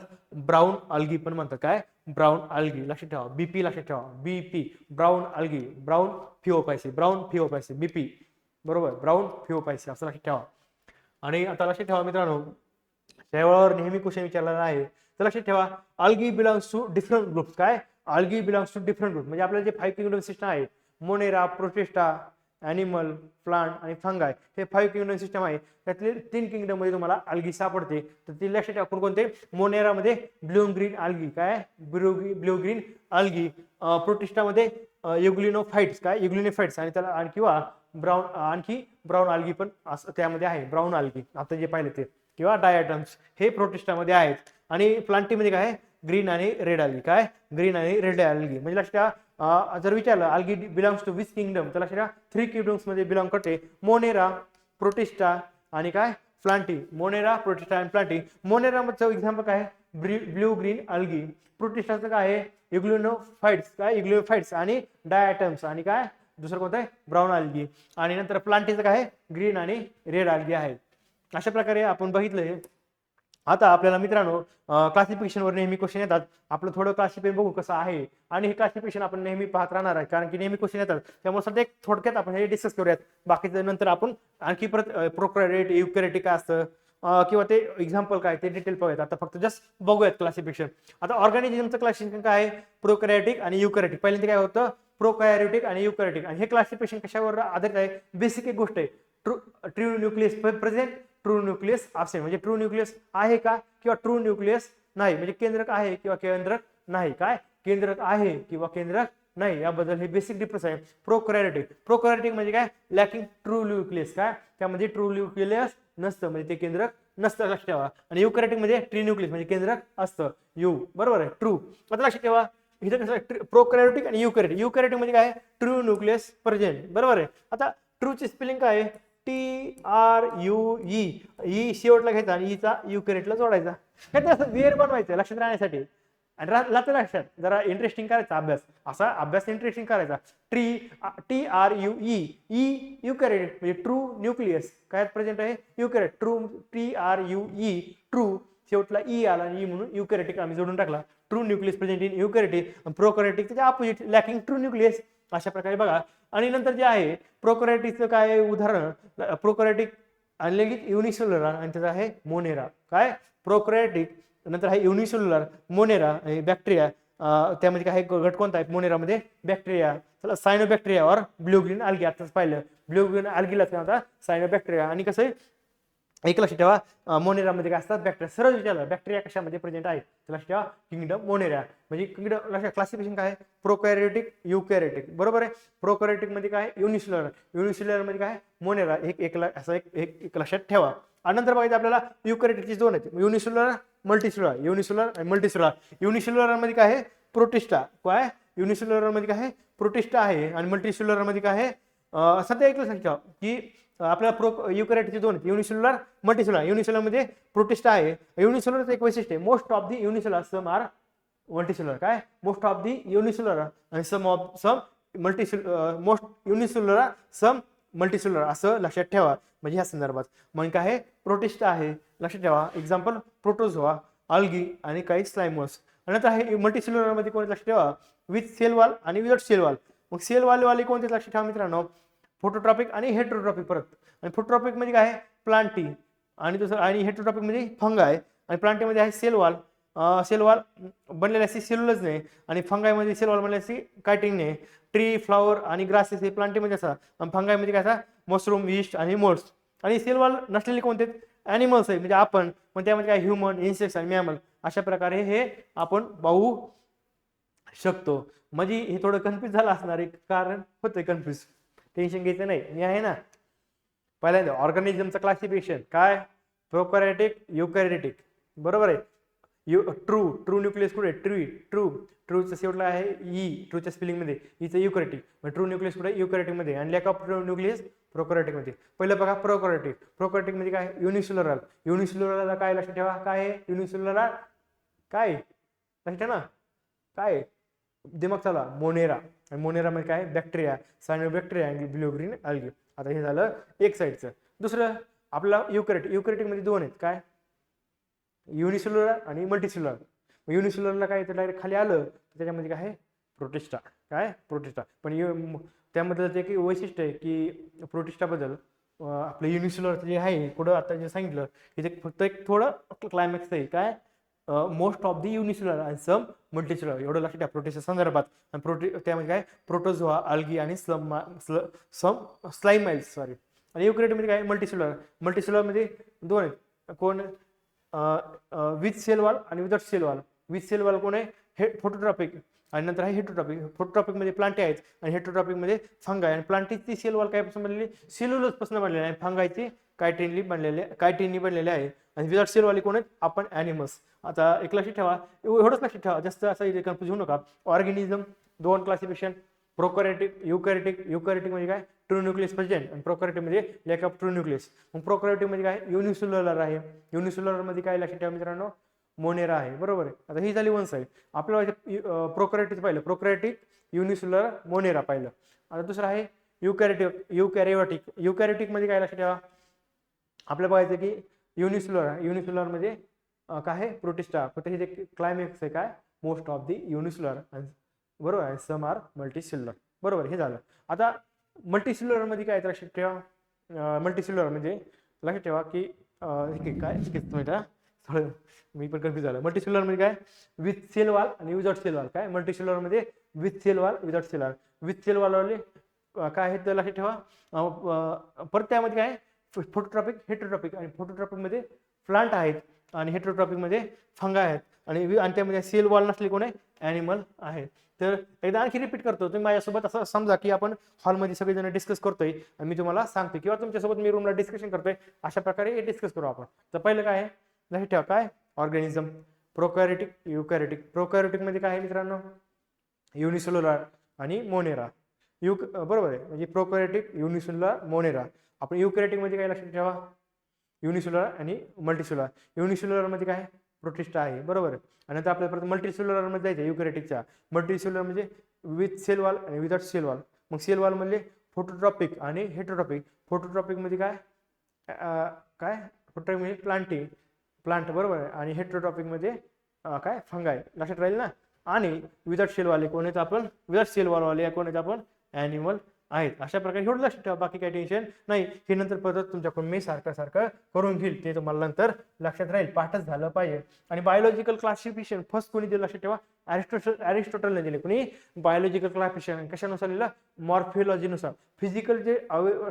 ब्राऊन अल्गी पण म्हणतात. काय ब्राऊन अल्गी लक्षात ठेवा. बीपी लक्षात ठेवा, BP brown algae, brown phaeophyceae, brown phaeophyceae BP बरोबर, ब्राऊन फिओफायसी असं लक्षात ठेवा. आणि आता लक्षात ठेवा मित्रांनो, शेवाळावर नेहमी क्वेश्चन विचारलेला आहे, तर लक्षात ठेवा algae belongs to different groups. काय algae belongs to different group म्हणजे आपल्याला जे 5 किंगडम सिस्टम आहे, मोनेरा, प्रोटिस्टा, ॲनिमल, प्लांट आणि फंगाय, हे 5 किंगडम सिस्टम आहे. त्यातले 3 किंगडम मध्ये तुम्हाला अल्गी सापडते. तर ती लक्षात ठेवा कोणकोणते, मोनेरामध्ये ब्ल्यू ग्रीन अल्गी, काय ब्ल्यू ग्रीन अल्गी, प्रोटिस्टामध्ये युग्लिनोफाइट्स, काय युग्लिनोफाइट्स, आणि त्याला किंवा ब्राऊन, आणखी ब्राऊन अल्गी पण त्यामध्ये आहे, ब्राऊन अल्गी आता जे पाहिले ते, किंवा डायटम्स हे प्रोटिस्टामध्ये आहेत. आणि प्लांटीमध्ये काय ग्रीन आणि रेड अल्गी, काय ग्रीन आणि रेड अल्गी. म्हणजे लक्षात जर विचारलं algae belongs to which kingdom, तर लक्षात 3 किंगडम्स मध्ये बिलॉंग करते, मोनेरा, प्रोटिस्टा आणि काय प्लांटी. मोनेरा, प्रोटिस्टा आणि प्लांटी. मोनेरा मध्ये एक्झाम्पल काय ब्ल्यू ग्रीन अल्गी, प्रोटिस्टाचं काय आहे युग्लिनोफाइट्स, काय युग्लिनोफाइट्स आणि डायटम्स, आणि काय दुसरं कोणतं आहे ब्राऊन अल्गी. आणि नंतर प्लांटीचं काय ग्रीन आणि रेड अल्गी आहे. अशा प्रकारे आपण बघितलंय. आता आपल्याला मित्रांनो क्लासिफिकेशनवर नेहमी क्वेश्चन येतात, आपलं थोडं क्लासिफिकेशन बघू कसं आहे. आणि हे क्लासिफिकेशन आपण नेहमी पाहत राहणार आहे, कारण की नेहमी क्वेश्चन येतात. त्यामुळे सध्या एक थोडक्यात आपण हे डिस्कस करूयात, बाकीचं नंतर आपण आणखी परत प्रोकॅरियोट, युकॅरियोटिक काय असतं किंवा ते एक्झाम्पल काय ते डिटेल पाहूयात. आता फक्त जस्ट बघूयात क्लासिफिकेशन. आता ऑर्गॅनिझमचं क्लासिफिकेशन काय आहे, प्रोकॅरियोटिक आणि युकॅरियोटिक. पहिल्यांदा काय होतं प्रोकॅरियोटिक आणि युकॅरियोटिक. आणि हे क्लासिफिकेशन कशावर आधारित आहे, बेसिक एक गोष्ट आहे, true nucleus present, true nucleus absent. म्हणजे ट्रू न्यूक्लियस आहे का किंवा ट्रू न्यूक्लियस नाही, म्हणजे केंद्रक आहे किंवा केंद्रक नाही, काय केंद्रक आहे किंवा केंद्रक नाही, याबद्दल हे बेसिक डिफरन्स आहे. प्रोकॅरियोटिक, प्रोकॅरियोटिक म्हणजे काय लॅकिंग ट्रू न्यूक्लियस, काय त्यामध्ये ट्रू न्यूक्लियस नसतं, म्हणजे ते केंद्रक नसतं लक्षात ठेवा. आणि युकॅरियोटिक म्हणजे ट्री न्यूक्लियस म्हणजे केंद्रक असतं, यू बरोबर आहे ट्रू. आता लक्षात ठेवा इथं कसं प्रोकॅरियोटिक आणि युकॅरियोटिक. युकॅरियोटिक म्हणजे काय ट्रू न्यूक्लियस प्रेझेंट बरोबर आहे. आता ट्रूची स्पेलिंग काय आहे TRUE, ई शेवटला घ्यायचा आणि ईचा युकॅरियोटला जोडायचा. काय असं वेर बनवायचं लक्षात राहण्यासाठी आणि लक्षात जरा इंटरेस्टिंग करायचा अभ्यास, असा अभ्यास इंटरेस्टिंग करायचा. TRUE ई युकॅरियोट म्हणजे ट्रू न्यूक्लियस काय प्रेझेंट आहे युकॅरियोट, ट्रू TRUE ट्रू शेवटला ई आला आणि ई म्हणून युकॅरियोटिक आम्ही जोडून टाकला. True nucleus present in eukaryotic. Prokaryotic त्याच्या अपोजिट लॅकिंग ट्रू न्यूक्लियस. अशा प्रकारे बघा. आणि नंतर जे आहे प्रोकॅरियोटिकचं काय उदाहरण, प्रोकॅरियोटिक आणि लगेच युनिसेल्युलर आणि त्याचा आहे मोनेरा. काय प्रोकॅरियोटिक नंतर आहे युनिसेल्युलर, मोनेरा आणि बॅक्टेरिया. त्यामध्ये काय गट कोणता आहे मोनेरामध्ये बॅक्टेरिया, चला सायनोबॅक्टेरिया और ब्ल्यू ग्रीन अल्गी. आताच पाहिलं ब्ल्यू ग्रीन अल्गीला काय होता सायनोबॅक्टेरिया. आणि कसं आहे एक लक्षात ठेवा मोनेरामध्ये काय असतात बॅक्टेरिया. सरळ विचारलं बॅक्टेरिया कशामध्ये प्रेझेंट आहे, लक्षात ठेवा किंगडम मोनेरा. म्हणजे किंगडम लक्षात क्लासिफिकेशन काय प्रोकॅरियोटिक युकॅरियोटिक बरोबर आहे. प्रोकॅरियोटिक मध्ये काय युनिसेल्युलर, युनिसेल्युलर मध्ये काय मोनेरा. असं एक लक्षात ठेवा. आणि नंतर बघायचं आपल्याला युकॅरियोटिकची दोन आहेत, युनिसेल्युलर मल्टीसेल्युलर, युनिसेल्युलर आणि मल्टीसेल्युलर. युनिसेल्युलर मध्ये काय आहे प्रोटिस्टा, काय युनिसेल्युलर मध्ये काय आहे प्रोटिस्टा आहे. आणि मल्टीसेल्युलर मध्ये काय आहे सध्या एक लक्षात ठेवा की आपल्याला युकॅरियोटिकचे दोन आहेत युनिसेल्युलर मल्टीसेल्युलर. युनिसेल्युलर मध्ये प्रोटिस्टा आहे. युनिसेल्युलरचं एक वैशिष्ट्य आहे most of the unicellular some are multicellular. काय मोस्ट ऑफ दी युनिसेल्युलर आणि some multicellular, most unicellular some multicellular असं लक्षात ठेवा. म्हणजे ह्या संदर्भात मग काय आहे प्रोटिस्टा आहे लक्षात ठेवा. एक्झाम्पल प्रोटोझोआ, अल्गी आणि काही स्लाइमोस. नंतर आहे मल्टीसेल्युलर मध्ये कोणते लक्षात ठेवा विथ सेल वॉल आणि विदाउट सेल वॉल. मग सेल वाले कोणते लक्षात ठेवा मित्रांनो फोटोट्रॉपिक आणि हेटेरोट्रॉपिक परत. आणि फोटोट्रॉपिक मध्ये काय आहे प्लांटी आणि दुसरं आणि हेटेरोट्रॉपिक मध्ये फंगाय. आणि प्लांटी मध्ये आहे सेल वॉल, सेल वॉल बनलेली असते सेल्युलोजने, आणि फंगाईमध्ये सेल वॉल बनलेली असते कायटिनने. ट्री, फ्लॉवर आणि ग्रासेस हे प्लांटीमध्ये असतात, आणि फंगाईमध्ये काय असतात मशरूम, यीस्ट आणि मोल्ड्स. आणि सेल वॉल नसलेले कोणते ॲनिमल्स आहे म्हणजे आपण, पण त्यामध्ये काय ह्युमन, इन्सेक्ट्स आणि मॅमल अशा प्रकारे हे आपण पाहू शकतो. म्हणजे हे थोडं कन्फ्युज झालं असणार आहे, कारण होतंय कन्फ्युज, टेन्शन घ्यायचं नाही, मी आहे ना. पहिल्यांदा ऑर्गॅनिझमचं क्लासिफिकेशन काय, प्रोकॅरियोटिक, युकॅरियोटिक, बरोबर आहे. ट्रू न्यूक्लियस कुठे, ट्रूचं शेवटला आहे ई, ट्रूच्या स्पेलिंगमध्ये ईचं युकॅरियोटिक, ट्रू न्यूक्लियस कुठे युकॅरियोटिकमध्ये, आणि लॅक ऑफ न्यूक्लियस प्रोकॅरियोटिकमध्ये. पहिलं बघा प्रोकॅरियोटिकमध्ये काय युनिसेल्युलरला काय लक्षात ठेवा, काय आहे युनिसेल्युलरला, काय लक्षात ठेवा ना, काय दिमाग चला, मोनेरा. आणि मोनेरामध्ये काय बॅक्टेरिया, सायनोबॅक्टेरिया आणि ब्लू ग्रीन अल्गी. आता हे झालं एक साईडचं. दुसरं आपला युकॅरियोटिकमध्ये दोन आहेत, काय युनिसेल्युलर आणि मल्टीसेल्युलर. युनिसेल्युलरला काय तर डायरेक्ट खाली आलं तर त्याच्यामध्ये काय आहे प्रोटिस्टा, काय प्रोटिस्टा. पण त्यामध्ये एक वैशिष्ट्य आहे की प्रोटिस्टाबद्दल आपलं युनिसेल्युलर जे आहे पुढं आता जे सांगितलं हे फक्त एक थोडं क्लायमॅक्स आहे, काय मोस्ट ऑफ दी युनिसेल्युलर आणि सम मल्टीसेल्युलर, एवढं लक्षात ठेवा प्रोटिस्टच्या संदर्भात. आणि त्यामध्ये काय प्रोटोझोआ, अल्गी आणि सम स्लाइमाइल्स, सॉरी. आणि युकॅरियोटमध्ये काय मल्टीसेल्युलरमध्ये दोन आहेत, कोण विथ सेल वॉल आणि without cell wall. With cell wall कोण आहे फोटोट्रॉपिक, आणि नंतर आहे हेटरोट्रॉपिक. फोटोट्रॉपिकमध्ये प्लांटे आहेत आणि हेटरोट्रॉपिकमध्ये फंगाय. आणि प्लांटीची सेल वॉल काय पासून बनलेली, सेल्युलोजपासून बनलेली आहे, फंगायची कायटिननी बनलेले आहे. आणि विदाउट सेल वाले कोण आहेत आपण ॲनिमल्स. आता एक लक्षात ठेवा, एवढंच लक्षात ठेवा, जास्त असं इथे कन्फ्युज होऊ नका. ऑर्गॅनिझम दोन क्लासिफिकेशन, प्रोकॅरियोटिक, युकॅरियोटिक म्हणजे काय ट्रू न्यूक्लियस प्रेझेंट, आणि प्रोकॅरियोटिकमध्ये लॅक ऑफ ट्रू न्यूक्लियस. मग प्रोकॅरियोटिकमध्ये काय युनिसेल्युलर आहे. युनिसेल्युलरमध्ये काय लक्षात ठेवा मित्रांनो, मोनेरा आहे, बरोबर आहे. आता ही झाली वन साईड. आपल्याला प्रोकॅरियोटिक पाहिलं, प्रोकॅरियोटिक, युनिसेल्युलर, मोनेरा पाहिलं. आता दुसरं आहे युकॅरियोटिकमध्ये काय लक्षात ठेवा, आपल्याला पाहायचं की युनिसेल्युलरमध्ये काय आहे प्रोटिस्टा, फक्त हे जे क्लायमॅक्स आहे काय मोस्ट ऑफ दी युनिसेल्युलर, बरोबर आहे, सम आर मल्टीसेल्युलर, बरोबर. हे झालं. आता मल्टीसेल्युलरमध्ये काय लक्षात ठेवा, मल्टीसेल्युलर म्हणजे लक्षात ठेवा की काय थोडं मी पण कन्फ्युज झालं. मल्टीसेल्युलरमध्ये काय विथ सेल वॉल आणि विदाउट सेल वॉल. काय मल्टीसेल्युलरमध्ये with cell wall, without cell wall. With cell वॉलवाले काय आहेत लक्षात ठेवा. परत त्यामध्ये काय फोटोट्रॉपिक, हेटरोट्रॉपिक. आणि फोटोट्रॉपिकमध्ये प्लांट आहेत आणि हेटरोट्रॉपिकमध्ये फंगा आहेत. आणि त्यामध्ये सेल वॉल नसले कोण आहे ॲनिमल आहे. तर एकदा आणखी रिपीट करतो, तुम्ही माझ्यासोबत असं समजा की आपण हॉलमध्ये सगळेजण डिस्कस करतोय आणि मी तुम्हाला सांगतो, किंवा तुमच्यासोबत मी रूमला डिस्कशन करतोय, अशा प्रकारे डिस्कस करू आपण. तर पहिलं काय आहे लक्षात ठेवा, काय ऑर्गॅनिझम, प्रोकॅरियोटिक, युकॅरियोटिक. प्रोकॅरियोटिकमध्ये काय आहे मित्रांनो युनिसेल्युलर आणि मोनेरा. बरोबर आहे, म्हणजे प्रोकॅरियोटिक, युनिसेल्युलर, मोनेरा. आपण युकॅरियोटिकमध्ये काय लक्षात ठेवा युनिसेल्युलर आणि मल्टीसेल्युलर. युनिसेल्युलरमध्ये काय प्रोटिस्टा आहे, बरोबर आहे. आणि नंतर आपल्याला परत मल्टीसेल्युलरमध्ये जायचं युकॅरियोटिकच्या. मल्टीसेल्युलर म्हणजे विथ सेल वॉल आणि विदाउट सेल वॉल. मग सेल वॉल म्हणजे फोटोट्रॉपिक आणि हेटरोट्रॉपिक. फोटोट्रॉपिकमध्ये काय फोटोट्रॉपिक म्हणजे प्लांट, बरोबर आहे. आणि हेटरोट्रॉपिकमध्ये काय फंगाय, लक्षात राहील ना. आणि विदाउट सेलवाले कोण आहेत आपण, विदाउट सेलवाले कोण आहेत आपण ॲनिमल आहेत. अशा प्रकारे एवढं लक्षात ठेवा, बाकी काही टेन्शन नाही. हे नंतर परत तुमच्याकडून मी सारखं करून घेईल, ते तुम्हाला नंतर लक्षात राहील, पाठच झालं पाहिजे. आणि बायोलॉजिकल क्लासिफिकेशन फर्स्ट कोणी दिलं लक्षात ठेवा, अरिस्टॉटलने दिले. कोणी बायोलॉजिकल क्लासिफिकेशन कशानुसार दिलं, मॉर्फिओलॉजीनुसार, फिजिकल जे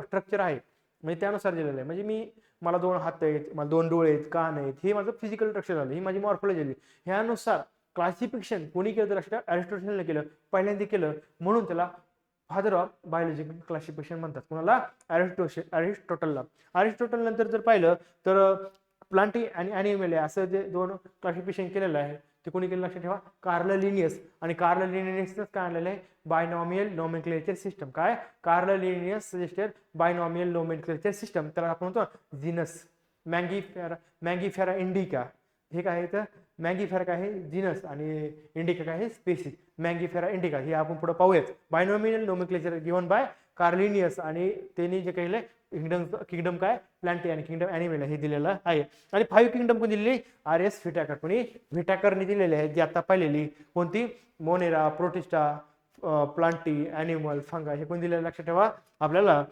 स्ट्रक्चर आहे म्हणजे त्यानुसार दिलेलं आहे. म्हणजे मला दोन हात आहेत, मला दोन डोळे आहेत, कान आहेत, हे माझं फिजिकल स्ट्रक्चर झालं, ही माझी मॉर्फॉलॉजी झाली. ह्यानुसार क्लासिफिकेशन कोणी केलं तर लक्षात, अरिस्टॉटलने केलं, पहिल्यांदा केलं, म्हणून त्याला फादर ऑफ बायोलॉजिकल क्लासिफिकेशन म्हणतात. कोणाला, अरिस्टॉटलला. अरिस्टॉटल नंतर जर पाहिलं तर प्लांटी आणि ॲनिमल असं जे दोन क्लासिफिकेशन केलेलं आहे ते कोणी केलं लक्षात ठेवा, कार्ल लिनियस. आणि कार्ल लिनियसच काय आणलेलं आहे, बायनॉमियल नोमेनक्लेचर सिस्टम. काय Carl Linnaeus suggested binomial nomenclature system, त्याला आपण म्हणतो जीनस. मॅंगीफेरा इंडिका, हे काय आहे तर मॅंगीफेरा काय आहे जिनस आणि इंडिका काय आहे स्पेसिस. मॅंगीफेरा इंडिका हे आपण पुढे पाहूयात. बायनॉमियल नोमेनक्लेचर गिव्हन बाय कार्लिनियस, आणि त्यांनी जे केलं किंगडम काय प्लांटी आणि किंगडम ॲनिमल हे दिलेलं आहे. आणि 5 किंगडम कोणी दिलेली, आर.एस. व्हिटॅकर. कोणी, व्हिटॅकरने दिलेले आहेत, जी आता पाहिलेली कोणती, मोनेरा, प्रोटिस्टा, प्लांटी, ॲनिमल, फंगा, हे कोणी दिलेलं लक्षात ठेवा आपल्याला,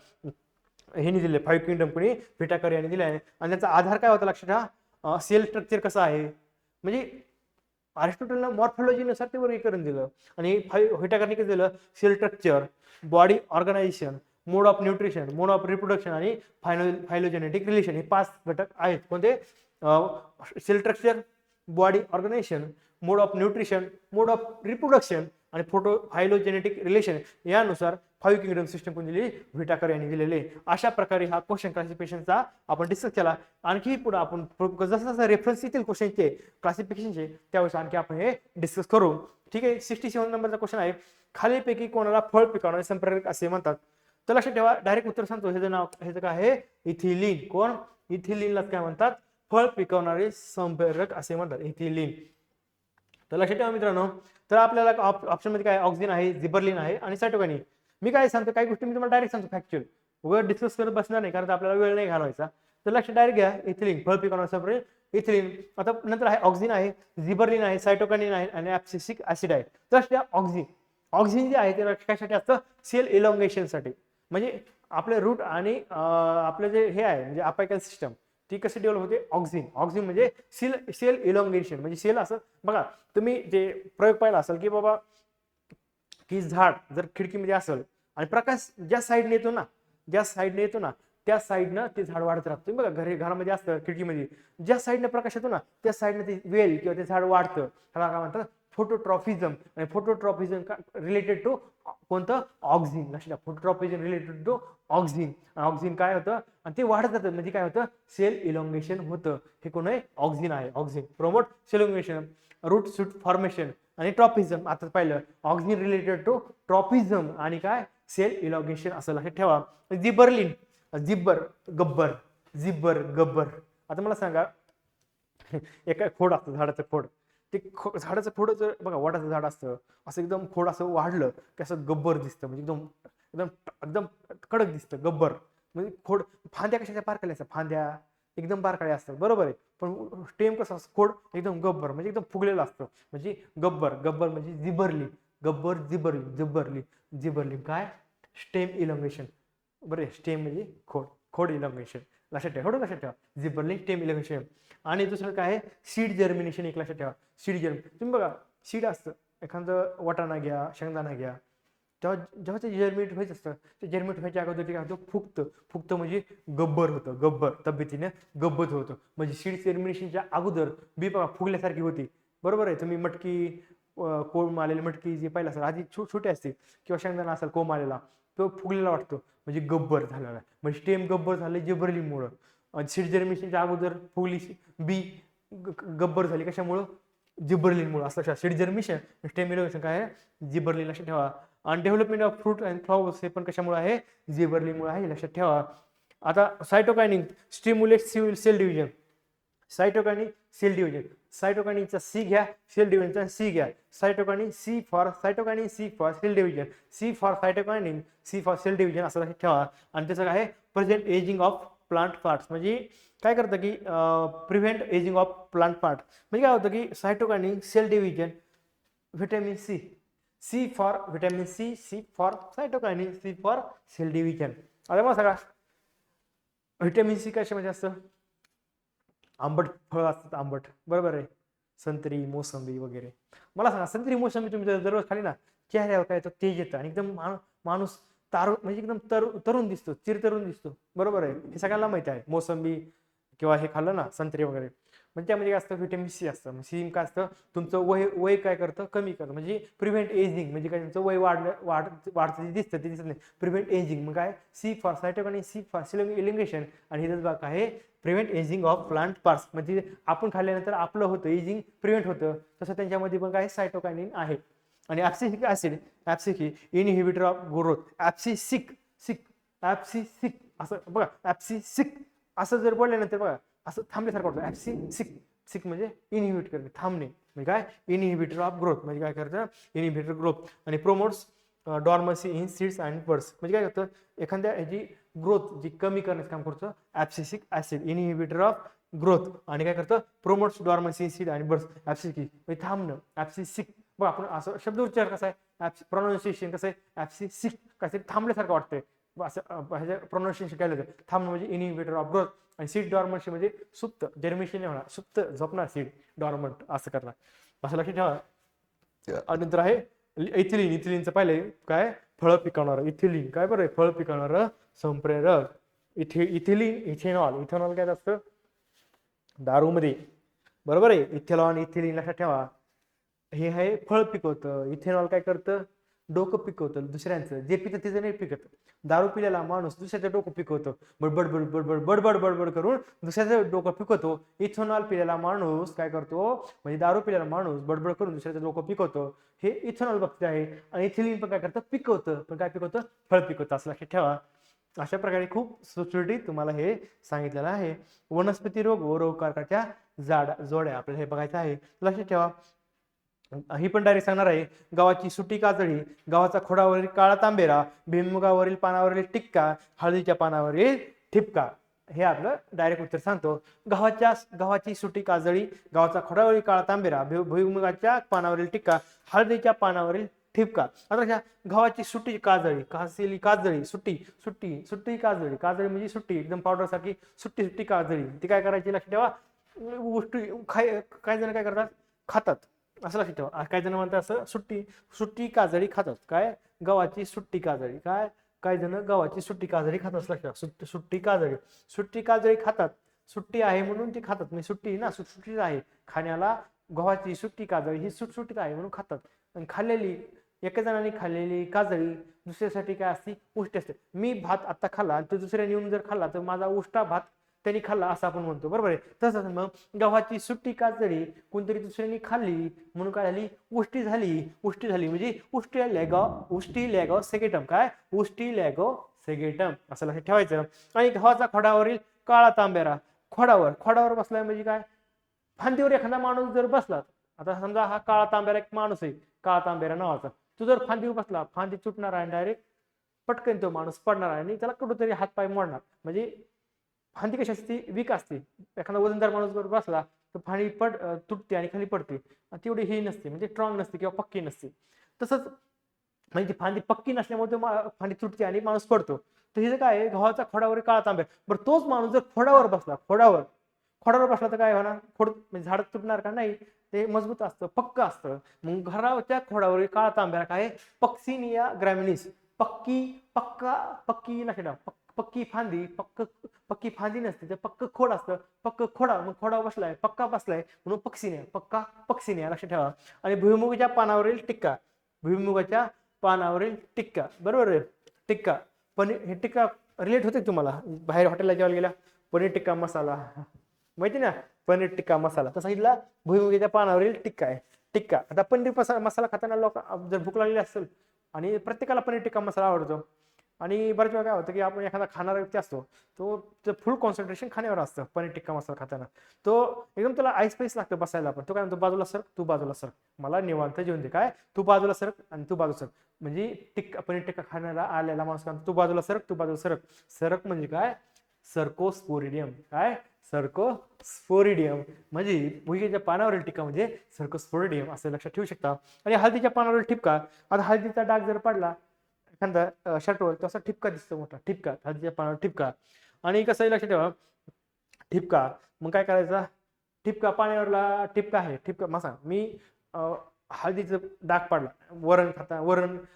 हे नाही दिले. 5 किंगडम कोणी व्हिटॅकर यांनी दिले आहे. आणि त्याचा आधार काय होता लक्षात ठेवा, सेल स्ट्रक्चर कसं आहे, म्हणजे अरिस्टॉटलनं मॉर्फॉलॉजीनुसार ते वर्गीकरण दिलं. आणि व्हिटाकरने काय दिलं, cell structure, body organisation, mode of nutrition, mode of reproduction आणि फायलोजेनेटिक रिलेशन, हे 5 घटक आहेत. कोणते? Cell structure, body organisation, mode of nutrition, mode of reproduction आणि फायलोजेनेटिक रिलेशन यानुसार 5 किंगडम सिस्टम कोण दिली? व्हिटाकर यांनी दिलेले. अशा प्रकारे हा क्वेश्चन क्लासिफिकेशनचा आपण डिस्कस केला. आणखी पुढे आपण जसं जसं रेफरन्स येतील क्वेश्चनचे क्लासिफिकेशनचे त्यावेळेस आणखी आपण हे डिस्कस करू. ठीक आहे. 67 नंबरचा क्वेश्चन आहे, खालीलपैकी कोणाला फळ पिकवणारे संप्रेरक असे म्हणतात? तर लक्षात ठेवा, डायरेक्ट उत्तर सांगतो. ह्याचं नाव ह्याचं काय आहे? इथिलीन. कोण? इथिलीनला काय म्हणतात? फळ पिकवणारे संप्रेरक असे म्हणतात, इथिलीन. तर लक्षात ठेवा मित्रांनो, तर आपल्याला ऑप्शन मध्ये काय? ऑक्सिन आहे, जिबरलिन आहे आणि सायटोकायनिन. मी काय सांगतो, काही गोष्टी मी तुम्हाला डायरेक्ट सांगतो फॅक्च्युअल, उगाच डिस्कस करत बसणार नाही कारण आपल्याला वेळ नाही घालवायचा. तर लक्ष डायरेक्ट घ्या, इथिलीन फळ पिकवणारे संप्रेरक इथिलीन. आता नंतर आहे ऑक्सिन आहे, जिबरलिन आहे, सायटोकायनिन आहे आणि ऍब्सिसिक ऍसिड आहे. तर लक्षात ठेवा, ऑक्सिन जे आहे ते कशासाठी असतं? सेल इलॉंगेशनसाठी. म्हणजे आपले रूट आणि आपलं जे हे आहे म्हणजे अपायकल सिस्टम ती कशी डेव्हलप होते? ऑक्सिन म्हणजे सेल इलॉंगेशन. म्हणजे सेल असं बघा, तुम्ही जे प्रयोग पाहिला असेल की बाबा की झाड जर खिडकीमध्ये असेल आणि प्रकाश ज्या साईडने येतो ना त्या साईडनं ते झाड वाढत राहतं. तुम्ही बघा, घरामध्ये असतं खिडकीमध्ये ज्या साईडने प्रकाश येतो ना त्या साईडने ते वेल किंवा ते झाड वाढतं. त्याला काय म्हणतात? फोटोट्रॉपिझम. आणि फोटोट्रॉपिझम रिलेटेड टू कोणतं? ऑक्सिन. लक्षात, फोटोट्रॉपिझम रिलेटेड टू ऑक्सिन. ऑक्सिन काय होतं? आणि ते वाढत जातं म्हणजे काय होतं? सेल इलॉंगेशन होतं. हे कोण आहे? ऑक्सिन आहे. Auxin promote cell elongation, root shoot formation आणि ट्रॉपिझम. आता पाहिलं ऑक्सिन रिलेटेड टू ट्रॉपिझम आणि काय? सेल इलॉंगेशन असं लक्षात ठेवा. जिबरलिन, गब्बर. आता मला सांगा, एका खोड असतं, झाडाचं खोड. ते झाडाचं खोड जर बघा, वडाचं झाड असतं, असं एकदम खोड असं वाढलं की असं गब्बर दिसतं. म्हणजे एकदम एकदम एकदम कडक दिसतं गब्बर. म्हणजे खोड, फांद्या कशाच्या बारकाल्या असतात? फांद्या एकदम बारकाळ्या असतात, बरोबर आहे. पण स्टेम कसं असतं? खोड एकदम गब्बर म्हणजे एकदम फुगलेलं असतं. म्हणजे गब्बर म्हणजे जिबरली काय? Stem elongation. बरे, स्टेम म्हणजे खोड इलॉंगेशन. लक्षात ठेवा, जिबरलिन स्टेम इलॉंगेशन. आणि दुसरं काय आहे? Seed germination. एक लक्षात ठेवा, सीड जर्मिनेशन. तुम्ही बघा, सीड असतं, एखादं वाटाणा घ्या, शेंगदाणा घ्या, जेव्हा ते जर्मिनेट व्हायचं असतं, ते जर्मिनेट व्हायच्या अगोदर ते काय होतं? फुगतं म्हणजे गब्बर होतं. तब्येतीने गब्बत होतं. म्हणजे सीड जर्मिनेशनच्या अगोदर बी बघा फुगल्यासारखी होती, बरोबर आहे. तुम्ही मटकी, कोंब आलेली मटकी जी पाहिलं असेल, आधी छोटे असते, किंवा शेंगदाणा असेल कोंब आलेला, तो फुगलेला वाटतो म्हणजे गब्बर झालेला आहे. म्हणजे स्टेम गब्बर झाले जिबरलिनमुळं. सीड जर्मिनेशनच्या अगोदर फुगली बी गब्बर झाली कशामुळं? जिबरलिनमुळं. असं सीड जर्मिनेशन, स्टेम इलॉंगेशन काय आहे? जिबरलिन. लक्षात ठेवा. आणि development of fruit and flowers हे पण कशामुळे आहे? जिबरलिनमुळे आहे. लक्षात ठेवा. आता सायटोकायनिन स्टिम्युलेट सेल डिव्हिजन. सायटोकायनिनचा सी घ्या, सेल डिव्हिजनचा सी घ्या. Cytokinin C for cell division, C for cytokinin, C for cell division असं लक्षात ठेवा. आणि त्याचं काय आहे? Present aging of plant parts. म्हणजे काय करतं की prevent aging of plant part. म्हणजे काय होतं की cytokinin cell division, vitamin C for vitamin C for cytokinin, C for cell division. आता मला सांगा, व्हिटॅमिन सी कशामध्ये असतं? आंबट फळ असतात, आंबट, बरोबर आहे. संत्री, मोसंबी वगैरे. मला सांगा, संत्री मोसंबी तुम्ही जर दररोज खाली ना, चेहऱ्यावर काय येतं? तेज येतं आणि एकदम माणूस म्हणजे एकदम तरुण दिसतो, चिरतरुण दिसतो, बरोबर आहे. हे सगळ्यांना माहिती आहे. मोसंबी किंवा हे खाल्लं ना, संत्री वगैरे, म्हणजे त्यामध्ये काय असतं? व्हिटॅमिन सी असतं. सी काय असतं? तुमचं वय काय करतं? कमी करतं. म्हणजे प्रिव्हेंट एजिंग. म्हणजे काय? तुमचं वय वाढतं जे दिसतं ते दिसत नाही. Prevent aging. मग काय? C for cytokinin, C for cell elongation. आणि हे काय आहे? Prevent aging of plant parts. म्हणजे आपण खाल्ल्यानंतर आपलं होतं एजिंग प्रिव्हेंट होतं. तसं त्यांच्यामध्ये पण काय? सायटोकायनिन आहे. आणि abscisic acid inhibitor of growth. Abscisic असं बघा, ऍब्सिसिक असं जर बोलल्यानंतर बघा असं थांबल्यासारखं वाटतं. ऍब्सिसिक म्हणजे इनहिबिट करणे, थांबणे. म्हणजे काय? Inhibitor of growth. म्हणजे काय करतं? Inhibitor growth. आणि promotes dormancy in seeds and birds. म्हणजे काय करतं? एखाद्या ह्याची ग्रोथ जी कमी करण्याचं काम करतं abscisic acid, inhibitor of growth. आणि काय करतं? प्रोमोट्स डॉर्मन्सी इन सीड आणि बर्ड्स. ऍब्सिसिक म्हणजे थांबणं, ऍब्सिसिक. बघा, आपण असं शब्द उच्चार कसा आहे? प्रोनाऊन्सिएशन कसं आहे? ऍब्सिसिक. काहीतरी थांबल्यासारखं वाटतंय असं प्रोनाऊन्सिएशन केलं तर. थांबणं म्हणजे इनहिबिटर ऑफ ग्रोथ. आणि सीड डॉर्मन्सी म्हणजे सुप्त, जर्मिनेशन नाही होणार, सुप्त झोपणार सीड, डॉर्मंट असं करणार. असं लक्षात ठेवा. आणि नंतर आहे इथिलीन. इथिलीनचं पाहिलंय काय, फळं पिकवणार. इथिलीन काय बरं, फळ पिकवणार संप्रेरक. Ethylene, ethanol. इथेनॉल काय असतं दारूमध्ये, बरोबर आहे. इथेनॉल इथिलीन लक्षात ठेवा. हे आहे फळ पिकवतं. इथेनॉल काय करतं, डोकं पिकवतं दुसऱ्यांचं, जे पिकतं तिचं नाही पिकत. दारू पिलेला माणूस दुसऱ्याचं डोकं पिकवतो, बडबड बडबड बडबड बडबड करून दुसऱ्याचं डोकं पिकवतो. इथेनॉल पिलेला माणूस काय करतो, म्हणजे दारू पिलेला माणूस बडबड करून दुसऱ्याचं डोकं पिकवतो. हे इथेनॉल बाबतीत आहे. आणि इथिलीन पण काय करतं, पिकवतं. पण काय पिकवतं, फळ पिकवतं. असं लक्षात ठेवा. अशा प्रकारे खूप सुटसुटीत तुम्हाला हे सांगितलेलं आहे. वनस्पती रोग व रोगकारकाच्या जोड्या आपल्याला हे बघायचं आहे. लक्षात ठेवा. ही पण डायरेक्ट सांगणार आहे. गव्हाची सुटी काजळी, गव्हाचा खोडावरील काळा तांबेरा, भुईमुगावरील पानावरील टिक्का, हळदीच्या पानावरील ठिपका. हे आपलं डायरेक्ट उत्तर सांगतो. गव्हाची सुटी काजळी, गव्हाचा खोडावरील काळा तांबेरा, भुईमुगाच्या पानावरील टिक्का, हळदीच्या पानावरील ठिपका. आता गव्हाची सुटी काजळी, काजळी सुटी सुटी सुटी काजळी. काजळी म्हणजे सुट्टी, एकदम पावडर सारखी सुट्टी सुट्टी काजळी. ती काय करायची लक्षात ठेवा, गोष्टी काही जण काय करतात, खातात. असं लक्षात ठेवा. काही जण म्हणतात असं सुट्टी काजळी खातात. काय, गव्हाची सुट्टी काजळी. काय, काही जण गव्हाची सुट्टी काजळी खातात. असं लक्षात. सुट्टी काजळी खातात. सुट्टी आहे म्हणून ती खातात. म्हणजे सुट्टी ना, सुटसुटीत आहे खाण्याला. गव्हाची सुट्टी काजळी ही सुटसुटीत आहे म्हणून खातात. आणि खाल्लेली, एका जणांनी खाल्लेली काजळी दुसऱ्यासाठी काय असते, उष्टी असते. मी भात आता खाल्ला आणि तो दुसऱ्याने येऊन जर खाल्ला तर माझा उष्टा भात त्यांनी खाल्ला असं आपण म्हणतो, बरोबर आहे. तसंच मग गव्हाची सुट्टी काजळी कोणतरी दुसऱ्याने खाल्ली म्हणून काय झाली, उष्टी झाली. उष्टी झाली म्हणजे उष्टी लॅगो सेगेटम. काय, उष्टी लॅगो सेगेटम असं लक्षात ठेवायचं. आणि गव्हाचा खोडावरील काळा तांबेरा. खोडावर बसलाय म्हणजे काय, फांदीवर एखादा माणूस जर बसला. आता समजा हा काळा तांबेरा एक माणूस आहे, काळा तांबेरा नावाचा. तो जर फांदीवर बसला, फांदी तुटणार आहे, डायरेक्ट पटकन तो माणूस पडणार आहे आणि त्याला कुठेतरी हातपाय मोडणार. म्हणजे फांदी कशी असते, वीक असते. एखादा वजनदार माणूस जर बसला तर फांदी तुटते आणि खाली पडते. तेवढी ही नसते, म्हणजे स्ट्रॉंग नसते किंवा पक्की नसते. तसंच म्हणजे फांदी पक्की नसल्यामुळे फांदी तुटते आणि माणूस पडतो. तर हे काय आहे, गव्हाचा खोडावर काळा तांबेरा. बरं, तोच माणूस जर खोडावर बसला तर काय होणार, म्हणजे झाड तुटणार का, नाही. ते मजबूत असतं, पक्क असतं. मग घराच्या खोडावरील काळा तांबेरा काय, पक्सिनिया ग्रॅमिनीस. पक्की लक्षात ठेवा. पक्की फांदी नसते, तर पक्क खोड असतं. पक्क खोडा, मग खोडा बसलाय, पक्का बसलाय म्हणून पक्सिनिया लक्षात ठेवा. आणि भुईमुगाच्या पानावरील टिक्का, बरोबर आहे. टिक्का, पनीर, हे टिक्का रिलेट होते तुम्हाला बाहेर हॉटेलला जेवायला गेला, पनीर टिक्का मसाला माहिती ना, पनीर टिक्का मसाला. तसा इथला भुईमुगाच्या पानावरील टिक्का आहे. टिक्का. आता पनीर मसाला खाताना लोक जर भूक लागलेली असेल, आणि प्रत्येकाला पनीर टिक्का मसाला आवडतो, आणि बऱ्याच वेळा काय होतं की आपण एखादा खाणारा व्यक्ती असतो, तो फुल कॉन्सन्ट्रेशन खाण्यावर असतं पनीर टिक्का मसाला खाताना. तो एकदम त्याला आईस लागतं बसायला. पण तो काय म्हणतो, तू बाजूला सर, मला निवांत जेवून दे. काय, तू बाजूला सरक आणि तू बाजूला सरक. म्हणजे पनीर टिक्का खाण्याला आलेला माणूस काय, तू बाजूला सरक म्हणजे काय, सर्कोस्पोरिडियम. काय, सर्कोस्पोरिडियम म्हणजे भुईमुगाच्या पानावरील टिक्का म्हणजे सर्कोस्पोरिडियम असं लक्षात ठेवू शकता. आणि हळदीच्या पानावरील ठिपका. आता हळदीचा डाग जर पडला एखादा शर्टवर, तसा ठिपका दिसतो, मोठा ठिपका, हळदीच्या पानावर ठिपका. आणि कसं लक्षात ठेवा, ठिपका मग काय करायचा, ठिपका पाण्यावरला टिपका आहे, ठिपका मसा. मी हळदीचं डाग पडला, वरण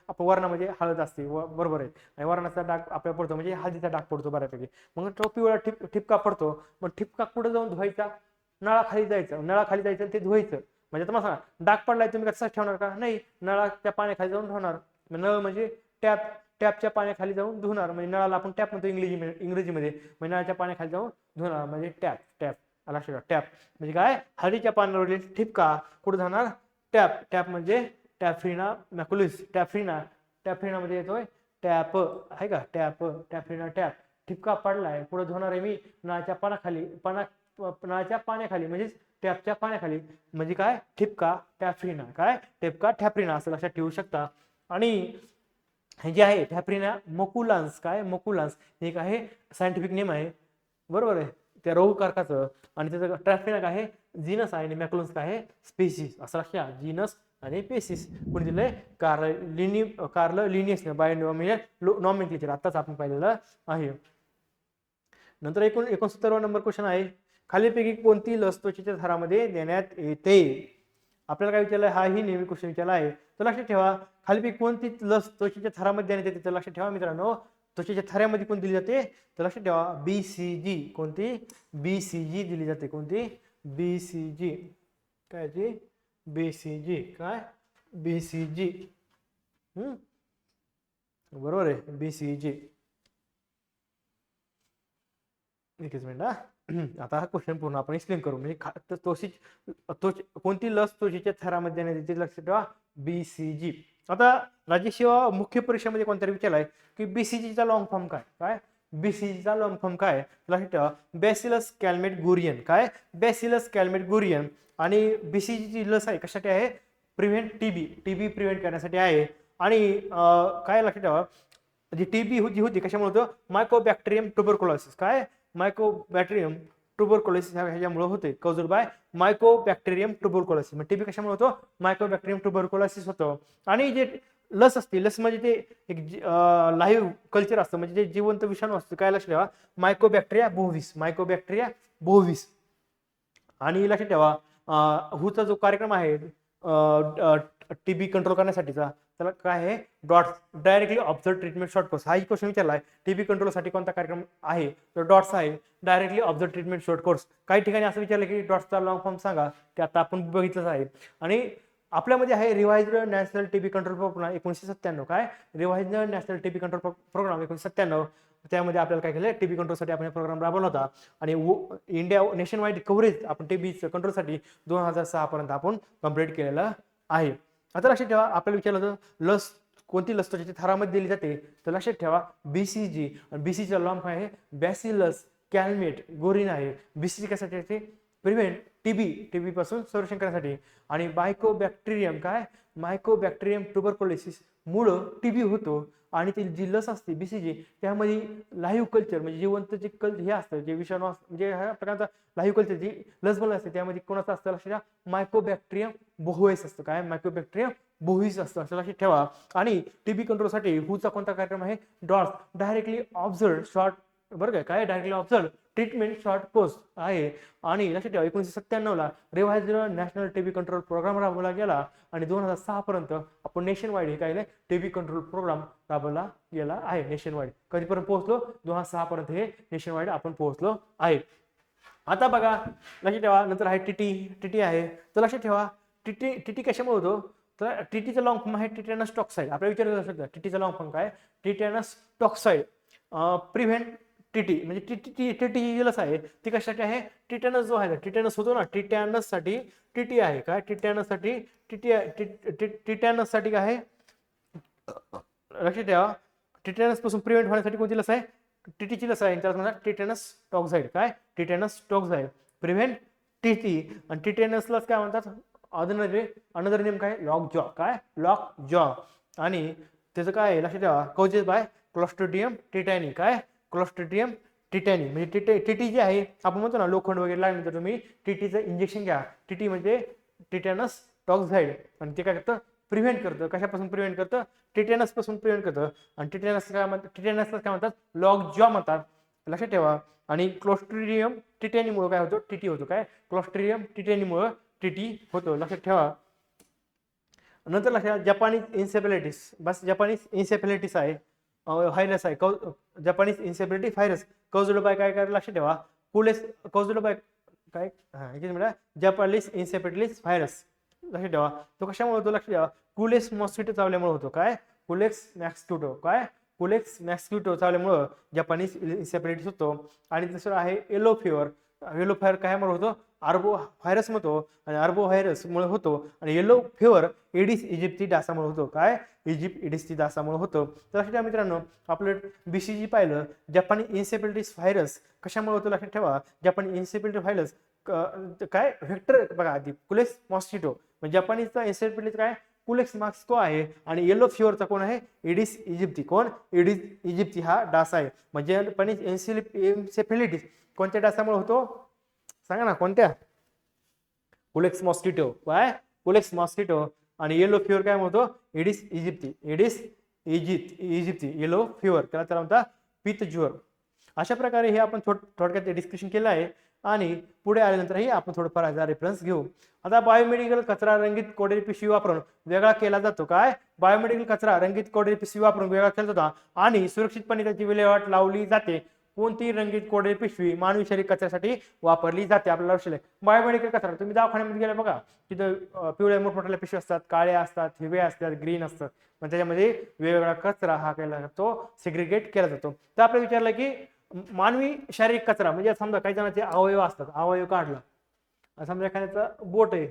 आपण वरणामध्ये हळद असते, बरोबर आहे. आणि वरणाचा डाग आपल्याला पडतो म्हणजे हळदीचा डाग पडतो बऱ्यापैकी. मग तो पिवळा ठिपका पडतो. मग ठिपका कुठं जाऊन धुवायचा, नळाखाली जायचं ते धुवायचं. म्हणजे आता मग डाग पडलाय, तुम्ही कसाच ठेवणार का, नाही, नळाच्या पाण्याखाली जाऊन धुणार. नळ म्हणजे टॅपच्या पाण्याखाली जाऊन धुणार. म्हणजे नळाला आपण टॅप म्हणतो इंग्रजीमध्ये. म्हणजे नळाच्या पाण्याखाली जाऊन धुणार म्हणजे टॅप. लक्षात ठेवा, टॅप म्हणजे काय, हळदीच्या पानावरील ठिपका कुठं जाणार, टॅप म्हणजे टॅफ्रिना मॅक्युलिस. टॅफ्रिना मध्ये येतोय टॅप, आहे का, टॅफ्रिना टॅप. ठिपका पडलाय, पुढे धुणार आहे मी नळाच्या पाण्याखाली म्हणजे टॅपच्या पाण्याखाली. म्हणजे काय, ठिपका टॅफ्रिना. काय, ठिपका टॅफ्रिना असं लक्षात ठेवू शकता. आणि हे जे आहे टॅफ्रिना मोकुलान्स. काय, मोकुलान्स एक आहे सायंटिफिक नेम आहे, बरोबर आहे, त्या रोगकारकाचं. आणि त्याचं टॅफ्रिना काय आहे, जीनस आहे, आणि मॅक्युलन्स काय आहे, स्पेसिस. असं लक्षात, जीनस आणि पेसिस. कोणी दिलंय, कार्ल लिनियस नॉमेनक्लेचर. आताच आपण पाहिलेलं आहे. नंतर 69 नंबर क्वेश्चन आहे, खालीपैकी कोणती लस त्वचेच्या थरामध्ये देण्यात येते. आपल्याला काय विचारलं, हा ही नेहमी क्वेश्चन विचारला आहे. तर लक्षात ठेवा खालीपैकी कोणती लस त्वचेच्या थरामध्ये देण्यात येते. तर लक्षात ठेवा मित्रांनो, त्वचेच्या थरामध्ये कोणती दिली जाते. तर लक्षात ठेवा BCG. कोणती? BCG दिली जाते. कोणती? BCG. काय ती? BCG. काय? BCG. बरोबर आहे, BCG. एकच मिनिट हा. आता हा क्वेश्चन पूर्ण आपण एक्सप्लेन करू. म्हणजे कोणती लस त्वचेच्या थरामध्ये देण्यात येते. लक्षात ठेवा BCG. आता राज्य सेवा मुख्य परीक्षेमध्ये कोणतरी विचारलाय की BCG चा लॉंग फॉर्म काय. काय BCG चा लॉंग फॉर्म काय. लक्षात ठेवा बॅसिलस कॅलमेट गुरियन. काय? Bacillus Calmette Guerin. आणि BCG ची लस आहे कशासाठी आहे. प्रिव्हेंट टीबी प्रिव्हेंट करण्यासाठी आहे. आणि काय लक्षात ठेवा जी टीबी जी होती कशामुळे होतं. Mycobacterium tuberculosis. काय? मायकोबॅक्टेरियम ट्युबरक्युलोसिस ह्याच्यामुळे होते. Caused by Mycobacterium tuberculosis. म्हणजे टीबी कशामुळे होतो. मायकोबॅक्टेरियम ट्युबरक्युलोसिस होतं. आणि जे लस असते, लस म्हणजे ते एक लाईव्ह कल्चर असतं, म्हणजे जे जिवंत विषाणू असतं. काय लक्षात ठेवा मायकोबॅक्टेरिया बोव्हिस. मायकोबॅक्टेरिया बोव्हिस. आणि लक्षात ठेवा हुचा जो कार्यक्रम आहे टीबी कंट्रोल करण्यासाठीचा, त्याला काय आहे. DOTS directly observe treatment short course. हाही क्वेश्चन विचारला आहे. टीबी कंट्रोलसाठी कोणता कार्यक्रम आहे. तर डॉट्स आहे directly observe treatment short course. काही ठिकाणी असं विचारलं की डॉट्सचा लॉंग फॉर्म सांगा. ते आता आपण बघितलंच आहे. आणि आपल्यामध्ये आहे revised national TB control programme 1997. काय? Revised national TB control programme 1997. त्यामध्ये आपल्याला काय केलं, टीबी कंट्रोलसाठी आपण प्रोग्राम राबवला होता. आणि इंडिया नेशन वाईड कव्हरेज आपण टीबी कंट्रोलसाठी 2006 पर्यंत आपण कंप्लीट केलेलं आहे. आता लक्षात ठेवा आपल्याला विचारलं होतं लस कोणती लस त्वचेच्या थरामध्ये दिली जाते. तर लक्षात ठेवा BCG. आणि BCG चा लॉंग फॉर्म आहे बॅसिलस कॅलमेट गुरियन आहे. BCG कशासाठी. प्रिव्हेंट टीबी पासून संरक्षण करण्यासाठी. आणि मायकोबॅक्टेरियम. काय? मायकोबॅक्टेरियम ट्युबरक्युलोसिस मुळे टीबी होतो. आणि ती जी लस असते BCG त्यामध्ये लाईव्ह कल्चर म्हणजे जिवंत जे हे असतं, जे विषाणू असतं, म्हणजे ह्या प्रकारचा लाईव्ह कल्चर जी लस बनवली असते त्यामध्ये कोणाचं असतं. लक्षात ठेवा मायकोबॅक्टेरियम बोव्हिस असतं. काय? मायकोबॅक्टेरियम बोव्हिस असतं असं लक्षात ठेवा. आणि टीबी कंट्रोलसाठी हुचा कोणता कार्यक्रम आहे. DOTS directly observe short. बरं काय? Directly observe treatment short course आहे. आणि लक्षात ठेवा 1997 ला revised national TB control programme राबवला गेला. आणि 2006 पर्यंत आपण नेशन वाईड हे काय टीबी कंट्रोल प्रोग्राम राबवला गेला आहे. नेशन वाईड कधीपर्यंत पोहोचलो. 2006 पर्यंत हे नेशन वाईड आपण पोहोचलो आहे. आता बघा लक्षात ठेवा नंतर आहे टीटी आहे. तर लक्षात ठेवा टीटी कशामुळे होतो. तर टीटीचा लॉंग फॉर्म आहे टिटॅनस टॉक्साइड. आपल्याला विचारलं शकतं टीटीचा लॉंग फॉर्म काय. Tetanus toxoid. प्रिव्हेंट टीटी म्हणजे टीटी ही लस आहे ती कशासाठी आहे. टिटॅनस जो आहे टिटॅनस होतो ना टिटॅनस साठी टीटी आहे. काय? टिटॅनस साठी टिटॅनस साठी काय आहे. लक्षात ठेवा टिटॅनस पासून प्रिव्हेंट होण्यासाठी कोणती लस आहे. टीटीची लस आहे. त्याला म्हणतात टिटॅनस टॉक्साइड. काय? Tetanus toxoid prevent TT. आणि टिटॅनस लस काय म्हणतात. अनदर नेम काय. लॉक जॉ. काय? लॉक जॉ. आणि त्याचं काय लक्षात ठेवा कॉजेस बाय क्लॉस्ट्रिडियम टिटॅनी. काय? Clostridium tetani. म्हणजे टीटी जे आहे आपण म्हणतो ना लोखंड वगैरे लागल्यानंतर तुम्ही टीटीचं इंजेक्शन घ्या. टीटी म्हणजे टिटॅनस टॉक्साइड. आणि ते काय करतं प्रिव्हेंट करतं. कशापासून प्रिव्हेंट करतं. टिटॅनस पासून प्रिव्हेंट करतं. आणि टिटॅनसला काय म्हणतात लॉक जॉ म्हणतात. लक्षात ठेवा. आणि क्लॉस्ट्रिडियम टिटॅनीमुळे काय होतं टीटी होतो. काय? क्लॉस्ट्रिडियम टिटॅनीमुळे टीटी होतो. लक्षात ठेवा. नंतर लक्षात जपानीज इन्सेफेलायटिस. बस जपानीज इन्सेफेलायटिस आहे व्हायरस आहे. जपानीज इन्सेफेलायटिस व्हायरस कॉज्ड बाय काय काय लक्षात ठेवा कॉज्ड बाय काय जपानीज इन्सेफेलायटिस व्हायरस. लक्षात ठेवा तो कशामुळे होतो. लक्षात ठेवा कुलेक्स मॉस्किटो चावल्यामुळे होतो. काय? Culex mosquito. काय? कुलेक्स मॉस्किटो चावल्यामुळे जपानीज इन्सेफेलायटिस होतो. आणि दुसरं आहे येलो फिवर. येलो फायर कायमुळे होतो. आर्बो व्हायरस होतो. आणि आर्बो व्हायरस मुळे होतो. आणि येलो फिवर एडिस इजिप्ती डासामुळे होतो. काय? एडिस डासामुळे होतो. तर लक्षात ठेवा मित्रांनो आपलं BCG पाहिलं. जपानी इन्सेफेलायटिस व्हायरस कशामुळे होतो. लक्षात ठेवा जपानी इन्सेफेलायटिस व्हायरस काय व्हेक्टर बघा आधी कुलेक्स मॉस्किटो म्हणजे जपानीचा इन्सेफेलायटिस काय कुलेक्स मॉस्किटो आहे. आणि येलो फिवरचा कोण आहे एडिस इजिप्ती. कोण? एडिस इजिप्ती हा डास आहे. म्हणजे जपानी इन्सेफेलायटिस कोणत्या डासामुळे होतो सांगा ना कोणत्या. Culex mosquito. काय? Culex mosquito. आणि येलो फिवर काय म्हणतो Aedes aegypti. Aedes aegypti yellow fever त्याला म्हणतात पित्त ज्वर. अशा प्रकारे हे आपण थोडक्यात डिस्कशन केलं आहे. आणि पुढे आल्यानंतरही आपण थोडंफार याचा रेफरन्स घेऊ. आता बायोमेडिकल कचरा रंगीत कोरडी पिशवी वापरून वेगळा केला जातो. काय? बायोमेडिकल कचरा रंगीत कोरडी पिशवी वापरून वेगळा केला जातो आणि सुरक्षितपणे त्याची विल्हेवाट लावली जाते. कोणती रंगीत कोरडी पिशवी मानवी शरीर कचऱ्यासाठी वापरली जाते? आपल्याला लक्ष द्या. बायोमेडिकल कचरा तुम्ही दवाखान्यामध्ये गेला बघा, तिथं पिवळ्या मोठमोठ्या पिशवी असतात, काळ्या असतात, हिरव्या असतात, ग्रीन असतात. पण त्याच्यामध्ये वेगवेगळा कचरा हा केला जातो, सेग्रिगेट केला जातो. तर आपल्याला विचारलं की मानवी शारीरिक कचरा म्हणजे समजा काही जणांचे अवयव असतात, अवयव काढला, समजा एखाद्याचं बोट आहे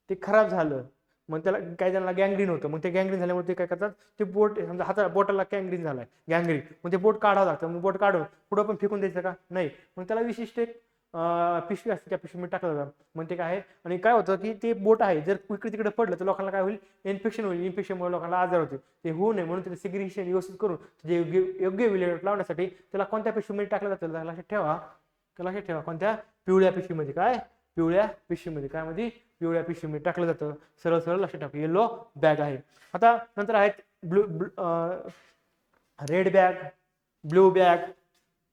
ते खराब झालं, मग त्याला काही जणांना गँग्रीन होतं, मग ते गँग्रीन झाल्यामुळे ते काय करतात, ते बोट समजा हाता बोटाला गँग्रीन झालाय, गँग्रीन, मग ते बोट काढावं लागतं. मग बोट काढून पुढं पण फेकून द्यायचं का? नाही. मग त्याला विशिष्ट एक पिशवी असते, त्या पिशवीमध्ये टाकलं जातं. मग ते काय आहे, आणि काय होतं की ते बोट आहे जर इकडे तिकडे पडलं तर लोकांना काय होईल, इन्फेक्शन होईल. इन्फेक्शनमुळे लोकांना आजार होते. ते होऊ नये म्हणून त्याचं सिग्रिगेशन व्यवस्थित करून जे योग्य विल्हेवाट लावण्यासाठी त्याला कोणत्या पिशवीमध्ये टाकलं जातं? त्याला लक्षात ठेवा, त्याला लक्षात ठेवा, कोणत्या? पिवळ्या पिशवीमध्ये. काय? पिवळ्या पिशवीमध्ये. काय मध्ये? पिवळ्या पिशवीमध्ये टाकलं जातं. सरळ सरळ लक्षात ठेवा, येलो बॅग आहे. आता नंतर आहेत रेड बॅग, ब्लू बॅग,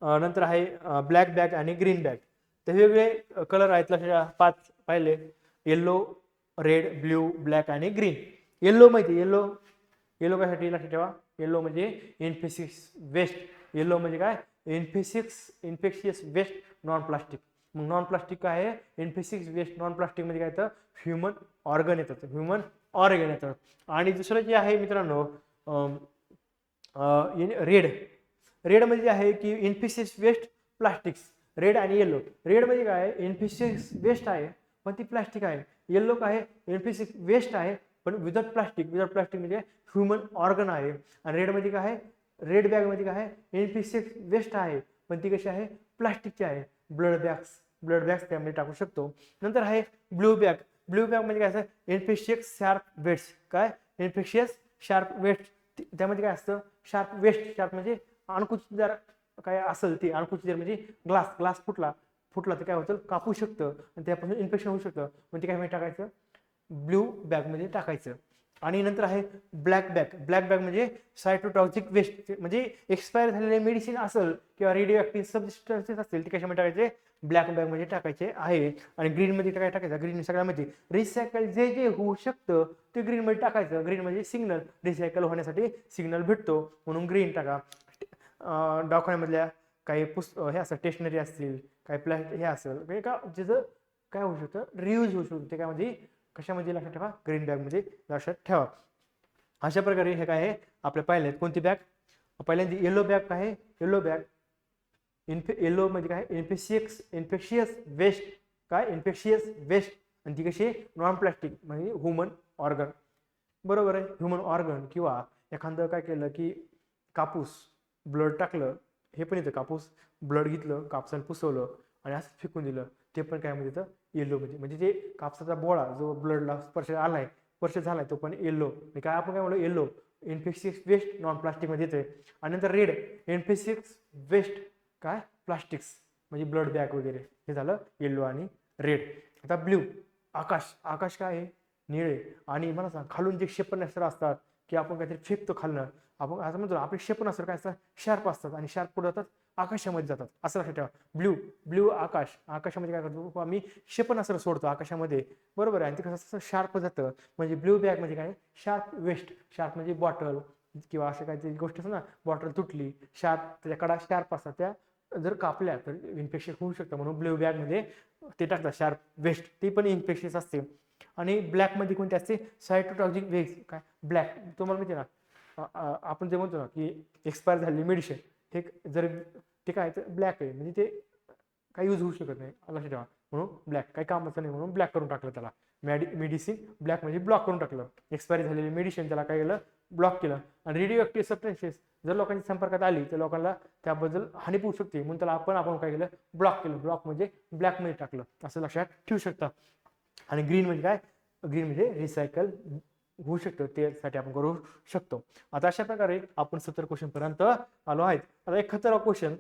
नंतर आहे ब्लॅक बॅग आणि ग्रीन बॅग. तर वेगवेगळे कलर आहेत, लक्षात 5 पाहिले, येल्लो, रेड, ब्ल्यू, ब्लॅक आणि ग्रीन. येल्लो माहिती, येल्लो, येल्लो कशासाठी? लक्षात ठेवा, येल्लो म्हणजे इन्फेक्शियस वेस्ट. येल्लो म्हणजे काय? Infectious waste non plastic. मग नॉन प्लास्टिक काय आहे? इन्फेक्शियस वेस्ट नॉन प्लास्टिक मध्ये काय येतं? ह्युमन ऑर्गन येतात, ह्युमन ऑर्गन येतात. आणि दुसरं जे आहे मित्रांनो, रेड. रेड म्हणजे आहे की इन्फेक्शियस वेस्ट प्लास्टिक्स. रेड आणि येलो. रेड म्हणजे काय? इन्फेक्शियस वेस्ट आहे पण ती प्लास्टिक आहे. येलो काय आहे? इन्फेक्शियस वेस्ट आहे पण विदाउट प्लास्टिक. विदाउट प्लास्टिक म्हणजे ह्युमन ऑर्गन आहे. आणि रेड मध्ये काय आहे? रेड बॅग मध्ये काय आहे? इन्फेक्शियस वेस्ट आहे पण ती कशी आहे? प्लास्टिकची आहे. ब्लड बॅग्स त्यामध्ये टाकू शकतो. नंतर आहे ब्लू बॅग. ब्लू बॅग म्हणजे काय असं? Infectious sharp waste. काय? Infectious sharp waste. त्यामध्ये काय असतं? Sharp waste. शार्प म्हणजे अणकुचीत जर काय असेल ते अणकुचीत म्हणजे ग्लास फुटला तर काय होतं? कापू शकतं आणि त्यापासून इन्फेक्शन होऊ शकतं. मग ते काय टाकायचं? ब्लू बॅग मध्ये टाकायचं. आणि नंतर आहे ब्लॅक बॅग. ब्लॅक बॅग म्हणजे सायटोटॉक्सिक वेस्ट म्हणजे एक्सपायर झालेले मेडिसिन असेल किंवा रेडिओ ऍक्टिव्ह सबस्टन्सेस असतील ते कशामध्ये टाकायचे? ब्लॅक बॅग मध्ये टाकायचे आहे. आणि ग्रीन मध्ये काय टाकायचं? ग्रीन सगळ्यामध्ये रिसायकल जे होऊ शकतं ते ग्रीन मध्ये टाकायचं. ग्रीन म्हणजे सिग्नल, रिसायकल होण्यासाठी सिग्नल भेटतो म्हणून ग्रीन टाका. दवाखान्यामधल्या काही हे असं स्टेशनरी असतील, काही हे असेल का ज्याचं काय होऊ शकतं? रियूज होऊ शकतं. ते काय म्हणजे कशामध्ये? लक्षात ठेवा, ग्रीन बॅग मध्ये लक्षात ठेवा. अशा प्रकारे हे काय आहे आपल्या पाहिलेत. कोणती बॅग? पहिल्यांदा येलो बॅग. काय आहे? Yellow bag. येलो म्हणजे काय? Infectious waste. काय? Infectious waste. आणि ती कशी? नॉन प्लास्टिक म्हणजे ह्युमन ऑर्गन. बरोबर आहे. ह्युमन ऑर्गन किंवा एखादं काय केलं की कापूस, ब्लड टाकलं, हे पण येतं. कापूस ब्लड घेतलं, कापसाला पुसवलं आणि असं फेकून दिलं, ते पण काय मध्ये येतं? येलो मध्ये. म्हणजे ते कापसाचा बोळा जो ब्लडला स्पर्श झालाय तो पण येलो. काय आपण काय म्हणलो? Yellow infectious waste non plastic मध्ये येते. आणि नंतर रेड इन्फेक्शियस वेस्ट काय? प्लास्टिक्स म्हणजे ब्लड बॅग वगैरे. हे झालं येलो आणि रेड. आता ब्ल्यू. आकाश काय आहे? निळे. आणि मला सांग, खालून जे क्षेपणास्त्र असतात की आपण काहीतरी फेकतो खालनं, आपण असं म्हणतो आपले क्षेपणास्त्र काय असतात? शार्प असतात आणि शार्प पुढे जातात, आकाशामध्ये जातात. असं लक्षात ठेवा. ब्ल्यू आकाशामध्ये काय करतो आम्ही? क्षेपणास्त्र सोडतो आकाशामध्ये. बरोबर आहे. आणि ते कसं असतं? शार्प जातं. म्हणजे ब्ल्यू बॅग म्हणजे काय? Sharp waste. शार्प म्हणजे बॉटल किंवा अशा काहीतरी गोष्ट असतात ना, बॉटल तुटली, शार्प त्याच्या कडा शार्प असतात, त्या जर कापल्या तर इन्फेक्शन होऊ शकतं. म्हणून ब्ल्यू बॅग मध्ये ते टाकतात शार्प वेस्ट. ती पण इन्फेक्शियस असते. आणि ब्लॅक मध्ये कोणते असते? सायटोटॉक्सिक वेस्ट. काय? ब्लॅक तुम्हाला माहिती ना, आपण जे म्हणतो ना की एक्सपायर झालेली मेडिसिन, हे जर ते काय तर ब्लॅक आहे म्हणजे ते काही यूज होऊ शकत नाही, लक्षात ठेवा. म्हणून ब्लॅक काही कामाचं नाही म्हणून ब्लॅक करून टाकलं त्याला. मेडिसिन ब्लॅक म्हणजे ब्लॉक करून टाकलं. एक्सपायरी झालेली मेडिसिन त्याला काय केलं? ब्लॉक केलं. आणि रेडिओ ऍक्टिव्ह सबस्टन्सेस जर लोकांच्या संपर्कात आली तर लोकांना त्याबद्दल हानी पोहोचू शकते म्हणून त्याला आपण काय केलं? ब्लॉक केलं. ब्लॉक म्हणजे ब्लॅक मध्ये टाकलं, असं लक्षात ठेवू शकता. आणि ग्रीन म्हणजे काय? ग्रीन म्हणजे रिसायकल होऊ शकतं, त्यासाठी आपण करू शकतो. आता अशा प्रकारे आपण 70 क्वेश्चन पर्यंत आलो आहेत. आता 71वा क्वेश्चन.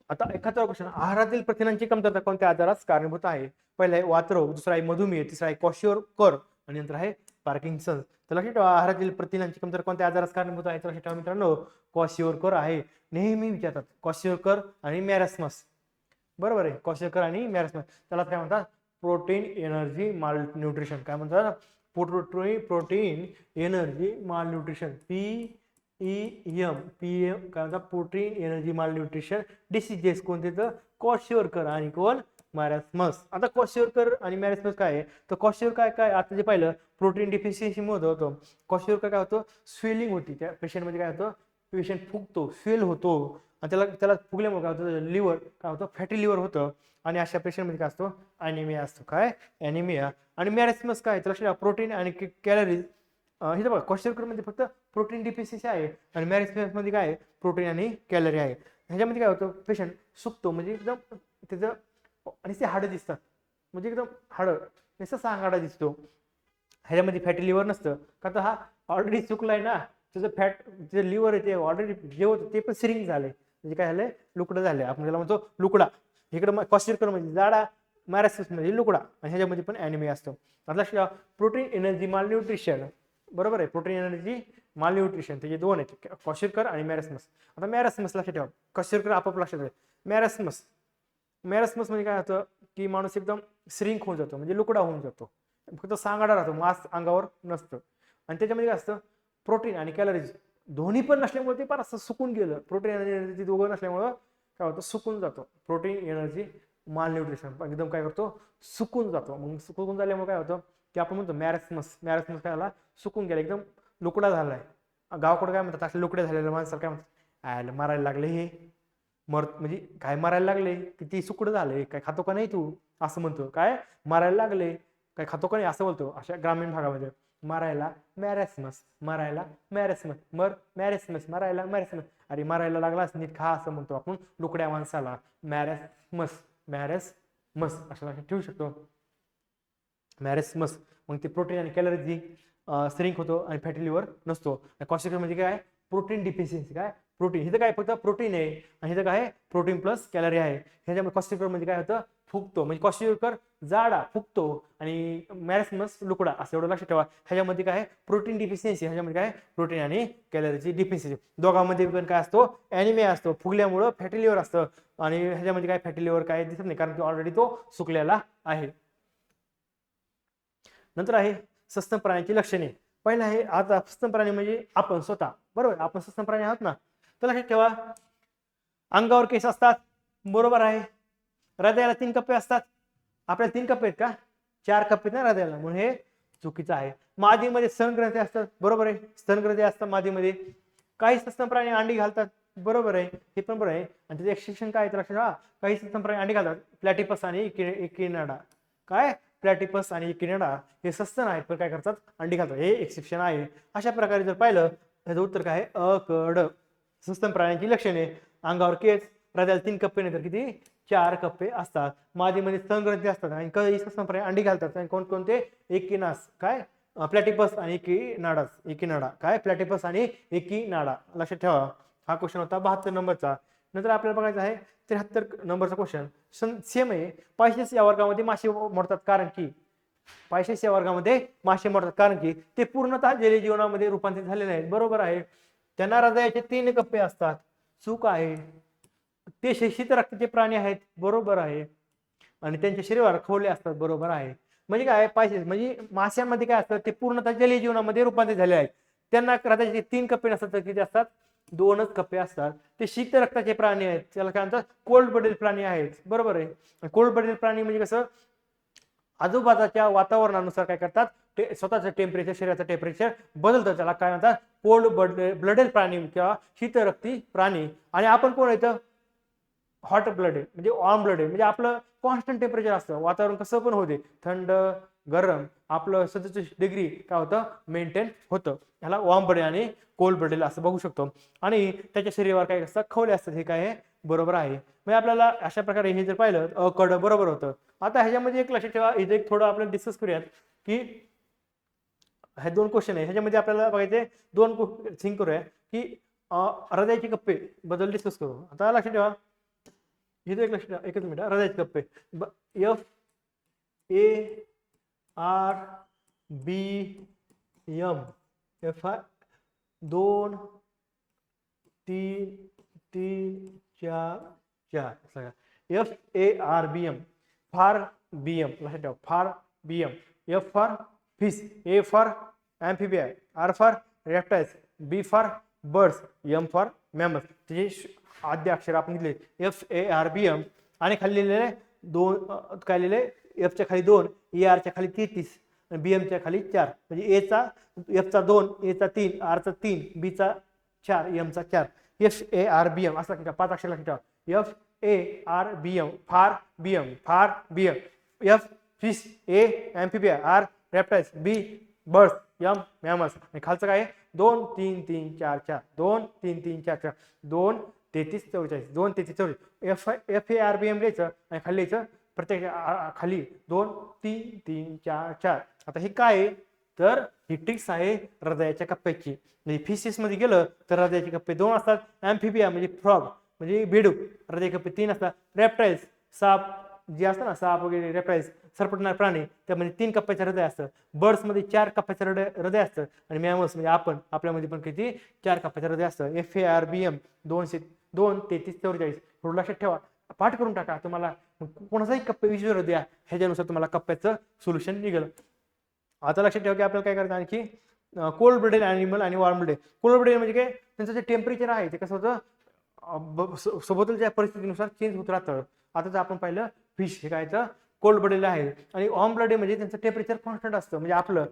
आता 71वा क्वेश्चन. आहारातील प्रथिनांची कमतरता कोणत्या आजारास कारणीभूत आहे? पहिला आहे वातरोग, दुसरा आहे मधुमेह, तिसरा आहे क्वाशियोकर आणि नंतर आहे पार्किन्सन. तर लक्षात ठेवा आहारातील प्रथिनांची कमतरता कोणत्या आजारास कारणीभूत आहे तर लक्षात ठेवा मित्रांनो क्वाशियोरकर आहे. नेहमी विचारतात क्वाशियोरकर आणि मॅरॅस्मस. बरोबर आहे क्वाशियोरकर आणि मॅरॅस्मस. त्याला काय म्हणतात प्रोटीन एनर्जी माल न्यूट्रिशन. काय म्हणतात प्रोटीन एनर्जी माल न्यूट्रिशन PEM काय म्हणतात प्रोटीन एनर्जी माल न्यूट्रिशन डिसीजेस कोणते तर क्वाशियोरकर आणि कोण मॅरॅस्मस. आता क्वाशियोरकर आणि मॅरॅस्मस काय आहे तर क्वाशियोरकर काय आता जे पाहिलं प्रोटीन डिफिशियन्सी मध्ये होतं. क्वाशियोरकर काय होतं स्वेलिंग होती त्या पेशंटमध्ये. काय होतं पेशंट फुगतो स्वेल होतो आणि त्याला फुगल्यामुळे काय होतं लिव्हर काय होतं फॅटी लिव्हर होतं आणि अशा पेशंटमध्ये काय असतो ॲनिमिया असतो. काय ॲनिमिया. आणि मॅरॅस्मस काय तर प्रोटीन आणि कॅलरीज हे बघा क्वाशियोरकर मध्ये फक्त प्रोटीन डिफिशियन्सी आहे आणि मॅरॅस्मस मध्ये काय आहे प्रोटीन आणि कॅलरी आहे. ह्याच्यामध्ये काय होतं पेशंट सुकतो म्हणजे एकदम त्याचं आणि ते हाडं दिसतात म्हणजे एकदम हाडं नुसतं सांगाडा दिसतो. ह्याच्यामध्ये फॅटी लिव्हर नसतं का तर हा ऑलरेडी चुकलाय ना त्याचं फॅट जे लिव्हर आहे ते ऑलरेडी जे होतं ते पण सिरिंग झाले म्हणजे काय झालंय लुकडं झालंय. आपण त्याला म्हणतो लुकडा. इकडं क्वाशियोरकर म्हणजे जाडा मॅरॅस्मस म्हणजे लुकडा आणि ह्याच्यामध्ये पण ॲनिमिया असतो. आता प्रोटीन एनर्जी माल न्यूट्रिशन बरोबर आहे. प्रोटीन एनर्जी माल न्यूट्रिशन त्याचे दोन आहेत क्वाशियोरकर आणि मॅरॅस्मस. आता मॅरॅस्मस लक्षात ठेवा क्वाशियोरकर आपोआप लक्षात ठेवा. मॅरॅस्मस म्हणजे काय होतं की माणूस एकदम श्रिंक होऊन जातो म्हणजे लुकडा होऊन जातो फक्त सांगाडा राहतो मांस अंगावर नसतं. आणि त्याच्यामध्ये काय असतं प्रोटीन आणि कॅलरीज दोन्ही पण नसल्यामुळे ते फार असं सुकून गेलं. प्रोटीन आणि एनर्जी दोघं नसल्यामुळं काय होतं सुकून जातो. प्रोटीन एनर्जी माल न्यूट्रिशन एकदम काय करतो सुकून जातो. मग सुकून झाल्यामुळे काय होतं की आपण म्हणतो मॅरॅस्मस काय झाला सुकून गेला एकदम लुकडा झालाय. गावाकडे काय म्हणतात असे लुकडे झालेले माणसाला काय म्हणतात आयला मारायला लागले हे म्हणजे काय मारायला लागले किती सुकडं झाले काय खातो का नाही तू असं म्हणतो. काय मारायला लागले काय खातो का नाही असं बोलतो. अशा ग्रामीण भागामध्ये मारायला मॅरॅस्मस मारायला मॅरॅस्मस मारायला मॅरॅस्मस. अरे मारायला लागलास नीट खा असं म्हणतो आपण लुकड्या माणसाला मॅरॅस्मस अशा ठेवू शकतो मॅरॅस्मस. मग ते प्रोटीन आणि कॅलरीज श्रिंक होतो आणि फॅटी लिव्हर नसतो. क्वाशियोरकर म्हणजे काय प्रोटीन डिफिशियन्सी. काय प्रोटीन इथं काय फक्त प्रोटीन आहे आणि इथं काय प्रोटीन प्लस कॅलरी आहे. ह्याच्यामध्ये क्वाशियोरकर म्हणजे काय होतं फुगतो म्हणजे क्वाशियोरकर जाडा फुगतो आणि मॅरॅस्मस लुकडा असं एवढं लक्षात ठेवा. ह्याच्यामध्ये काय प्रोटीन डिफिशियन्सी ह्याच्यामध्ये काय प्रोटीन आणि कॅलरीची डिफिशियन्सी. दोघांमध्ये पण काय असतो ॲनिमिया असतो फुगल्यामुळं फॅटी लिव्हर असतं आणि ह्याच्यामध्ये काय फॅटी लिव्हर काय दिसत नाही कारण ऑलरेडी तो सुकलेला आहे. नंतर आहे सस्तन प्राण्याची लक्षणे. पहिलं आहे आता सस्तन प्राणी म्हणजे आपण स्वतः बरोबर आपण सस्तन प्राणी आहोत ना. तर लक्षात ठेवा अंगावर केस असतात बरोबर आहे. हृदयाला 3 कप्पे असतात. आपल्याला 3 कप्पे आहेत का 4 कप्पे ना हृदयाला म्हणून हे चुकीचं आहे. मादीमध्ये स्तनग्रंथी असतात बरोबर आहे. स्तनग्रंथी असतात मादीमध्ये. काही सस्तन प्राणी अंडी घालतात बरोबर आहे हे पण बरोबर आहे. आणि त्याचं एक्सेप्शन काय तर लक्षात ठेवा काही सस्तन प्राणी अंडी घालतात प्लॅटिपस आणि इकिनाडा. काय प्लॅटिपस आणि इकिनाडा हे सस्तन आहेत पण काय करतात अंडी घालतात हे एक्सेप्शन आहे. अशा प्रकारे जर पाहिलं त्याचं उत्तर काय अकड. सस्तन प्राण्यांची लक्षणे अंगावर केस हृदयाला 3 कप्पे नाही तर किती 4 कप्पे असतात. मादीमध्ये स्तनग्रंथी असतात आणि काही सस्तन प्राणी अंडी घालतात आणि कोणकोणते एकिनास काय प्लॅटिपस आणि इकिनाडा काय प्लॅटिपस आणि इकिनाडा. लक्षात ठेवा हा क्वेश्चन होता 72 नंबरचा. नंतर आपल्याला बघायचं आहे 73 नंबरचा क्वेश्चन सेम आहे. पायसेस या वर्गामध्ये मासे मरतात कारण की पायसेस या वर्गामध्ये मासे मरतात कारण की ते पूर्णतः जलीय जीवनामध्ये रूपांतरित झालेले आहेत बरोबर आहे. त्यांना हृदयाचे 3 कप्पे असतात चूक आहे. ते शीत रक्ताचे प्राणी आहेत बरोबर आहे आणि त्यांच्या शरीरावर खवले असतात बरोबर आहे. म्हणजे काय पायसेस म्हणजे माशांमध्ये काय असतं ते पूर्णतः जलीय जीवनामध्ये रूपांतरित झाले आहेत. त्यांना हृदयाचे 3 कप्पे नसतात तर किती असतात 2च कप्पे असतात. ते शीत रक्ताचे प्राणी आहेत त्याला काय म्हणतात कोल्ड ब्लडेड प्राणी आहेत बरोबर आहे. कोल्ड ब्लडेड प्राणी म्हणजे कसं आजूबाजूच्या वातावरणानुसार काय करतात ते स्वतःचं टेम्परेचर शरीराचं टेम्परेचर बदलतं त्याला काय म्हणतात कोल्ड ब्लडेड प्राणी किंवा शीतरक्ती प्राणी. आणि आपण कोण येतं हॉट ब्लडेड म्हणजे वॉर्म ब्लडेड म्हणजे आपलं कॉन्स्टंट टेम्परेचर असतं वातावरण कसं पण होते थंड गरम आपलं 67 डिग्री काय होतं मेंटेन होतं. ह्याला वॉर्म ब्लडेड आणि कोल्ड ब्लडेड असं बघू शकतो. आणि त्याच्या शरीरावर काय असतं खवले असतात हे काय बरोबर आहे. म्हणजे आपल्याला अशा प्रकारे हे जर पाहिलं अकड बरोबर होतं. आता ह्याच्यामध्ये एक लक्षात ठेवा इथे एक थोडं आपल्याला डिस्कस करूयात की हे 2 क्वेश्चन आहे ह्याच्यामध्ये आपल्याला बघायचे 2 थिंक करूया की हृदयाचे कप्पे बद्दल डिस्कस करू. आता लक्षात ठेवा इथे एक लक्षात ठेवा एकच मिनिट हृदयाचे कप्पे FARBC एम एफ आय 2 3 3 4 4 सगळा F A R B M FAR B M लक्षात ठेवा FAR B M F for fish A for amphibia R for reptiles B for birds M for mammals त्याचे आद्य अक्षर आपण लिहिले F A R B M आणि खाली लिहिलेले दोन काय लिहिले एफच्या खाली 2 ए आरच्या खाली 33 आणि बी एमच्या खाली 4 म्हणजे एचा एफचा 2 एचा 3 आरचा 3 बीचा 4 एमचा 4 F A R B M असं लक्षात 5 अक्षर लक्षात ठेवा F A R B M FAR B M F fish A amphibia R reptiles B birds M mammals आणि खालचं काय 2 3 3 4 4 2 3 3 4 4 2 33 44 2 33 44 F A R B M लिहायचं आणि खाली लिहायचं प्रत्येक खाली 2 3 3 4 4 आता हे काय आहे तर ही ट्रिक्स आहे हृदयाच्या कप्प्याची म्हणजे फिशिस मध्ये गेलं तर हृदयाचे कप्पे 2 असतात ॲम्फिबिया म्हणजे फ्रॉग म्हणजे बेडूक हृदय कप्पे 3 असतात रेप्टाइल्स साप जे असतं ना साप वगैरे रेप्टाइल्स सरपटणारे प्राणी त्यामध्ये 3 कप्प्याचं हृदय असतं बर्ड्स मध्ये 4 कप्प्याचं हृदय असतं आणि मॅमल्स म्हणजे आपण आपल्यामध्ये पण किती 4 कप्प्याचं हृदय असतं F A R B M 2 33 44 थोडं लक्षात ठेवा पाठ करून टाका तुम्हाला कोणाचाही कप्पे विचारू द्या ह्याच्यानुसार तुम्हाला कप्प्याचं सोल्युशन निघेल आता लक्षात ठेवा की आपल्याला काय करायचं आणखी कोल्ड ब्लडेड ॲनिमल आणि वॉर्म ब्लडेड कोल्ड ब्लडेड म्हणजे काय त्यांचं जे टेम्परेचर आहे ते कसं होतं सोबतच्या परिस्थितीनुसार चेंज होत राहतं आता जर आपण पाहिलं फिश हे काय तर कोल्ड ब्लडेड आहे आणि वॉर्म ब्लडेड म्हणजे त्यांचं टेम्परेचर कॉन्स्टंट असतं म्हणजे आपलं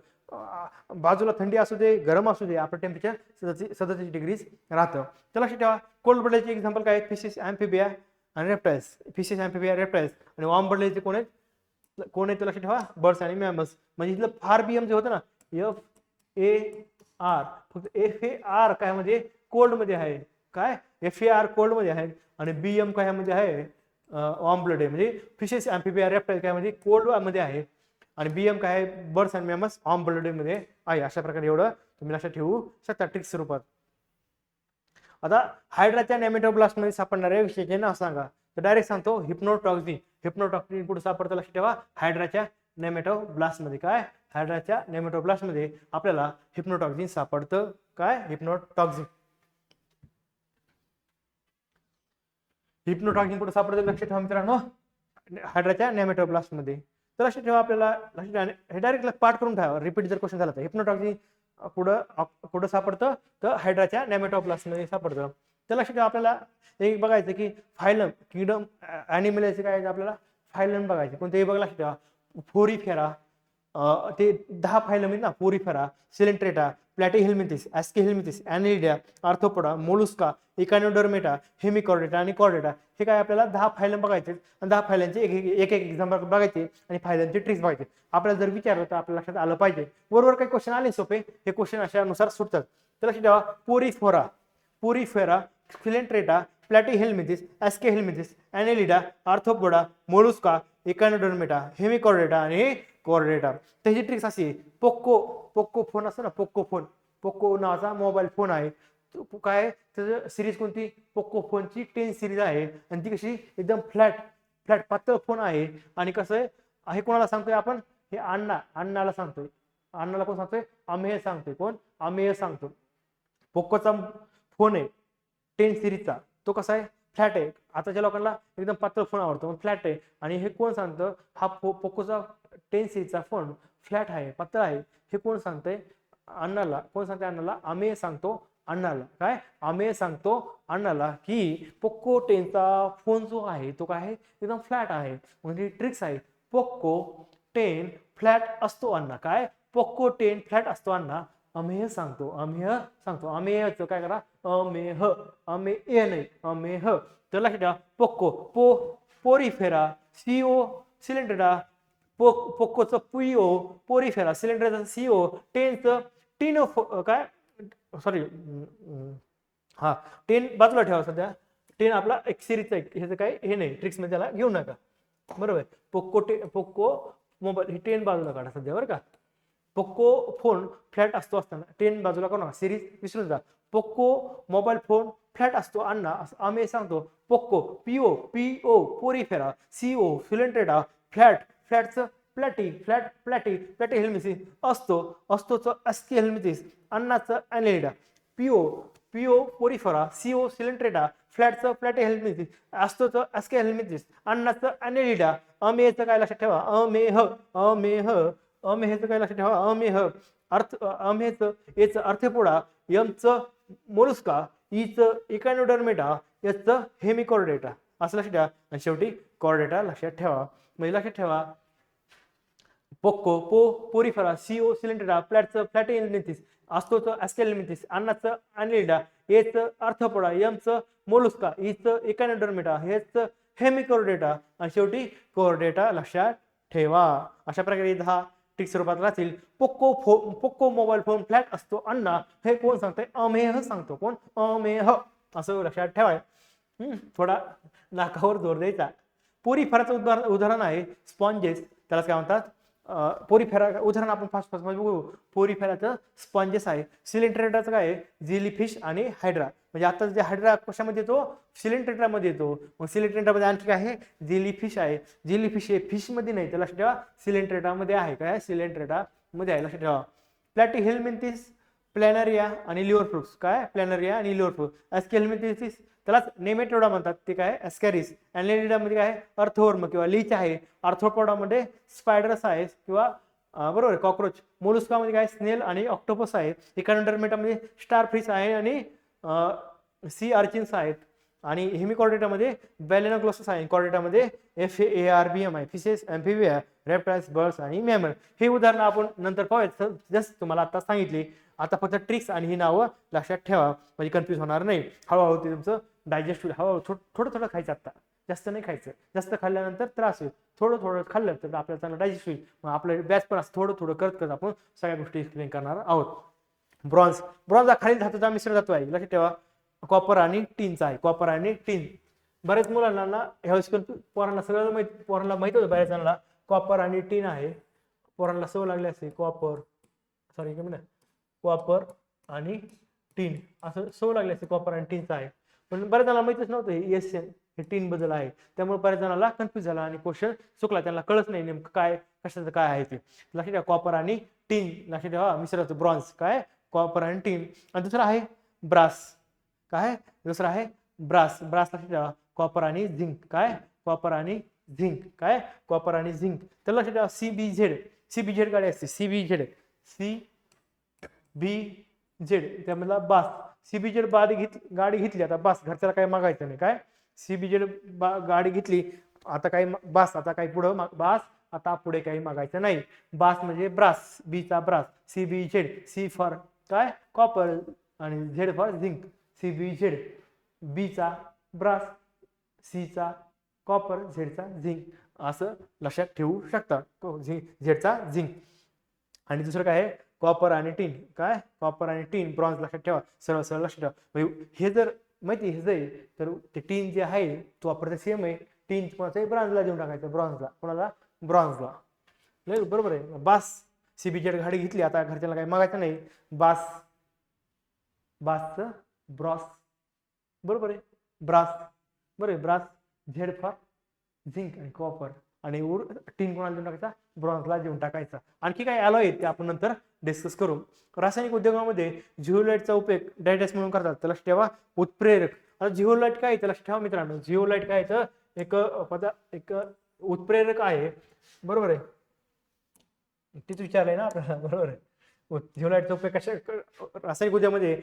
बाजूला थंडी असू दे गरम असू दे आपलं टेम्परेचर 37 डिग्रीज राहतं तर लक्षात ठेवा कोल्ड ब्लडेडचे एक्झाम्पल काय फिशेस ॲम्फिबिया आणि रेप्टाइल्स फिशेस ॲम्फिबिया रेप्टाइल्स आणि वॉर्म ब्लडेडचे कोण आहेत लक्षात ठेवा बर्ड्स आणि मॅमल्स म्हणजे इथलं फार बी एम जे होतं ना एफ ए आर फक्त एफ ए आर काय म्हणजे कोल्ड मध्ये आहे काय एफ ए आर कोल्ड मध्ये आहे आणि बी एम काय मध्ये आहे वॉर्म ब्लडेड म्हणजे फिशेस ॲम्फिबिया रेप्टाइल काय म्हणजे कोल्ड मध्ये आहे आणि बी एम काय आहे बर्ड्स आणि मॅमल्स वॉर्म ब्लडेड मध्ये आहे अशा प्रकारे एवढं तुम्ही लक्षात ठेवू शकता ट्रिक्स स्वरूपात आता हायड्राच्या नेमॅटोब्लास्ट मध्ये सापडणाऱ्या विषयाचे नाव सांगा तर डायरेक्ट सांगतो हिप्नोटॉक्सिन कुठे सापडतं लक्षात ठेवा हायड्राच्या नेमॅटोब्लास्ट मध्ये काय हायड्राच्या नेमॅटोब्लास्ट मध्ये आपल्याला हिप्नोटॉक्सिन सापडतं काय हिप्नोटॉक्सिन कुठे सापडतं लक्षात ठेवा मित्रांनो हायड्राच्या नेमॅटोब्लास्ट मध्ये तर लक्षात ठेवा आपल्याला हे डायरेक्ट पाठ करून ठेवा रिपीट जर क्वेश्चन झाला तर हिप्नोटॉक्सिन कुठं सापडतं तर हायड्राच्या नेमॅटोब्लास्ट मध्ये सापडतं तर लक्षात ठेवा आपल्याला एक बघायचं की फायलम किंगडम ॲनिमलचे काय आपल्याला फायलम बघायचे कोणतेही बघा लक्षात ठेवा फोरिफेरा ते 10 फायलम आहेत ना porifera coelenterata platyhelminthes aschelminthes annelida arthropoda mollusca echinodermata hemichordata आणि कॉर्डेटा हे काय आपल्याला 10 फायलम बघायचे आणि 10 फायलांचे एक एक्झाम्पल बघायचे आणि फायलांचे ट्रिक्स बघायचे आपल्याला जर विचारलं तर आपल्या लक्षात आलं पाहिजे बरोबर काही क्वेश्चन आले सोपे हे क्वेश्चन अशानुसार सुटतात तर लक्षात ठेवा porifera coelenterata platyhelminthes aschelminthes annelida arthropoda mollusca echinodermata hemichordata आणि कॉर्डेटा त्याची ट्रिक्स अशी पोक्को फोन असतो ना पोक्को नावाचा मोबाईल फोन आहे काय त्याचं सिरीज कोणती पोक्को फोनची 10 सिरीज आहे आणि ती कशी एकदम फ्लॅट पातळ फोन आहे आणि कसं आहे कोणाला सांगतोय आपण हे अण्णाला सांगतोय अण्णाला कोण सांगतोय आम्ही सांगतो पोक्कोचा फोन आहे 10 सिरीजचा तो कसा आहे फ्लॅट आहे आताच्या लोकांना एकदम पातळ फोन आवडतो पण फ्लॅट आहे आणि हे कोण सांगतं हा पोकोचा 10 सीरीजचा फोन फ्लॅट आहे पातळ आहे हे कोण सांगतंय अण्णाला कोण सांगतंय अण्णाला आम्ही सांगतो अण्णाला की पोक्को 10चा फोन जो आहे तो काय आहे एकदम फ्लॅट आहे म्हणजे ट्रिक्स आहे पोक्को 10 फ्लॅट असतो अण्णा काय पोक्को 10 फ्लॅट असतो अण्णा अमेह सांगतो अमेहचं काय करा अमेह तर लक्षात ठेवा पोक्को पोरिफेरा सीओ सिलेंड्रेटा पोक्कोचं पुईओ पोरिफेरा सिलेंड्रेचा सीओ 10चं टिनो काय सॉरी 10 बाजूला ठेवा सध्या 10 आपला एक सिरीजचा ह्याचं काय हे नाही ट्रिक्स मध्ये त्याला घेऊ नका बरोबर पोक्को मोबाईल हे 10 बाजूला काढा सध्या बरं का पोक्को फोन फ्लॅट असताना 10 बाजूला करू नका सिरीज विसरून जा पोक्को मोबाईल फोन फ्लॅट असतो अण्णा आम्ही सांगतो Poco P O porifera C O coelenterata फ्लॅटचं प्लॅटी हेल्मिथिस असतोचं अस्की हेल्मिथिस, अन्नाचं annelida, P O porifera, C O coelenterata, फ्लॅटचं फ्लॅटी हेल्मिथिस, असतोचं अस्की हेल्मिथिस, अन्नाचं ॲनेलिडा, अमेयचं काय लक्षात ठेवा, अमेहचं काय लक्षात ठेवा, अमेहचं एचं अर्थेपोडा, यमचं मोलुस्का, ईचं इकायनोडर्मेटा, याचं हेमिकॉर्डेटा, असं लक्षात ठेवा. आणि शेवटी कॉर्डेटा लक्षात ठेवा. म्हणजे लक्षात ठेवा पोरिफेरा, सीओ सिलेंट्रेटा, फ्लॅटचं फ्लॅटी हेल्मिथिस, असतोचं अस्केल हेल्मिथिस, अन्नाचं ॲनेलिडा, एचं अर्थपोडा, यमचं मोलुस्का, ईचं इकायनोडर्मेटा, हेचं हेमिकॉर्डेटा, आणि शेवटी कॉर्डेटा लक्षात ठेवा. अशा प्रकारे 10 ट्रिक स्वरूपात राहतील. पोक्को मोबाईल फोन फ्लॅट असतो अण्णा, हे कोण सांगतंय, अमेह सांगतो. कोण, अमेह, असं लक्षात ठेवाय. थोडा नाकावर जोर द्यायचा. पोरिफेराचं उदाहरण आहे स्पॉन्जेस, त्याला काय म्हणतात, पोरिफेरा उदाहरण आपण फास्ट बघू. पोरिफेराचं स्पॉन्जेस आहे. सिलेंट्रेटाचं काय आहे, जेलीफिश आणि हायड्रा. म्हणजे आता जे हायड्रा कशामध्ये येतो, सिलेंट्रेटामध्ये येतो. मग सिलेंट्रेटामध्ये आणखी काय आहे, जेलीफिश आहे. जेलीफिश हे फिश मध्ये नाही, तर लक्षात ठेवा सिलेंट्रेटामध्ये आहे. काय, सिलेंट्रेटामध्ये आहे, लक्षात ठेवा. प्लॅटी हेल्मिथिस, प्लॅनरिया आणि लिव्हर फ्रुट्स, काय, प्लॅनरिया आणि लिव्हर फ्रुट. ॲस्की हेल्मिथिस त्यालाच नेमेटोडा म्हणतात, ते काय, ॲस्कॅरिस. ॲनेलिडामध्ये काय, अर्थवर्म किंवा लीच आहे. आर्थ्रोपोडामध्ये स्पायडरस आहे किंवा बरोबर कॉक्रोच. मोलुस्कामध्ये काय, स्नेल आणि ऑक्टोपस आहे. इकायनोडर्मेटामध्ये स्टार फिश आहे आणि सी अर्चिन्स आहेत. आणि हेमिकॉर्डेटामध्ये बॅलेनोग्लोसस आहे. कॉर्डेटामध्ये FARBM आहे, फिशेस, ॲम्फिबिया, रेप्टाइल्स, बर्ड्स आणि मॅमल. हे उदाहरणं आपण नंतर पाहूयात, जस्ट तुम्हाला आता सांगितले. आता फक्त ट्रिक्स आणि ही नावं लक्षात ठेवा, म्हणजे कन्फ्यूज होणार नाही. हळूहळू ते तुमचं डायजेस्ट होईल. हळूहळू थोडं खायचं, आता जास्त नाही खायचं. जास्त खाल्ल्यानंतर त्रास होईल. थोडं खाल्लं तर आपल्याला चांगलं डायजेस्ट होईल. मग आपलं बॅच पण असं थोडं करत आपण सगळ्या गोष्टी एक्सप्लेन करणार आहोत. ब्रॉन्झ हा खालील धातूचा मिश्र धातू आहे, लक्षात ठेवा. कॉपर आणि टीनचा आहे. कॉपर आणि टीन. बऱ्याच मुलांना पोरांना माहित होतं, बऱ्याच जणांना कॉपर आणि टीन आहे. पोरांना सवय लागली असते, कॉपर आणि टीन असं सवय लागली असते, कॉपर आणि टीनचं आहे. पण बऱ्याच जणांना माहितच नव्हतं हे टीन बद्दल आहे. त्यामुळे बऱ्याच जणांना कन्फ्युज झाला आणि क्वेश्चन चुकला, त्यांना कळत नाही नेमकं काय कशाचं काय आहे ते. लक्षात ठेवा कॉपर आणि टीन, लक्षात ठेवा मिश्र ब्रॉन्झ, काय, कॉपर आणि टीन. आणि दुसरं आहे ब्रास, काय, दुसरं आहे ब्रास. लक्षात ठेवा कॉपर आणि झिंक, काय, कॉपर आणि झिंक, काय, कॉपर आणि झिंक. तर लक्षात ठेवा CBZ गाडी असते, CBZ त्यामधला बास. CBZ गाडी घेतली, आता बास घरच्याला काही मागायचं नाही, काय, CBZ गाडी घेतली, आता काही बास, आता काही पुढं बास, आता पुढे काही मागायचं नाही. बास म्हणजे ब्रास, बीचा ब्रास. CBZ, C फॉर काय, कॉपर, आणि Z फॉर झिंक. CBZ, बीचा ब्रास, सीचा कॉपर, झेडचा झिंक, असं लक्षात ठेवू शकता. झेडचा झिंक. आणि दुसरं काय आहे, कॉपर आणि टीन, काय, कॉपर आणि टीन, ब्रॉन्झ. लक्षात ठेवा, सरळ लक्षात ठेवा. हे जर माहिती हे जाईल तर ते टीन जे आहे तो वापरते सेम आहे. टीन कोणाचं, ब्रॉन्झला देऊन टाकायचं, ब्रॉन्झला. कोणाला, ब्रॉन्झला. नाही, बरोबर आहे. बास, CBZ गाडी घेतली, आता घरच्याला काही मागायचं नाही. बासचं ब्रॉस, बरोबर आहे. ब्रास, बरोबर आहे. ब्रास, झेड फॉर झिंक आणि कॉपर. आणि टीन कोणाला देऊन टाकायचा, ब्रॉन्झला देऊन टाकायचा. आणखी काय अलॉय आहेत ते आपण नंतर डिस्कस करू. रासायनिक उद्योगामध्ये झिओलाइटचा उपयोग डायटॅक्स म्हणून करतात, त्याला ठेवा उत्प्रेरक. आता झिओलाइट काय, त्याला ठेवा मित्रांनो, झिओलाइट काय तर एक उत्प्रेरक आहे, बरोबर आहे. तेच विचारलंय ना आपल्याला, बरोबर आहे. झिओलाइटचा उपयोग कशा रासायनिक उद्योगामध्ये,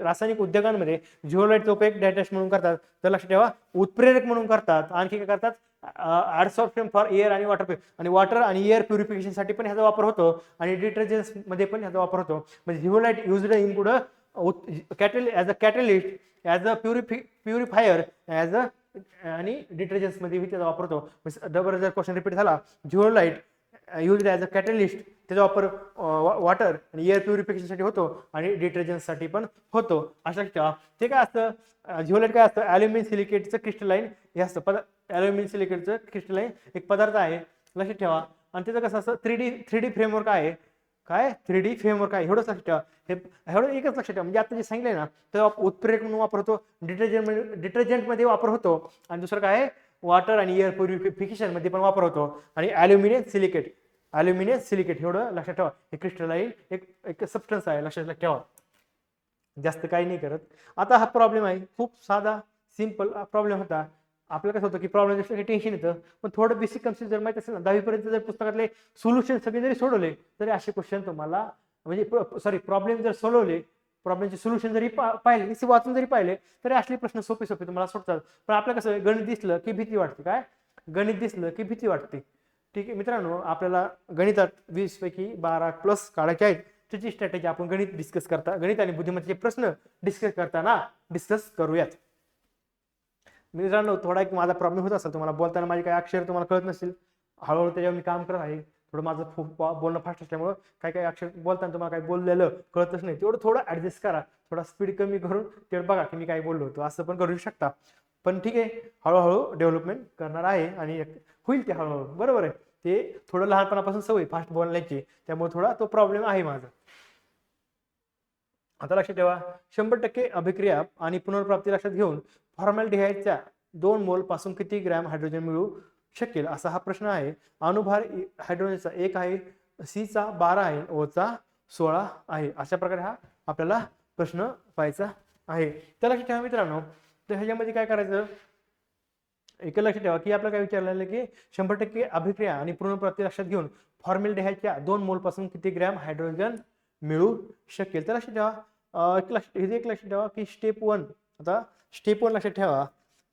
रासायनिक उद्योगांमध्ये झिओलाइटचा उपयोग डायटॅक्स म्हणून करतात, तर लक्षात ठेवा उत्प्रेरक म्हणून करतात. आणखी काय करतात, ऍडसॉर्प्शन फॉर एअर आणि वॉटर, आणि वॉटर आणि एअर प्युरिफिकेशन साठी पण ह्याचा वापर होतो, आणि डिटर्जंट्स मध्ये पण ह्याचा वापर होतो. म्हणजे झिओलाइट युज्ड इन पुढं as a catalyst, as a purifier, as a, आणि डिटर्जंट्स मध्ये त्याचा वापर होतो. डबल जर क्वेश्चन रिपीट झाला, झिओलाइट युज्ड ॲज अ कॅटलिस्ट, त्याचा वापर वॉटर आणि एअर प्युरिफिकेशनसाठी होतो, आणि डिटर्जंटसाठी पण होतो. अशा ठेवा. ते काय असतं, झिओलाइट काय असतं, ॲल्युमिनियम सिलिकेटचं क्रिस्टलाइन हे असतं. ॲल्युमिनियम सिलिकेटचं क्रिस्टलाइन एक पदार्थ आहे, लक्षात ठेवा. आणि त्याचं कसं असतं, 3D फ्रेमवर्क आहे, काय, 3D फ्रेमवर्क आहे. एवढंच लक्षात ठेवा. हे एवढं एकच लक्षात ठेवा. म्हणजे आता जे सांगितलंय ना, तर उत्प्रेरक म्हणून वापर होतो, डिटर्जंटमध्ये वापर होतो. आणि दुसरं काय आहे, वॉटर आणि एअर प्युरिफिकेशन मध्ये पण वापर होतो. आणि ॲल्युमिनियम सिलिकेट एवढं लक्षात ठेवा. हे क्रिस्टलाइन एक सबस्टन्स आहे, लक्षात ठेवा. जास्त काही नाही करत. आता हा प्रॉब्लेम आहे खूप साधा सिंपल प्रॉब्लेम होता. आपल्याला कसं होतं की प्रॉब्लेम असलं की टेन्शन येतं, पण थोडं बेसिक कन्सेप्ट जर माहिती असेल ना, 10वी पर्यंत जर पुस्तकातले सोल्युशन सगळे जरी सोडवले तरी असे क्वेश्चन तुम्हाला म्हणजे प्रॉब्लेम जर सोडवले, प्रॉब्लेमचे सोल्युशन जरी पाहिले, वाचून जरी पाहिले तरी असले प्रश्न सोपे तुम्हाला सोडतात. पण आपल्याला कसं गणित दिसलं की भीती वाटते. काय गणित दिसलं की भीती वाटते. ठीक आहे मित्रांनो, आपल्याला गणितात 20 पैकी 12 प्लस काढायचे आहेत. त्याची स्ट्रॅटेजी आपण गणित आणि बुद्धिमत्तेचे प्रश्न डिस्कस करूयात. मित्रांनो, थोडा एक माझा प्रॉब्लेम होत असेल, तुम्हाला बोलताना माझे काही अक्षर तुम्हाला कळत नसतील, हळूहळू त्याच्यावर मी काम करत आहे. थोडं माझं बोलणं फास्ट असल्यामुळं काही अक्षर बोलताना तुम्हाला काही बोललेलं कळतच नाही, तेवढं थोडं ऍडजस्ट करा. थोडा स्पीड कमी करून तेवढं बघा की मी काय बोललो होतो, असं पण करू शकता. पण ठीक आहे, हळूहळू डेव्हलपमेंट करणार आहे आणि होईल ते हळूहळू. बरोबर आहे, ते थोडं लहानपणापासून सवय फास्ट बोलण्याची, त्यामुळे थोडा तो प्रॉब्लेम आहे माझा. आता लक्षात ठेवा, 100% अभिक्रिया आणि पुनर्प्राप्ती लक्षात घेऊन फॉर्मॅल्डिहाइडच्या 2 मोल पासून किती ग्रॅम हायड्रोजन मिळू शकेल, असा हा प्रश्न आहे. अणुभार हायड्रोजनचा 1 आहे, सी चा 12 आहे, ओ चा 16 आहे. अशा प्रकारे हा आपल्याला प्रश्न पाहायचा आहे. तर लक्षात ठेवा मित्रांनो, तर ह्याच्यामध्ये काय करायचं, एक लक्षात ठेवा की आपल्याला काय विचारलेलं की 100% अभिक्रिया आणि पुनर्प्राप्ती लक्षात घेऊन फॉर्मॅल्डिहाइडच्या 2 मोल पासून किती ग्रॅम हायड्रोजन मिळू शकेल. तर लक्षात ठेवा, एक लक्षात ठेवा की स्टेप 1 लक्षात ठेवा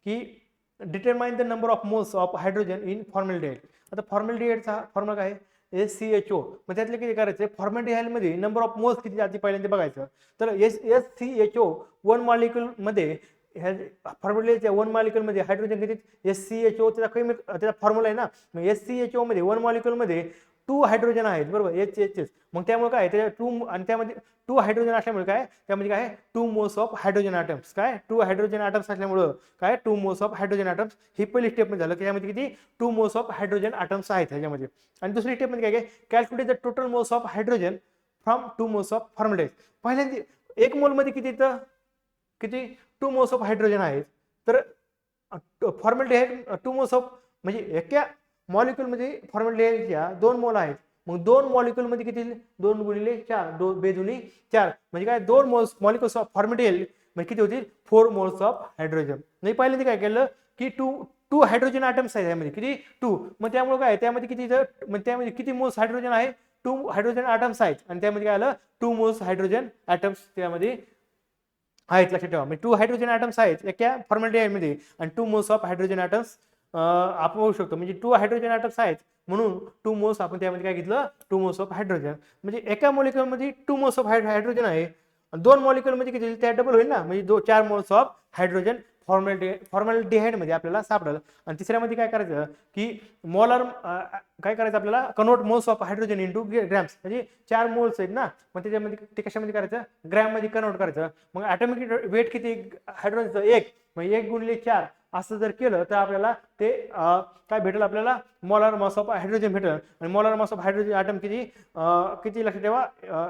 की determine the number of moles of hydrogen in formaldehyde. आता फॉर्मॅल्डिहाइडचा फॉर्म्युला काय आहे, SCHO. मग त्यातले किती करायचे, फॉर्मॅल्डिहाइड मध्ये नंबर ऑफ मोल्स किती जाते पहिल्यांदा बघायचं. तर SCHO 1 मॉलिक्युल मध्ये, फॉर्मॅल्डिहाइडच्या 1 मॉलिक्युल मध्ये हायड्रोजन किती, SCHO त्याचा फॉर्म्युला आहे ना. SCHO मध्ये 1 मॉलिक्युल मध्ये 2 हायड्रोजन आहेत, बरोबर, HHS. मग त्यामुळे काय, त्याच्या 2 आणि त्यामध्ये 2 हायड्रोजन असल्यामुळे काय, त्यामध्ये काय 2 मोल्स ऑफ हायड्रोजन ॲटम्स, काय 2 हायड्रोजन ॲटम्स असल्यामुळं काय 2 मोल्स ऑफ हायड्रोजन ॲटम्स. ही पहिली स्टेप मध्ये झालं की त्यामध्ये किती 2 मोल्स ऑफ हायड्रोजन ॲटम्स आहेत ह्याच्यामध्ये. आणि दुसरी स्टेप मध्ये काय, calculate the total moles of hydrogen from 2 moles of formaldehyde. पहिल्यांदा 1 मोल मध्ये किती 2 मोल्स ऑफ हायड्रोजन आहेत. तर फॉर्मॅल्डिहाइड 2 मोल्स ऑफ म्हणजे एका मॉलिक्युल मध्ये फॉर्मॅल्डिहाइडच्या 2 मोल आहेत. मग 2 मॉलिक्युल मध्ये किती, 2 गुणिले 4, 2 बेदुनी 4, म्हणजे काय 2 मॉलिक्युल्स ऑफ फॉर्मॅल्डिहाइड म्हणजे किती होतील, 4 मोल्स ऑफ हायड्रोजन. नाही पहिल्यांदा काय केलं की 2 हायड्रोजन ॲटम्स आहेत त्यामध्ये, किती 2. मग त्यामुळे काय, त्यामध्ये किती, मग त्यामध्ये किती मोल्स हायड्रोजन आहे, 2 हायड्रोजन ॲटम्स आहेत. आणि त्यामध्ये काय आलं, 2 मोल्स हायड्रोजन ॲटम्स त्यामध्ये आहेत. लक्षात ठेवा, म्हणजे 2 हायड्रोजन ॲटम्स आहेत एका फॉर्मॅल्डिहाइड मध्ये आणि 2 मोल्स ऑफ हायड्रोजन ॲटम्स आपण बघू शकतो. म्हणजे 2 हायड्रोजन ॲटम्स आहेत म्हणून 2 मोल्स आपण त्यामध्ये काय घेतलं, 2 मोल्स ऑफ हायड्रोजन. म्हणजे एका मॉलिक्युल मध्ये 2 मोल्स ऑफ हायड्रोजन आहे, 2 मॉलिक्युल मध्ये किती, त्या डबल होईल ना, म्हणजे 4 मोल्स ऑफ हायड्रोजन फॉर्मॅल्डिहाइड मध्ये आपल्याला सापडलं. आणि तिसऱ्यामध्ये काय करायचं की मोलर काय करायचं, आपल्याला convert moles of hydrogen into grams. म्हणजे 4 मोल्स आहेत ना, मग त्याच्यामध्ये ते कशामध्ये करायचं, ग्रॅम मध्ये कन्वर्ट करायचं. मग ॲटॉमिक वेट किती हायड्रोजनचं, 1, मग 1 गुणिले 4 असं जर केलं तर आपल्याला ते काय भेटेल, आपल्याला मोलार मास ऑफ हायड्रोजन भेटेल. आणि molar mass of hydrogen atom किती लक्षात ठेवा,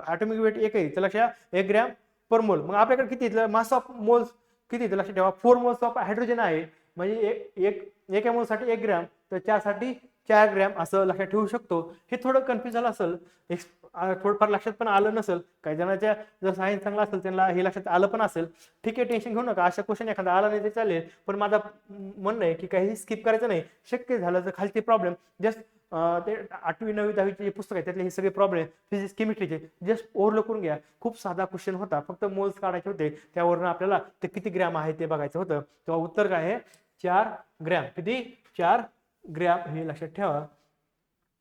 ॲटॉमिक वेट 1 आहे, तर लक्षात 1 ग्रॅम पर मोल. मग आपल्याकडे किती मास ऑफ मोल्स किती, लक्षात ठेवा 4 मोल्स ऑफ हायड्रोजन आहे. म्हणजे एका मोलसाठी 1 ग्रॅम, तर 4 साठी 4 ग्रॅम असं लक्षात ठेवू शकतो. हे थोडं कन्फ्युज झालं असेल, थोडंफार लक्षात पण आलं नसेल. काही जणांच्या जर सायन्स चांगला असेल त्यांना हे लक्षात आलं पण असेल. ठीक आहे, टेन्शन घेऊ नका, अशा क्वेश्चन एखादा आला नाही ते चालेल. पण माझा म्हणणं आहे की काही स्किप करायचं नाही. शक्य झालं तर खालचे प्रॉब्लेम जस्ट ते 8वी 9वी 10वीचे जे पुस्तक आहे त्यातले हे सगळे प्रॉब्लेम फिजिक्स केमिस्ट्रीचे जस्ट ओव्हरलो करून घ्या. खूप साधा क्वेश्चन होता, फक्त मोल्स काढायचे होते, त्यावरून आपल्याला ते किती ग्रॅम आहे ते बघायचं होतं. तेव्हा उत्तर काय आहे, 4 ग्रॅम. किती, 4 ग्रॅम, हे लक्षात ठेवा.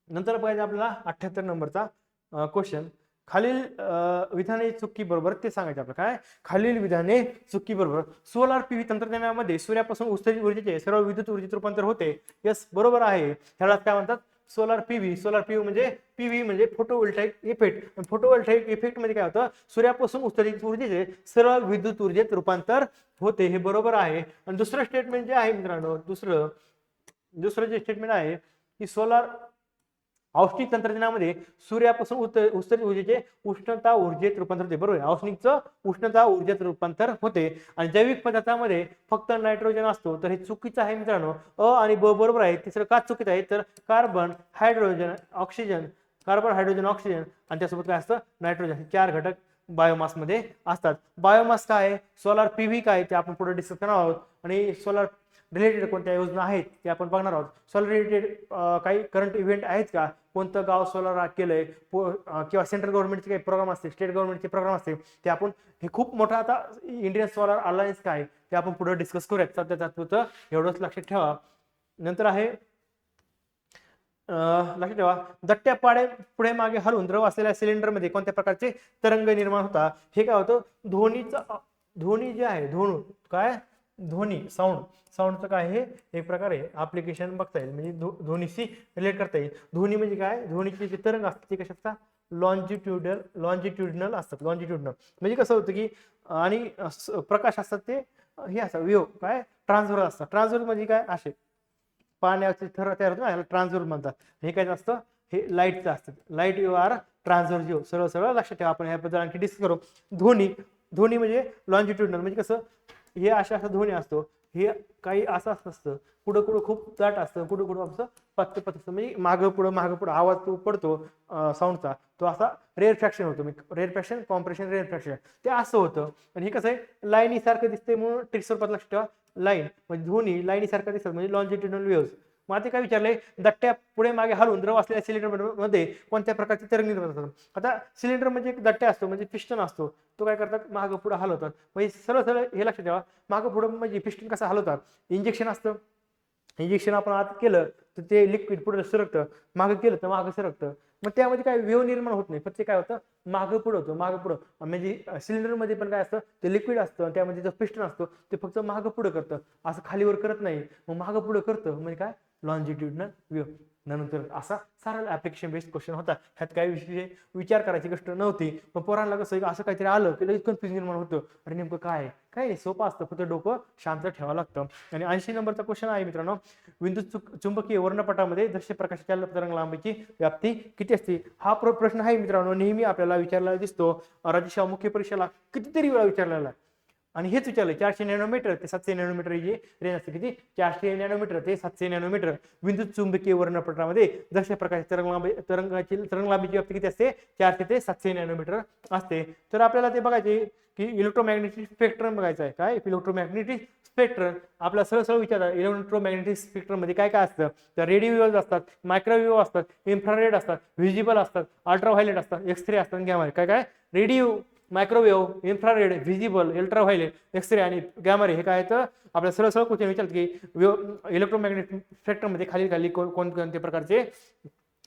नंतर पाहिजे आपल्याला 78 नंबरचा क्वेश्चन. खालील विधाने चुकी बरोबर ते सांगायचे आपल्याला. काय, खालील विधाने चुकी बरोबर. सोलार पीव्ही तंत्रज्ञानामध्ये सूर्यापासून उत्सर्जित ऊर्जेचे सर्व विद्युत ऊर्जेत रूपांतर होते. यस, बरोबर आहे. ह्याला काय म्हणतात, सोलार पीव्ही म्हणजे पीव्ही म्हणजे फोटोव्होल्टाइक इफेक्ट. फोटोव्होल्टाइक इफेक्ट मध्ये काय होतं, सूर्यापासून उत्सर्जित ऊर्जेचे सर्व विद्युत ऊर्जेत रूपांतर होते. हे बरोबर आहे. आणि दुसरं स्टेटमेंट जे आहे मित्रांनो, दुसरं जे स्टेटमेंट आहे की सोलार औष्णिक तंत्रज्ञानामध्ये सूर्यापासून उत्सर्जित ऊर्जेचे उष्णता ऊर्जेत रूपांतर होते. बरोबर आहे, औष्णिकचं उष्णता ऊर्जेत रूपांतर होते. आणि जैविक पदार्थामध्ये फक्त नायट्रोजन असतो, तर हे चुकीचं आहे मित्रांनो. अ आणि ब बरोबर आहे. तिसरं का चुकीचं आहे, तर carbon hydrogen oxygen, carbon hydrogen oxygen आणि त्यासोबत काय असतं, नायट्रोजन, हे 4 घटक बायोमास मध्ये असतात. बायोमास काय आहे, सोलार पीव्ही काय ते आपण पुढे डिस्कस करणार आहोत. आणि सोलार रिलेटेड कोणत्या योजना आहेत ते आपण बघणार आहोत. सोलर रिलेटेड काही करंट इव्हेंट आहेत का, कोणतं गाव सोलर केलंय, किंवा सेंट्रल गव्हर्नमेंटचे काही प्रोग्राम असते, स्टेट गव्हर्नमेंटचे प्रोग्राम असते, ते आपण हे खूप मोठा आता इंडियन सोलर अलायन्स काय ते आपण पुढे डिस्कस करूयात. सध्या तात्पुरतं एवढंच लक्षात ठेवा. नंतर आहे लक्षात ठेवा, दट्ट्या पाडे पुढे मागे हलवून द्रव असलेल्या सिलेंडरमध्ये कोणत्या प्रकारचे तरंग निर्माण होतात. हे काय होतं, ध्वनी जे आहे, ध्वनी साऊंडचं काय आहे, एक प्रकारे ऍप्लिकेशन बघता येईल, म्हणजे ध्वनीशी रिलेट करता येईल. ध्वनी म्हणजे काय, ध्वनीचे जे तरंग असतात ते कशा असतात, लॉन्जिट्युडिनल असतात. लॉन्जिट्युडिनल म्हणजे कसं होतं की, आणि प्रकाश असतात ते हे असतात वेव्ह काय ट्रान्सफर असतात. ट्रान्सफर म्हणजे काय, असे पाण्याचे थर तयार होतो ना, याला ट्रान्सफर म्हणतात. हे काय असतं, हे लाईटचं असतं. Light you are transfer wave. सरळ सरळ लक्षात ठेवा. आपण याबद्दल आणखी डिस्कस करू. ध्वनी म्हणजे लॉन्जिट्युडिनल म्हणजे कसं, हे अशा ध्वनी असतो, हे काही असं असतं, कुठं कुठं खूप दाट असतं, कुठं कुठं असं पत्ते असतं, म्हणजे मागं पुढं आवाज तो पडतो साऊंडचा, तो असा रेअरफॅक्शन होतो. रेअरफॅक्शन, कॉम्प्रेशन, रेअरफॅक्शन, ते असं होतं. आणि हे कसं आहे, लाईनी सारखं दिसते म्हणून ट्रिक स्वरूपात लक्षात ठेवा. लाईन म्हणजे ध्वनी लाईनी सारखं दिसतात, म्हणजे लॉन्जिट्युडिनल वेव्हज. मग ते काय विचारलंय, दट्ट्या पुढे मागे हलवून द्रव असलेल्या सिलेंडर मध्ये कोणत्या प्रकारचे तरंग निर्माण होतात. आता सिलेंडर म्हणजे एक दट्ट्या असतो, म्हणजे पिस्टन असतो, तो काय करतात, मागं पुढे हलवतात. म्हणजे सरळ सरळ हे लक्षात ठेवा, मागं पुढे म्हणजे पिस्टन कसं हलवतात, इंजेक्शन असतं, इंजेक्शन आपण आत केलं तर ते लिक्विड पुढे सरकतं, मागं केलं तर मागं सरकतं. मग त्यामध्ये काय वेव्ह निर्माण होत नाही, फक्त काय होतं, मागं पुढं होतं, मागं पुढं. म्हणजे सिलेंडरमध्ये पण काय असतं, ते लिक्विड असतं, त्यामध्ये जो पिस्टन असतो ते फक्त मागं पुढं करतं, असं खालीवर करत नाही. मग मागं पुढं करतं म्हणजे काय, लॉन्जिट्युडिनल वेव्ह. नंतर असा सरळ ऍप्लिकेशन बेस्ड क्वेश्चन होता. ह्यात काही विचार करायची गोष्ट नव्हती. मग पोरांना कसं असं काहीतरी आलं की लगेच कन्फ्युजन निर्माण होतं, अरे नेमकं काय काय नाही, सोपं असतं, फक्त डोकं शांत ठेवावं लागतं. आणि 80 नंबरचा क्वेश्चन आहे मित्रांनो, विद्युत चुंबकीय वर्णपटामध्ये दृश्य प्रकाशाच्या तरंग लांबीची व्याप्ती किती असते. हा प्रश्न आहे मित्रांनो, नेहमी आपल्याला विचारला दिसतो. राज्यसेवा मुख्य परीक्षेला कितीतरी वेळा विचारलेला. आणि हेच विचारलं, 400 नॅनोमीटर ते 700 नॅनोमीटर जी रेंज असते, किती, 400 नॅनोमीटर ते 700 नॅनोमीटर विद्युत चुंबकीय वर्णपटामध्ये दृश्य प्रकाशाच्या तरंग लांबीची व्याप्ती किती असते, 400 ते 700 नॅनोमीटर असते. तर आपल्याला ते बघायचे की इलेक्ट्रोमॅग्नेटिक स्पेक्ट्रम बघायचं आहे. काय इलेक्ट्रोमॅग्नेटिक स्पेक्ट्रम, आपला सरळ सरळ विचार, इलेक्ट्रोमॅग्नेटिक स्पेक्ट्रम मध्ये काय काय असतं, तर रेडिओ असतात, मायक्रोवेव्ह असतात, इन्फ्रारेड असतात, व्हिजिबल असतात, अल्ट्राव्हायलेट असतात, एक्सरे असतात, गॅमा. काय काय, radio, microwave, infrared, visible, ultraviolet, X ray आणि गॅमा रे. हे काय तर आपल्या सरळ सरळ क्वेश्चन विचारतात की इलेक्ट्रोमॅग्नेटिक स्पेक्ट्रम मध्ये खाली खाली कोणकोणते प्रकारचे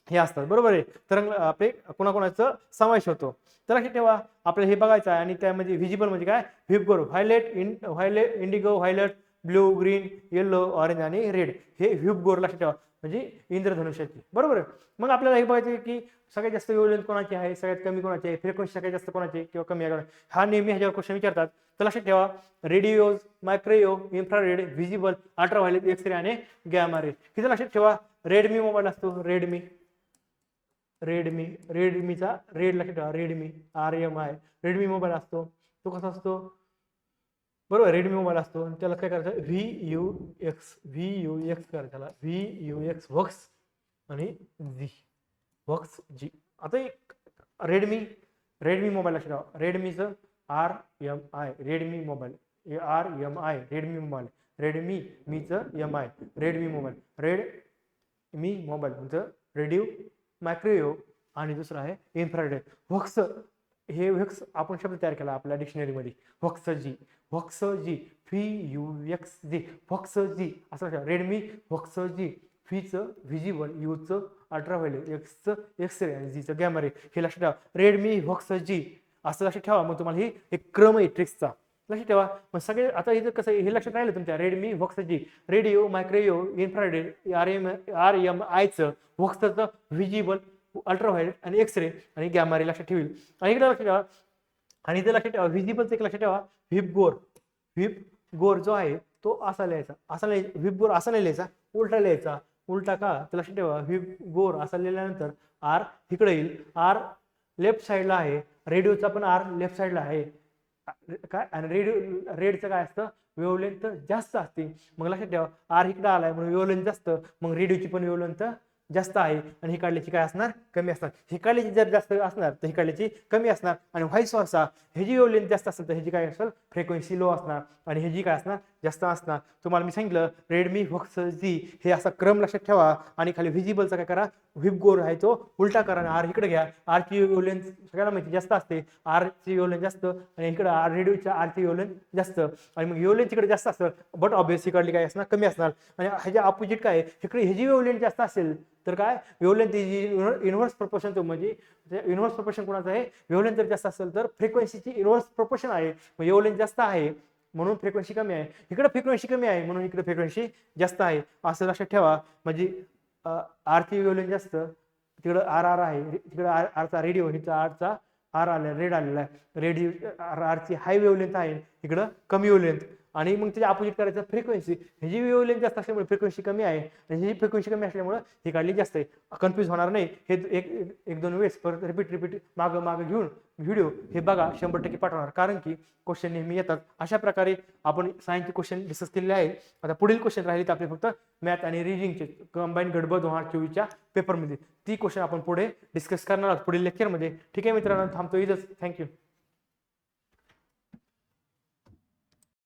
हे असतात. बरोबर आहे, तरंग आपले कोणाकोणाचं समावेश होतो. तर लक्षात ठेवा, आपल्याला हे बघायचं आहे. आणि त्यामध्ये व्हिजिबल म्हणजे काय, VIBGYOR, violet, indigo, violet, blue, green, yellow, orange आणि रेड, हे व्हिपगोर लक्षात ठेवा, म्हणजे इंद्रधनुष्याची. बरोबर आहे. मग आपल्याला हे बघायचं की सगळ्यात जास्त वेवलेंथ कोणाची आहे, सगळ्यात कमी कोणाची आहे, फ्रिक्वेन्सी सगळ्यात जास्त कोणाची किंवा कमी आहे, हा नेहमी ह्याच्यावर क्वेश्चन विचारतात. तर लक्षात ठेवा, radio, microwave, infrared, visible, ultraviolet, X ray आणि गॅमा रे. इथे लक्षात ठेवा, रेडमी मोबाईल असतो, रेडमीचा रेड लक्षात ठेवा, रेडमी RMI, रेडमी मोबाईल असतो. तो कसा असतो, बरोबर, रेडमी मोबाईल असतो. त्याला काय करायचं, VUX करायचं, त्याला VUX वक्स आणि वक्स जी. आता एक रेडमी मोबाईल लक्षात ठेवा, रेडमीचं RMI, Redmi mobile, RMI, Redmi mobile, रेडमीचं MI, Redmi mobile, Redmi mobile म्हणजे रेडिओ, मायक्रोवेव्ह आणि दुसरं आहे इन्फ्रारेड. वक्स, हे वक्स आपण शब्द तयार केला आपल्या डिक्शनरीमध्ये, वक्सजी, VUXG, वक्सजी असं. रेडमी वक्सजी, व्हीचं व्हिजिबल, यूचं अल्ट्राव्हायलेट, एक्सचं एक्सरे आणि जीचं गॅमा रे. हे लक्षात ठेवा, रेडमी वक्सजी असं लक्षात ठेवा. मग तुम्हाला ही एक क्रम आहे ट्रिक्सचा, लक्षात ठेवा. मग सगळे आता इथं कसं हे लक्षात राहिलं तुमच्या, Redmi VUX G, radio, microwave, infrared, RMIचं, वक्सचं, व्हिजिबल, अल्ट्राव्हायलेट आणि एक्सरे आणि गॅमा रे लक्षात ठेवी. आणि इकडे लक्षात ठेवा, आणि इथे लक्षात ठेवा, व्हिजिबलचं एक लक्षात ठेवा, व्हिपगोर जो आहे तो असा लिहायचा, व्हिपगोर असा नाही लिहायचा, उलटा लिहायचा. उलटा का तर लक्षात ठेवा व्हीप गोर असा लिहिल्यानंतर आर इकडे येईल, आर लेफ्ट साईडला आहे, रेडिओचा पण आर लेफ्ट साईडला आहे काय, आणि रेडचं काय असतं वेव्हलेंथ जास्त असते, मग लक्षात ठेवा आर इकडे आलाय म्हणून वेव्हलेंथ जास्त, मग रेडिओची पण वेव्हलेंथ जास्त आहे आणि हिकडल्याची काय असणार कमी असणार, हिकडल्याची जर जास्त असणार तर हिकडल्याची कमी असणार, आणि व्हाईस वर्सा ह्याची वेव्हलेंथ जास्त असेल तर ह्याची काय असेल फ्रिक्वेन्सी लो असणार आणि ह्याची काय असणार जास्त असणार. तुम्हाला मी सांगितलं रेडमी व्हॉक्स जी हे असा क्रम लक्षात ठेवा आणि खाली व्हिजिबलचा काय करा व्हीप गोर आहे तो उलटा करा आणि आर इकडे घ्या, आरची वेव्हलेंथ सगळ्याला माहिती जास्त असते, आरची वेव्हलेंथ जास्त आणि इकडे आर रेडिओच्या आरची वेव्हलेंथ जास्त आणि मग वेव्हलेंथ इकडे जास्त असतं बट ऑब्वियस इकडली काय असणार कमी असणार, आणि ह्याच्या ऑपोजिट काय इकडे ह्याची वेव्हलेंथ जास्त असेल तर काय वेव्हलेंथ इन्व्हर्स प्रोपोर्शन तो म्हणजे इन्व्हर्स प्रोपोर्शन कोणाचं आहे वेव्हलेंथ जर जास्त असेल तर फ्रिक्वेन्सीची इन्व्हर्स प्रोपोर्शन आहे, मग वेव्हलेंथ जास्त आहे म्हणून फ्रिक्वेन्सी कमी आहे, इकडे फ्रिक्वेन्सी कमी आहे म्हणून इकडे फ्रिक्वेन्सी जास्त आहे असं लक्षात ठेवा. म्हणजे आरची वेव्हलेंथ जास्त तिकडं आर आर आहे, तिकडे आरचा रेडिओ हिचा आरचा आर आलेला रेड आलेला आहे, रेडिओ आरची हाय वेव्हलेंथ आहे इकडं कमी वेव्हलेंथ, आणि मग त्याच्या अपोजिट करायचं फ्रिक्वेन्सी ह्याची वेव्हलेंथ जास्त असल्यामुळे फ्रिक्वेन्सी कमी आहे आणि ह्याची फ्रिक्वेन्सी कमी असल्यामुळे ही काढली जास्त आहे. कन्फ्यूज होणार नाही, हे एक दोन वेळेस परत रिपीट मागं घेऊन व्हिडिओ हे बघा 100% पाठवणार, कारण की क्वेश्चन नेहमी येतात. अशा प्रकारे आपण सायन्सचे क्वेश्चन डिस्कस केलेले आहे. आता पुढील क्वेश्चन राहिले आपले फक्त मॅथ आणि रिजनिंगचे कंबाईन गट ब 2024च्या पेपरमध्ये, ती क्वेश्चन आपण पुढे डिस्कस करणार आहोत पुढील लेक्चरमध्ये. ठीक आहे मित्रांनो, थांबतो इथंच. थँक्यू.